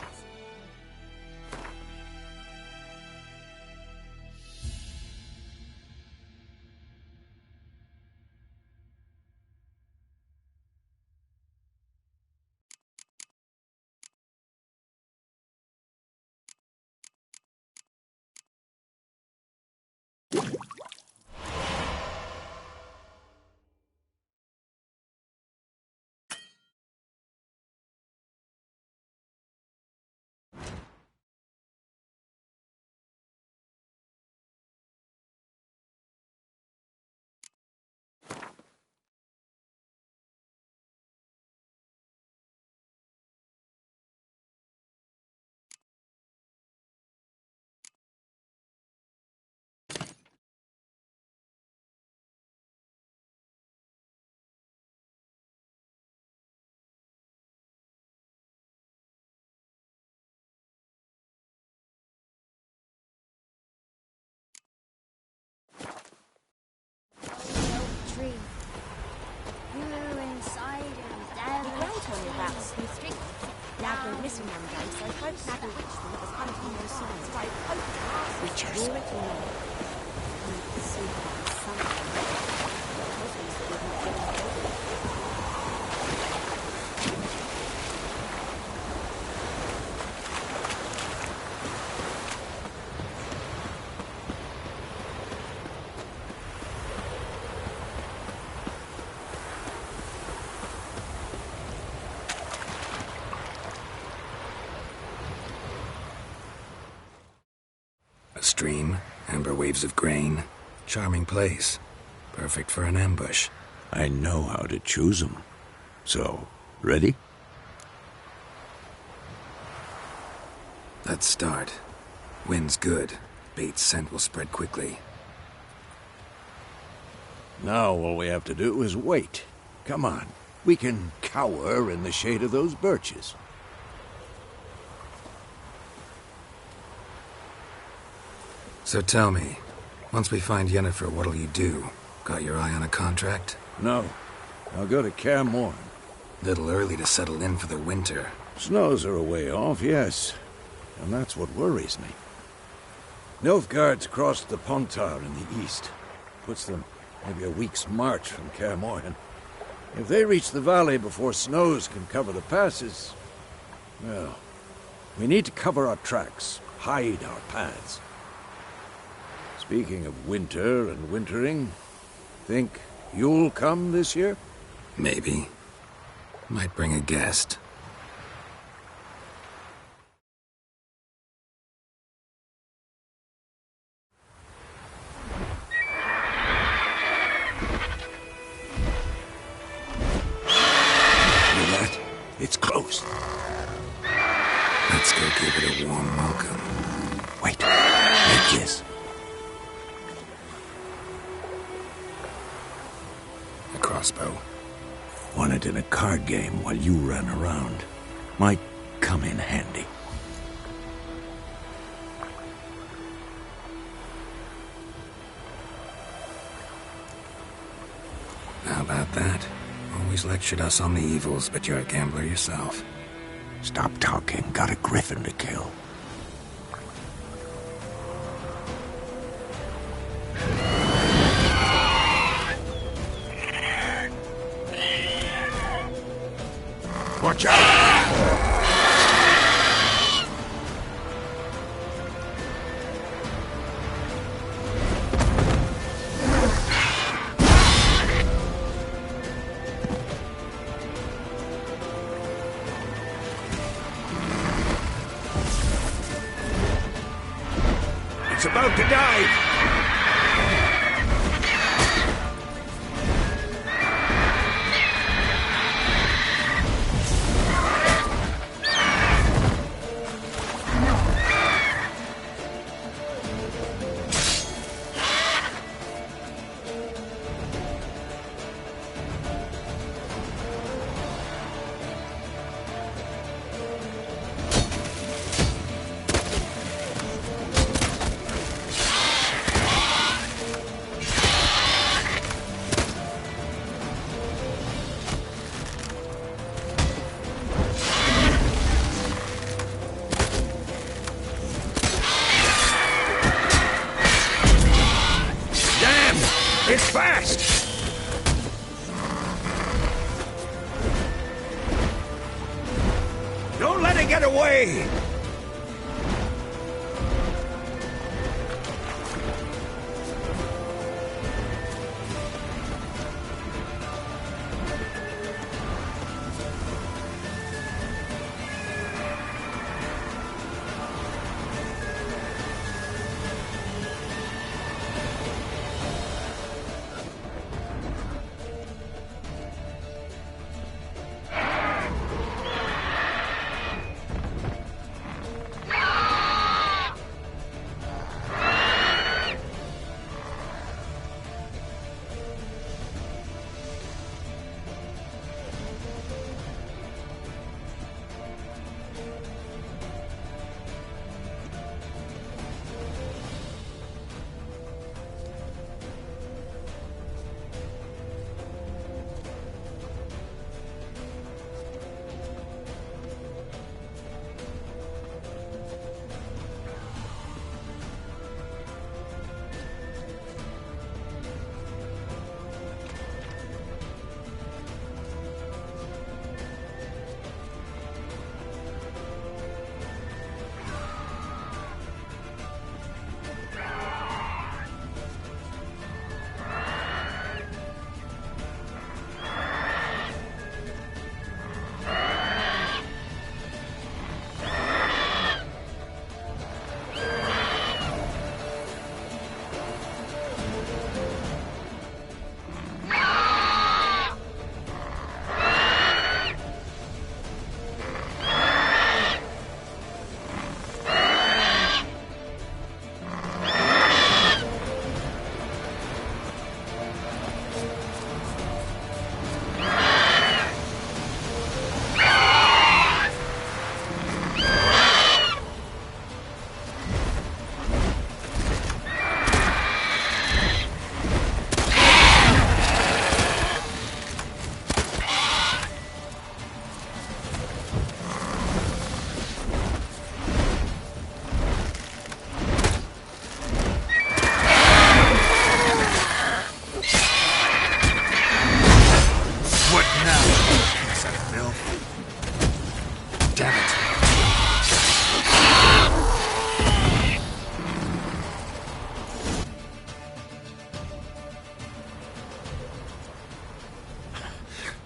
Tree. Grew inside and down. The ground told me about Smith Street. Lad went missing one day, so folk had a witchman that was hunting those signs. Started poking and asking. Witchers. You're it or not. And it seemed like something. But husbands didn't get it. A stream, amber waves of grain. Charming place. Perfect for an ambush. I know how to choose them. So, ready? Let's start. Wind's good. Bait's scent will spread quickly. Now all we have to do is wait. Come on. We can cower in the shade of those birches. So tell me, once we find Yennefer, what'll you do? Got your eye on a contract? No. I'll go to Kaer Morhen. Little early to settle in for the winter. Snows are a way off, yes. And that's what worries me. Nilfgaard's crossed the Pontar in the east. Puts them maybe a week's march from Kaer Morhen. If they reach the valley before snows can cover the passes, well, we need to cover our tracks, hide our paths. Speaking of winter and wintering, think You'll come this year? Maybe. Might bring a guest. Hear that? It's close. Let's go give it a warm welcome. Wait. Take this. A crossbow. Won it in a card game while you ran around. Might come in handy. How about that? Always lectured us on the evils, but you're a gambler yourself. Stop talking. Got a griffin to kill. Watch out! It's about to dive! It's fast! Don't let it get away!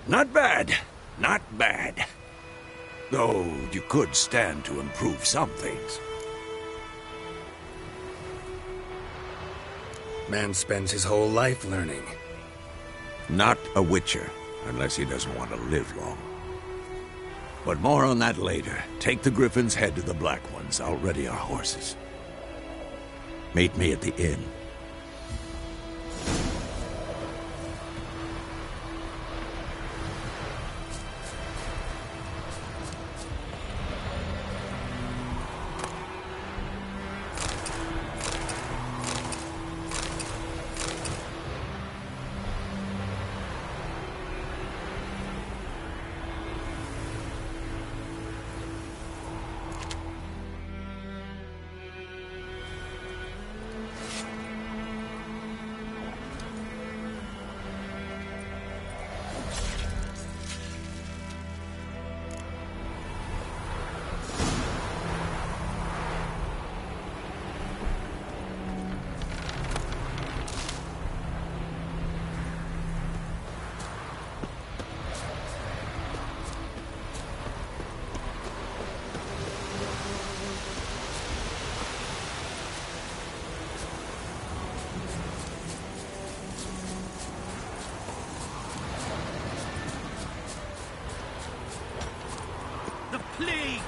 Not bad. Not bad. Though you could stand to improve some things. Man spends his whole life learning. Not a witcher, unless he doesn't want to live long. But more on that later. Take the Griffin's head to the Black Ones. I'll ready our horses. Meet me at the inn. Please!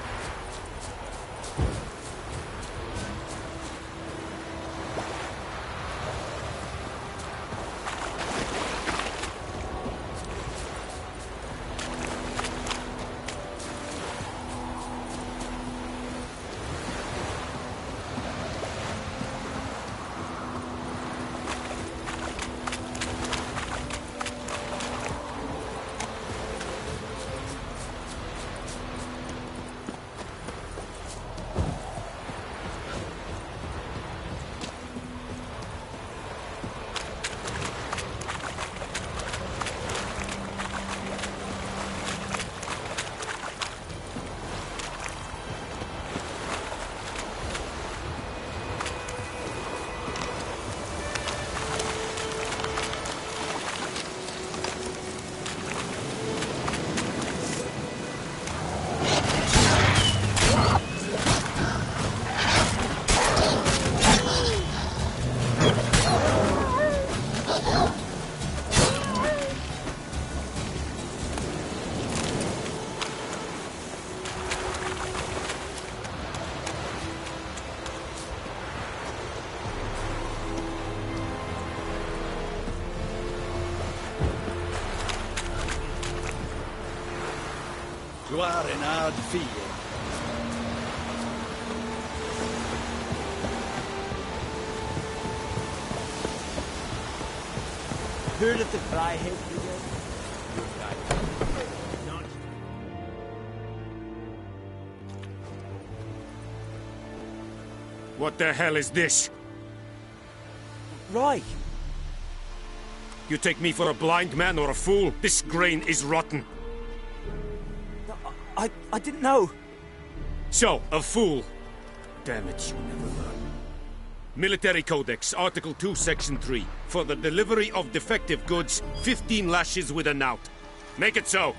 Du är en hard fiende. Hur att det frihet igen? What the hell is this? Right. You take me for a blind man or a fool? This grain is rotten. I didn't know. So, a fool. Damn it, you never learn. Military Codex, Article 2, Section 3. For the delivery of defective goods, 15 lashes with a knout. Make it so.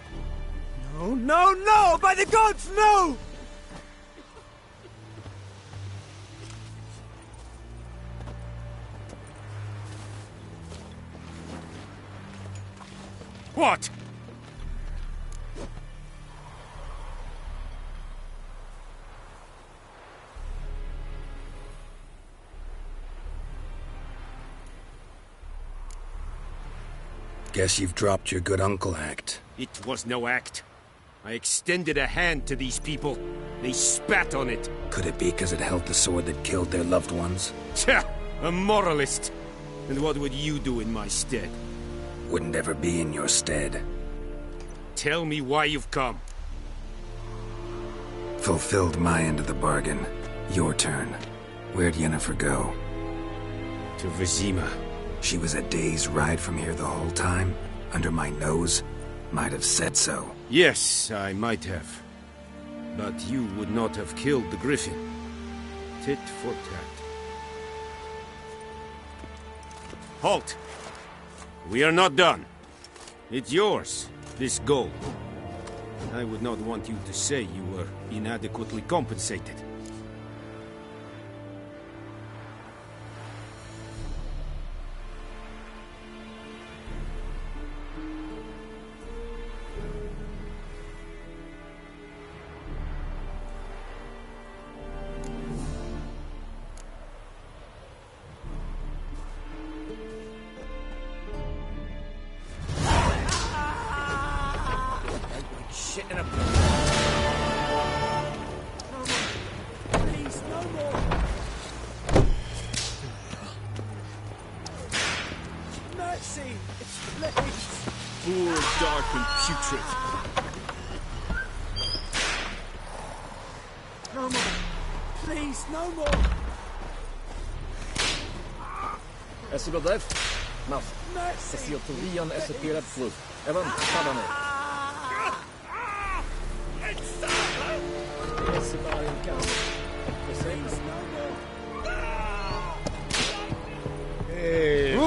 No, no, no! By the gods, no! What? Guess you've dropped your good uncle act. It was no act. I extended a hand to these people. They spat on it. Could it be because it held the sword that killed their loved ones? Tja! A moralist. And what would you do in my stead? Wouldn't ever be in your stead. Tell me why you've come. Fulfilled my end of the bargain. Your turn. Where'd Yennefer go? To Vizima. She was a day's ride from here the whole time? Under my nose? Might have said so. Yes, I might have. But you would not have killed the Griffin. Tit for tat. Halt! We are not done. It's yours. This gold. I would not want you to say you were inadequately compensated. Shit in a... Please, no more! Mercy! Please! Poor, dark, and putrid. No more! Please, no more! SW, Mas, SCO2 accepterat plus. Evan, Padane. Hey!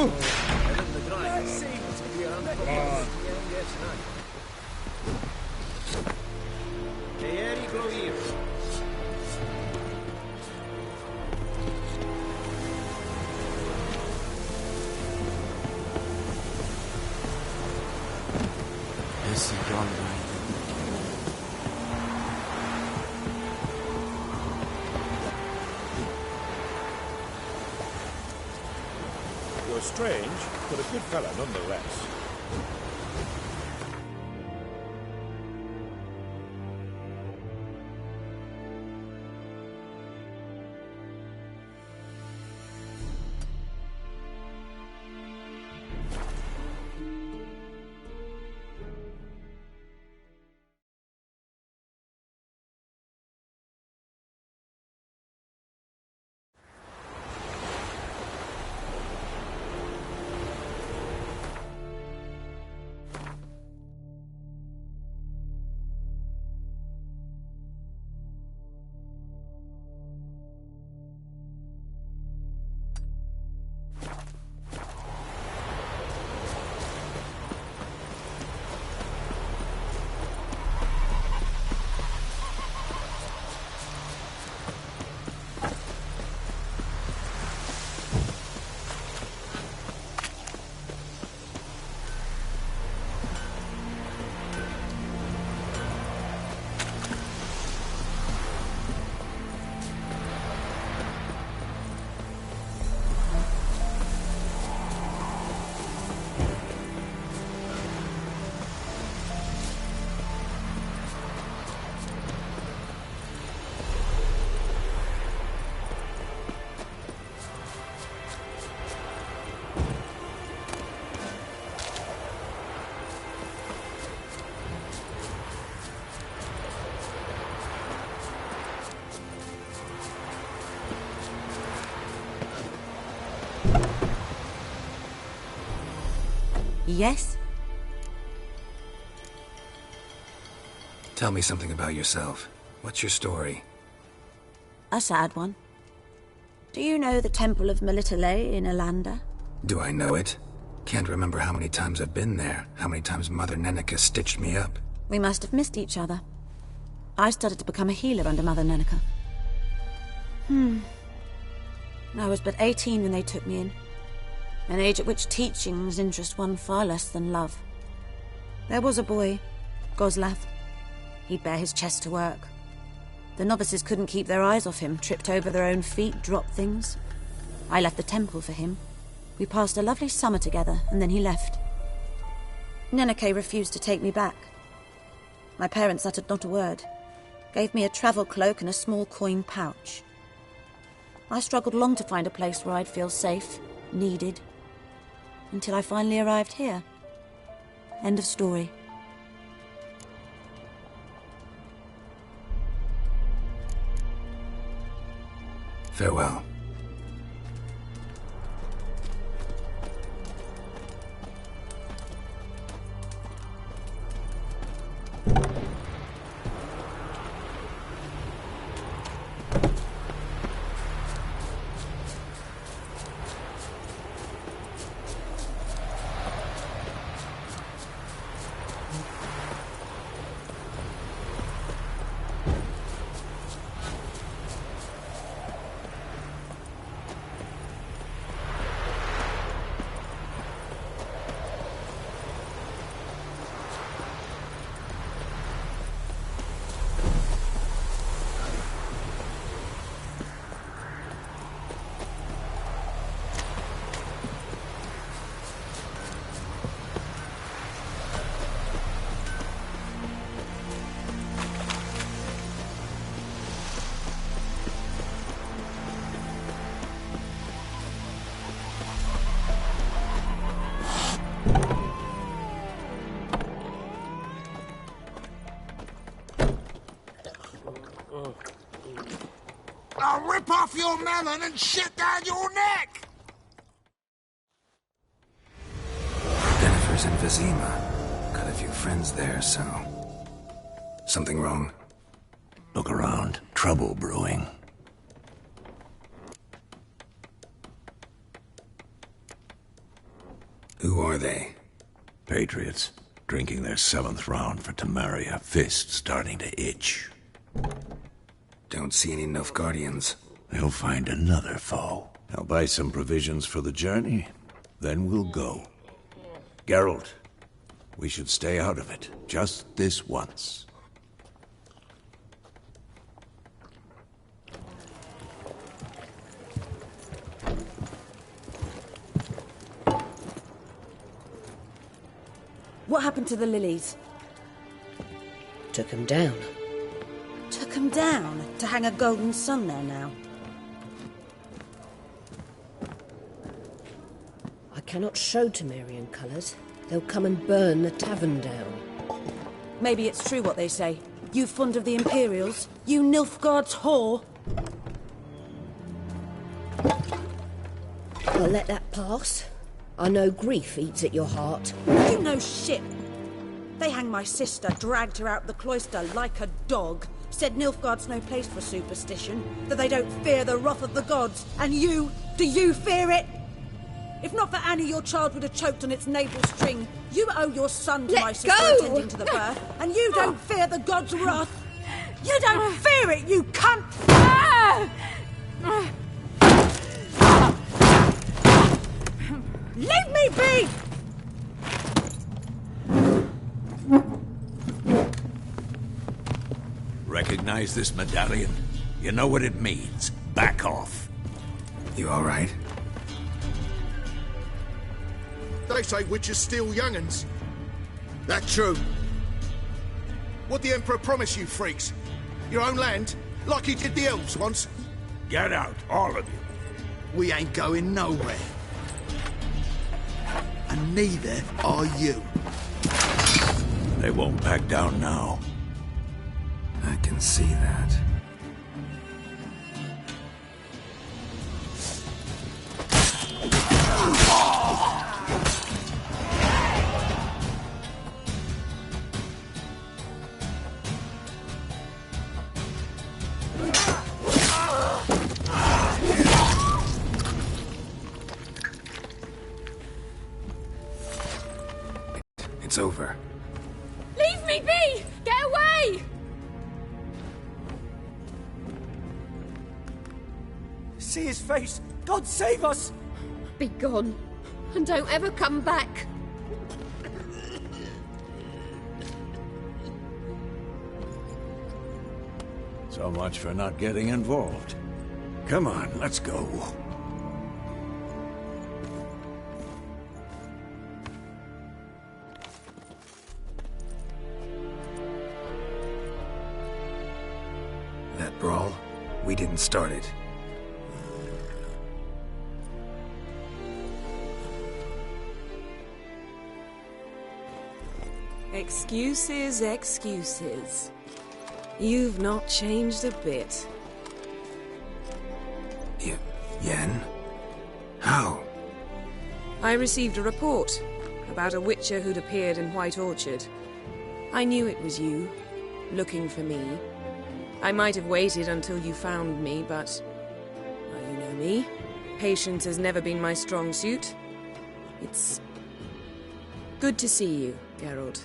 You're strange, but a good fella nonetheless. Yes? Tell me something about yourself. What's your story? A sad one. Do you know the Temple of Melitele in Alanda? Do I know it? Can't remember how many times I've been there, how many times Mother Nenica stitched me up. We must have missed each other. I started to become a healer under Mother Nenica. I was but 18 when they took me in. An age at which teachings interest one far less than love. There was a boy, Goslav. He'd bare his chest to work. The novices couldn't keep their eyes off him, tripped over their own feet, dropped things. I left the temple for him. We passed a lovely summer together, and then he left. Nenike refused to take me back. My parents uttered not a word, gave me a travel cloak and a small coin pouch. I struggled long to find a place where I'd feel safe, needed, until I finally arrived here. End of story. Farewell. I'll rip off your melon and shit down your neck! Jennifer's in Vizima. Got a few friends there, so... Something wrong? Look around. Trouble brewing. Who are they? Patriots. Drinking their 7th round for Tamaria. Fist starting to itch. Don't see any Nilfgaardians. They'll find another foe. I'll buy some provisions for the journey. Then we'll go. Geralt, we should stay out of it. Just this once. What happened to the lilies? Took them down. Took them down to hang a golden sun there now. I cannot show Temerian colours. They'll come and burn the tavern down. Maybe it's true what they say. You fond of the Imperials? You Nilfgaard's whore? I'll let that pass. I know grief eats at your heart. You know shit. They hanged my sister, dragged her out the cloister like a dog. Said Nilfgaard's no place for superstition, that they don't fear the wrath of the gods. And you, do you fear it? If not for Annie, your child would have choked on its navel string. You owe your son to my sister attending to the birth, and you don't fear the gods' wrath. You don't fear it, you cunt! Leave me be! Recognize this medallion? You know what it means. Back off. You all right? They say witches steal young'uns. That true? What the Emperor promise you, freaks? Your own land? Like he did the elves once? Get out, all of you. We ain't going nowhere. And neither are you. They won't back down now. I can see that. It's over. Leave me be! Get away! See his face! God save us! Be gone, and don't ever come back. So much for not getting involved. Come on, let's go. That brawl, we didn't start it. Excuses, excuses. You've not changed a bit. Yen? How? I received a report about a witcher who'd appeared in White Orchard. I knew it was you, looking for me. I might have waited until you found me, but... well, you know me. Patience has never been my strong suit. It's... good to see you, Geralt.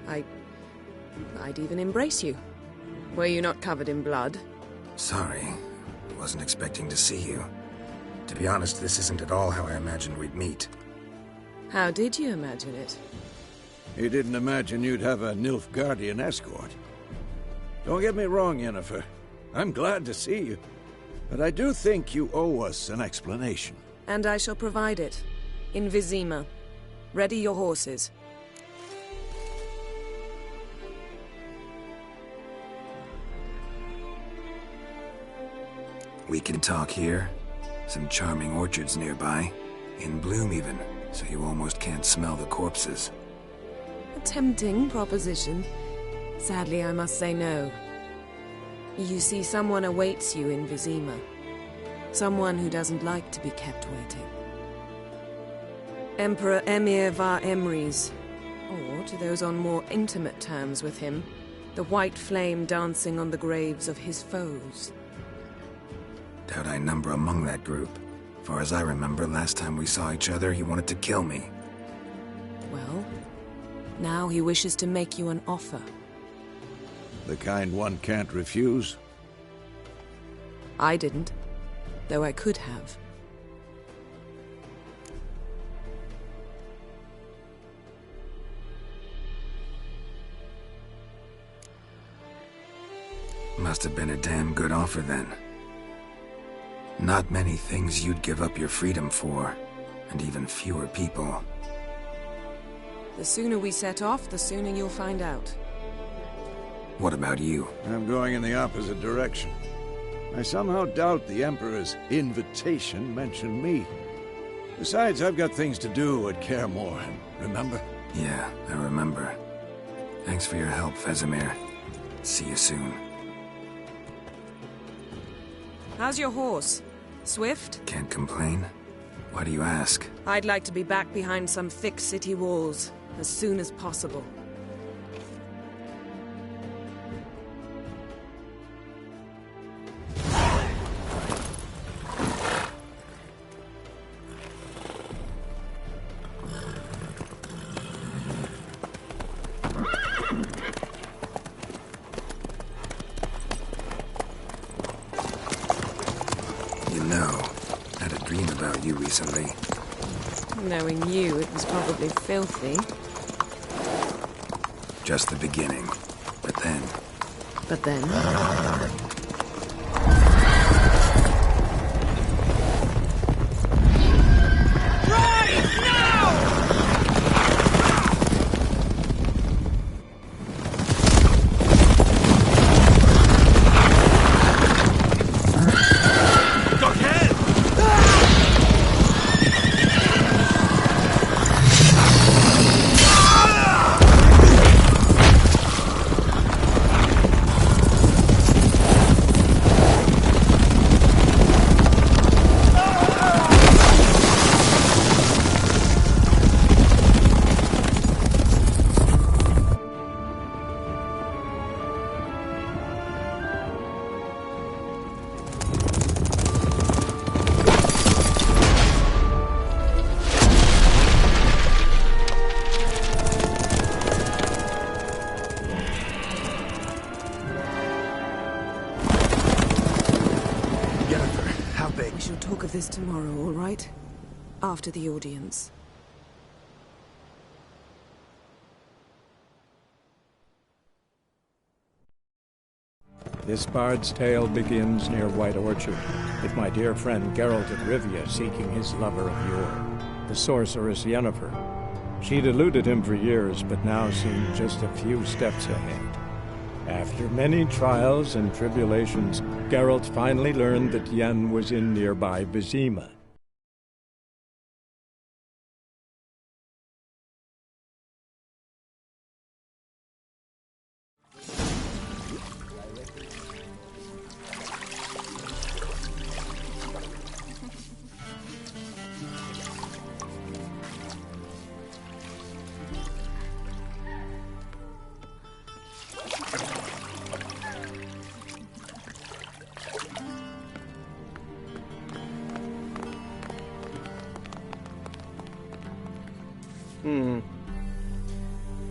I'd even embrace you. Were you not covered in blood? Sorry. Wasn't expecting to see you. To be honest, this isn't at all how I imagined we'd meet. How did you imagine it? You didn't imagine you'd have a Nilfgaardian escort. Don't get me wrong, Yennefer. I'm glad to see you. But I do think you owe us an explanation. And I shall provide it. In Vizima. Ready your horses. We can talk here. Some charming orchards nearby. In bloom even, so you almost can't smell the corpses. A tempting proposition. Sadly, I must say no. You see, someone awaits you in Vizima. Someone who doesn't like to be kept waiting. Emperor Emir var Emrys, or, to those on more intimate terms with him, the white flame dancing on the graves of his foes. Doubt I number among that group. Far as I remember, last time we saw each other, he wanted to kill me. Well, now he wishes to make you an offer. The kind one can't refuse? I didn't, though I could have. Must have been a damn good offer then. Not many things you'd give up your freedom for, and even fewer people. The sooner we set off, the sooner you'll find out. What about you? I'm going in the opposite direction. I somehow doubt the Emperor's invitation mentioned me. Besides, I've got things to do at Kaer Morhen, remember? Yeah, I remember. Thanks for your help, Vesemir. See you soon. How's your horse? Swift? Can't complain. Why do you ask? I'd like to be back behind some thick city walls as soon as possible. Recently. Knowing you, it was probably filthy. Just the beginning. But then... But then? This tomorrow, all right? After the audience. This bard's tale begins near White Orchard, with my dear friend Geralt of Rivia seeking his lover of yore, the sorceress Yennefer. She'd eluded him for years, but now seemed just a few steps ahead. After many trials and tribulations, Geralt finally learned that Yen was in nearby Vizima.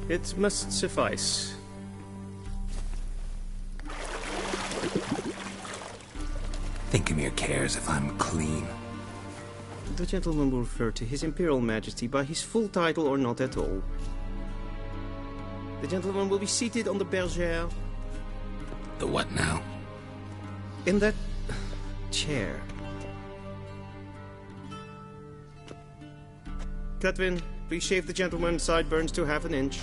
It must suffice. Vesemir cares if I'm clean. The gentleman will refer to His Imperial Majesty by his full title or not at all. The gentleman will be seated on the bergère. The what now? In that chair. Cletwin, please shave the gentleman's sideburns to half an inch.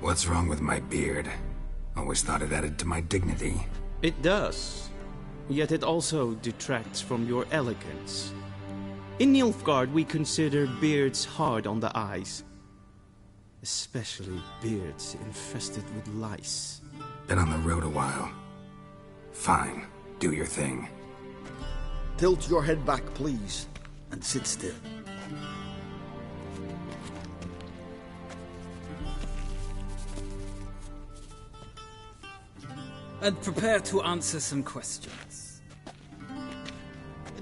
What's wrong with my beard? Always thought it added to my dignity. It does. yet it also detracts from your elegance. In Nilfgaard, we consider beards hard on the eyes. Especially beards infested with lice. Been on the road a while. Fine, do your thing. Tilt your head back, please, and sit still. And prepare to answer some questions.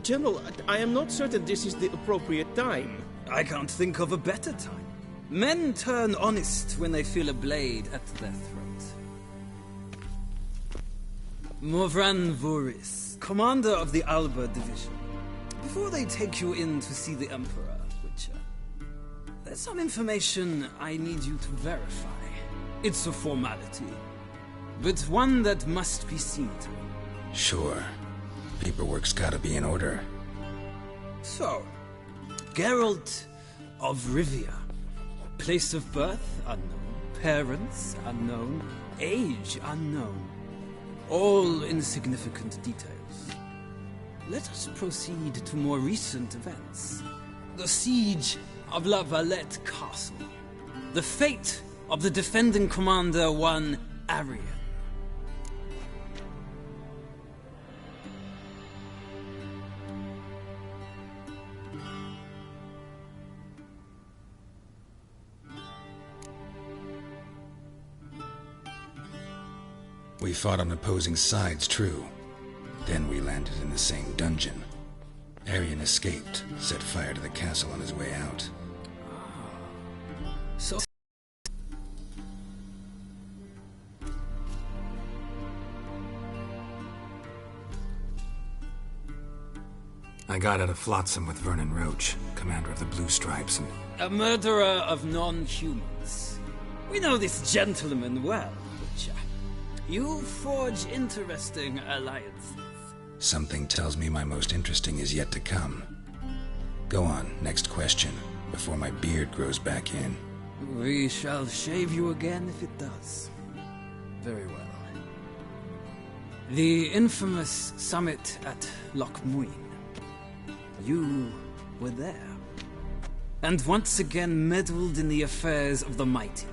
General, I am not certain this is the appropriate time. I can't think of a better time. Men turn honest when they feel a blade at their throat. Morvran Voris, commander of the Alba Division. Before they take you in to see the Emperor, Witcher, there's some information I need you to verify. It's a formality, but one that must be seen to. Sure. Paperwork's gotta be in order. So, Geralt of Rivia. Place of birth unknown. Parents unknown. Age unknown. All insignificant details. Let us proceed to more recent events. The siege of La Valette Castle. The fate of the defending commander, one Arian. We fought on opposing sides, true. Then we landed in the same dungeon. Arian escaped, set fire to the castle on his way out. So... I got out of Flotsam with Vernon Roach, commander of the Blue Stripes, and... A murderer of non-humans. We know this gentleman well, Witcher. You forge interesting alliances. Something tells me my most interesting is yet to come. Go on, next question, before my beard grows back in. We shall shave you again if it does. Very well. The infamous summit at Lochmuin. You were there. And once again meddled in the affairs of the mighty.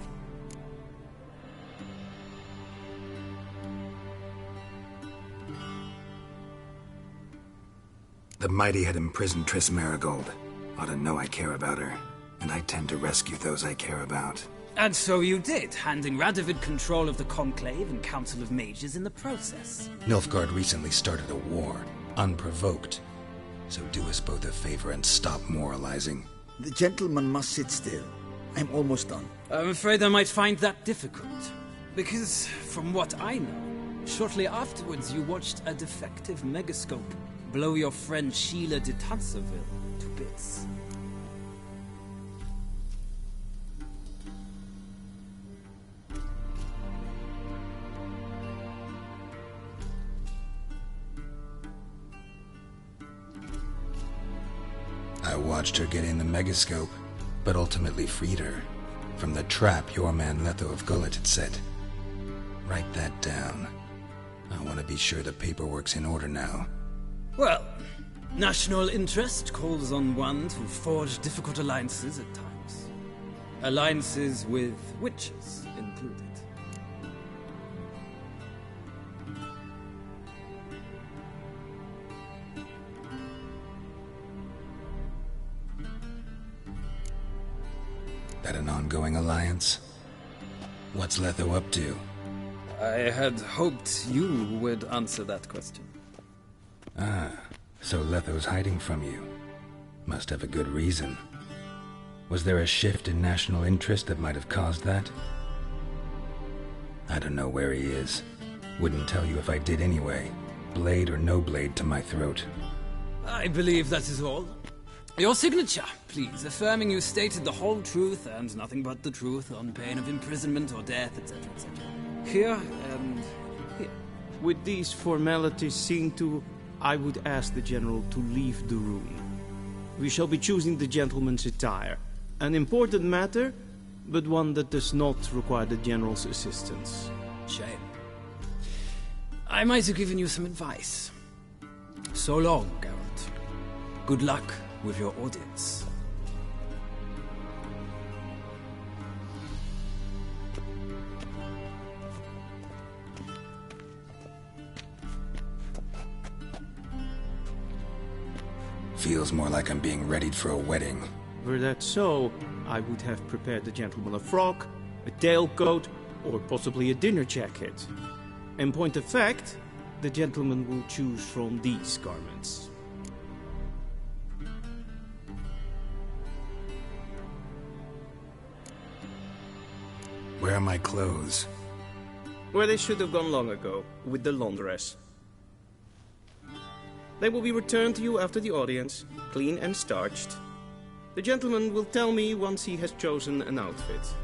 The mighty had imprisoned Triss Marigold. Ought to know I care about her, and I tend to rescue those I care about. And so you did, handing Radovid control of the Conclave and Council of Mages in the process. Nilfgaard recently started a war, unprovoked. So do us both a favor and stop moralizing. The gentleman must sit still. I'm almost done. I'm afraid I might find that difficult. Because, from what I know, shortly afterwards you watched a defective megascope blow your friend Sheila de Tanseville to bits. I watched her get in the megascope, but ultimately freed her from the trap your man Letho of Gullet had set. Write that down. I want to be sure the paperwork's in order now. Well, national interest calls on one to forge difficult alliances at times. Alliances with witches included. That an ongoing alliance? What's Letho up to? I had hoped you would answer that question. Ah, so Letho's hiding from you. Must have a good reason. Was there a shift in national interest that might have caused that? I don't know where he is. Wouldn't tell you if I did anyway. Blade or no blade to my throat. I believe that is all. Your signature, please, affirming you stated the whole truth and nothing but the truth on pain of imprisonment or death, etc., etc. Here and here. With these formalities seen to, I would ask the General to leave the room. We shall be choosing the gentleman's attire. An important matter, but one that does not require the General's assistance. Shame. I might have given you some advice. So long, Garrett. Good luck with your audits. Feels more like I'm being readied for a wedding. Were that so, I would have prepared the gentleman a frock, a tailcoat, or possibly a dinner jacket. In point of fact, the gentleman will choose from these garments. Where are my clothes? Where they should have gone long ago, with the laundress. They will be returned to you after the audience, clean and starched. The gentleman will tell me once he has chosen an outfit.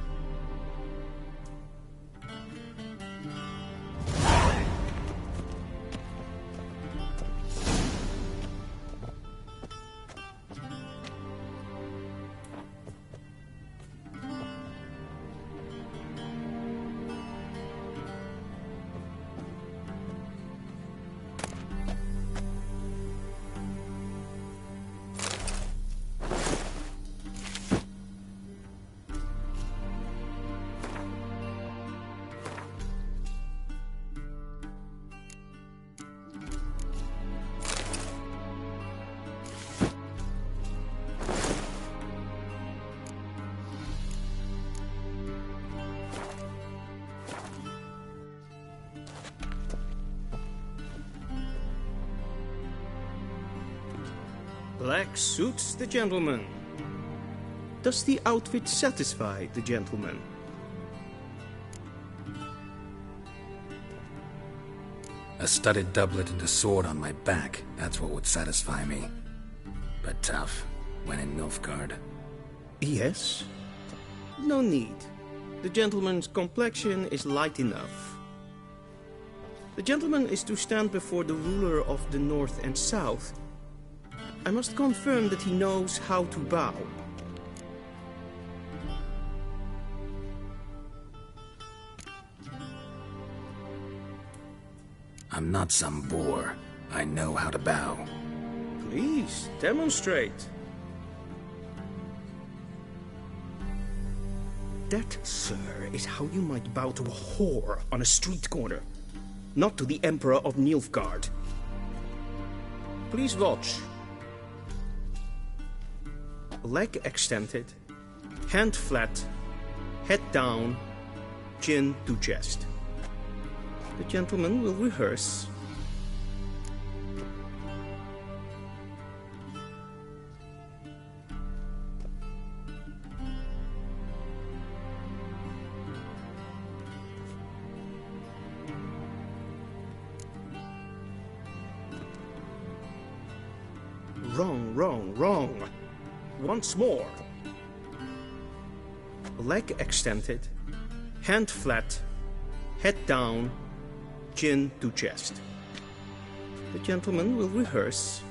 Black suits the gentleman. Does the outfit satisfy the gentleman? A studded doublet and a sword on my back, that's what would satisfy me. But tough, when in Nilfgaard. Yes. No need. The gentleman's complexion is light enough. The gentleman is to stand before the ruler of the North and South. I must confirm that he knows how to bow. I'm not some boor. I know how to bow. Please, demonstrate. That, sir, is how you might bow to a whore on a street corner, not to the Emperor of Nilfgaard. Please watch. Leg extended, hand flat, head down, chin to chest. The gentleman will rehearse. Wrong, wrong, wrong. Once more. Leg extended, hand flat, head down, chin to chest. The gentleman will rehearse.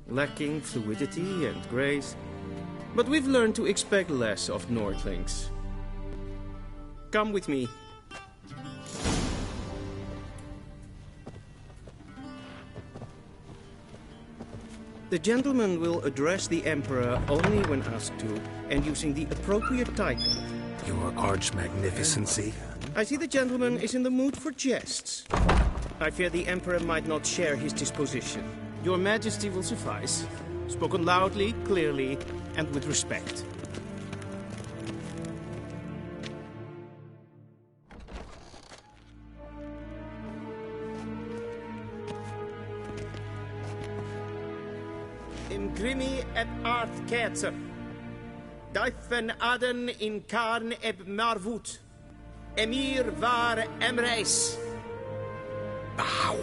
Lacking fluidity and grace. But we've learned to expect less of Nordlings. Come with me. The gentleman will address the Emperor only when asked to, and using the appropriate title. Your Arch-Magnificency? I see the gentleman is in the mood for jests. I fear the Emperor might not share his disposition. Your Majesty will suffice. Spoken loudly, clearly, and with respect. Imgrimi et art ketzer. Daifen aden in karn eb marvut. Emir var emreis. Bow.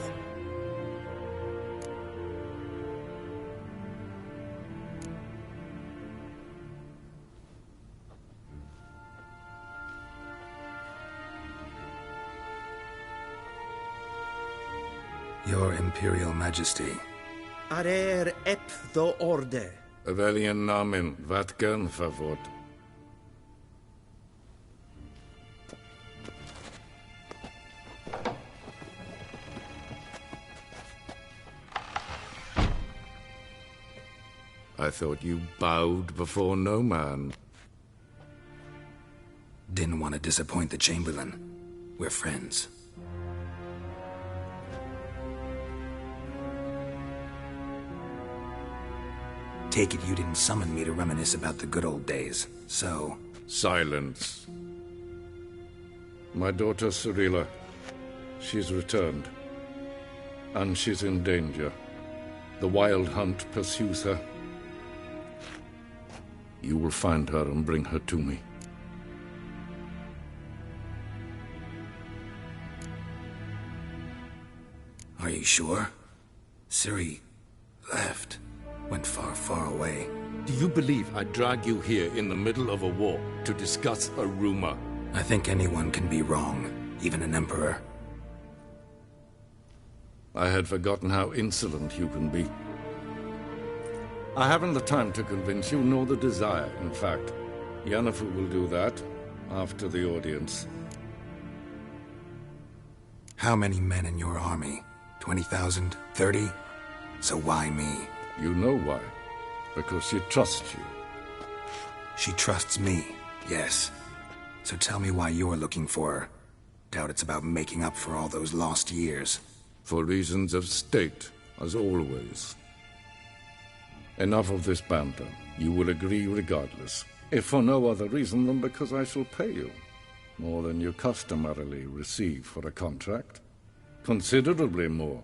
Your Imperial Majesty, Arer ep do orde. Welchen Namen? Wat gern favor? I thought you bowed before no man. Didn't want to disappoint the Chamberlain. We're friends. Take it you didn't summon me to reminisce about the good old days, so... Silence. My daughter Cirilla, she's returned. And she's in danger. The Wild Hunt pursues her. You will find her and bring her to me. Are you sure? Ciri left. Went far, far away. Do you believe I'd drag you here in the middle of a war to discuss a rumor? I think anyone can be wrong, even an emperor. I had forgotten how insolent you can be. I haven't the time to convince you, nor the desire, in fact. Yennefer will do that after the audience. How many men in your army? 20,000? 30? So why me? You know why. Because she trusts you. She trusts me, yes. So tell me why you're looking for her. Doubt it's about making up for all those lost years. For reasons of state, as always. Enough of this banter. You will agree regardless. If for no other reason than because I shall pay you. More than you customarily receive for a contract. Considerably more.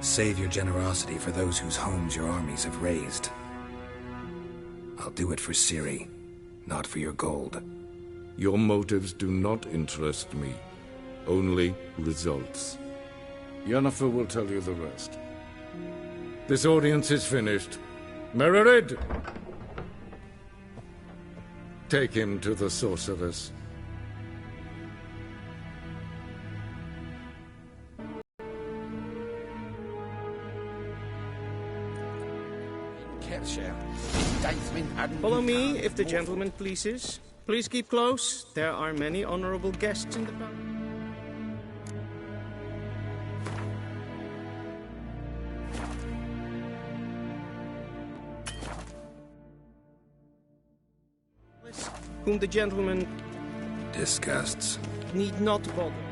Save your generosity for those whose homes your armies have razed. I'll do it for Ciri, not for your gold. Your motives do not interest me. Only results. Yennefer will tell you the rest. This audience is finished. Mererid! Take him to the sorceress. Follow me, if the gentleman pleases. Please keep close. There are many honorable guests in the palace. Whom the gentleman disgusts need not bother.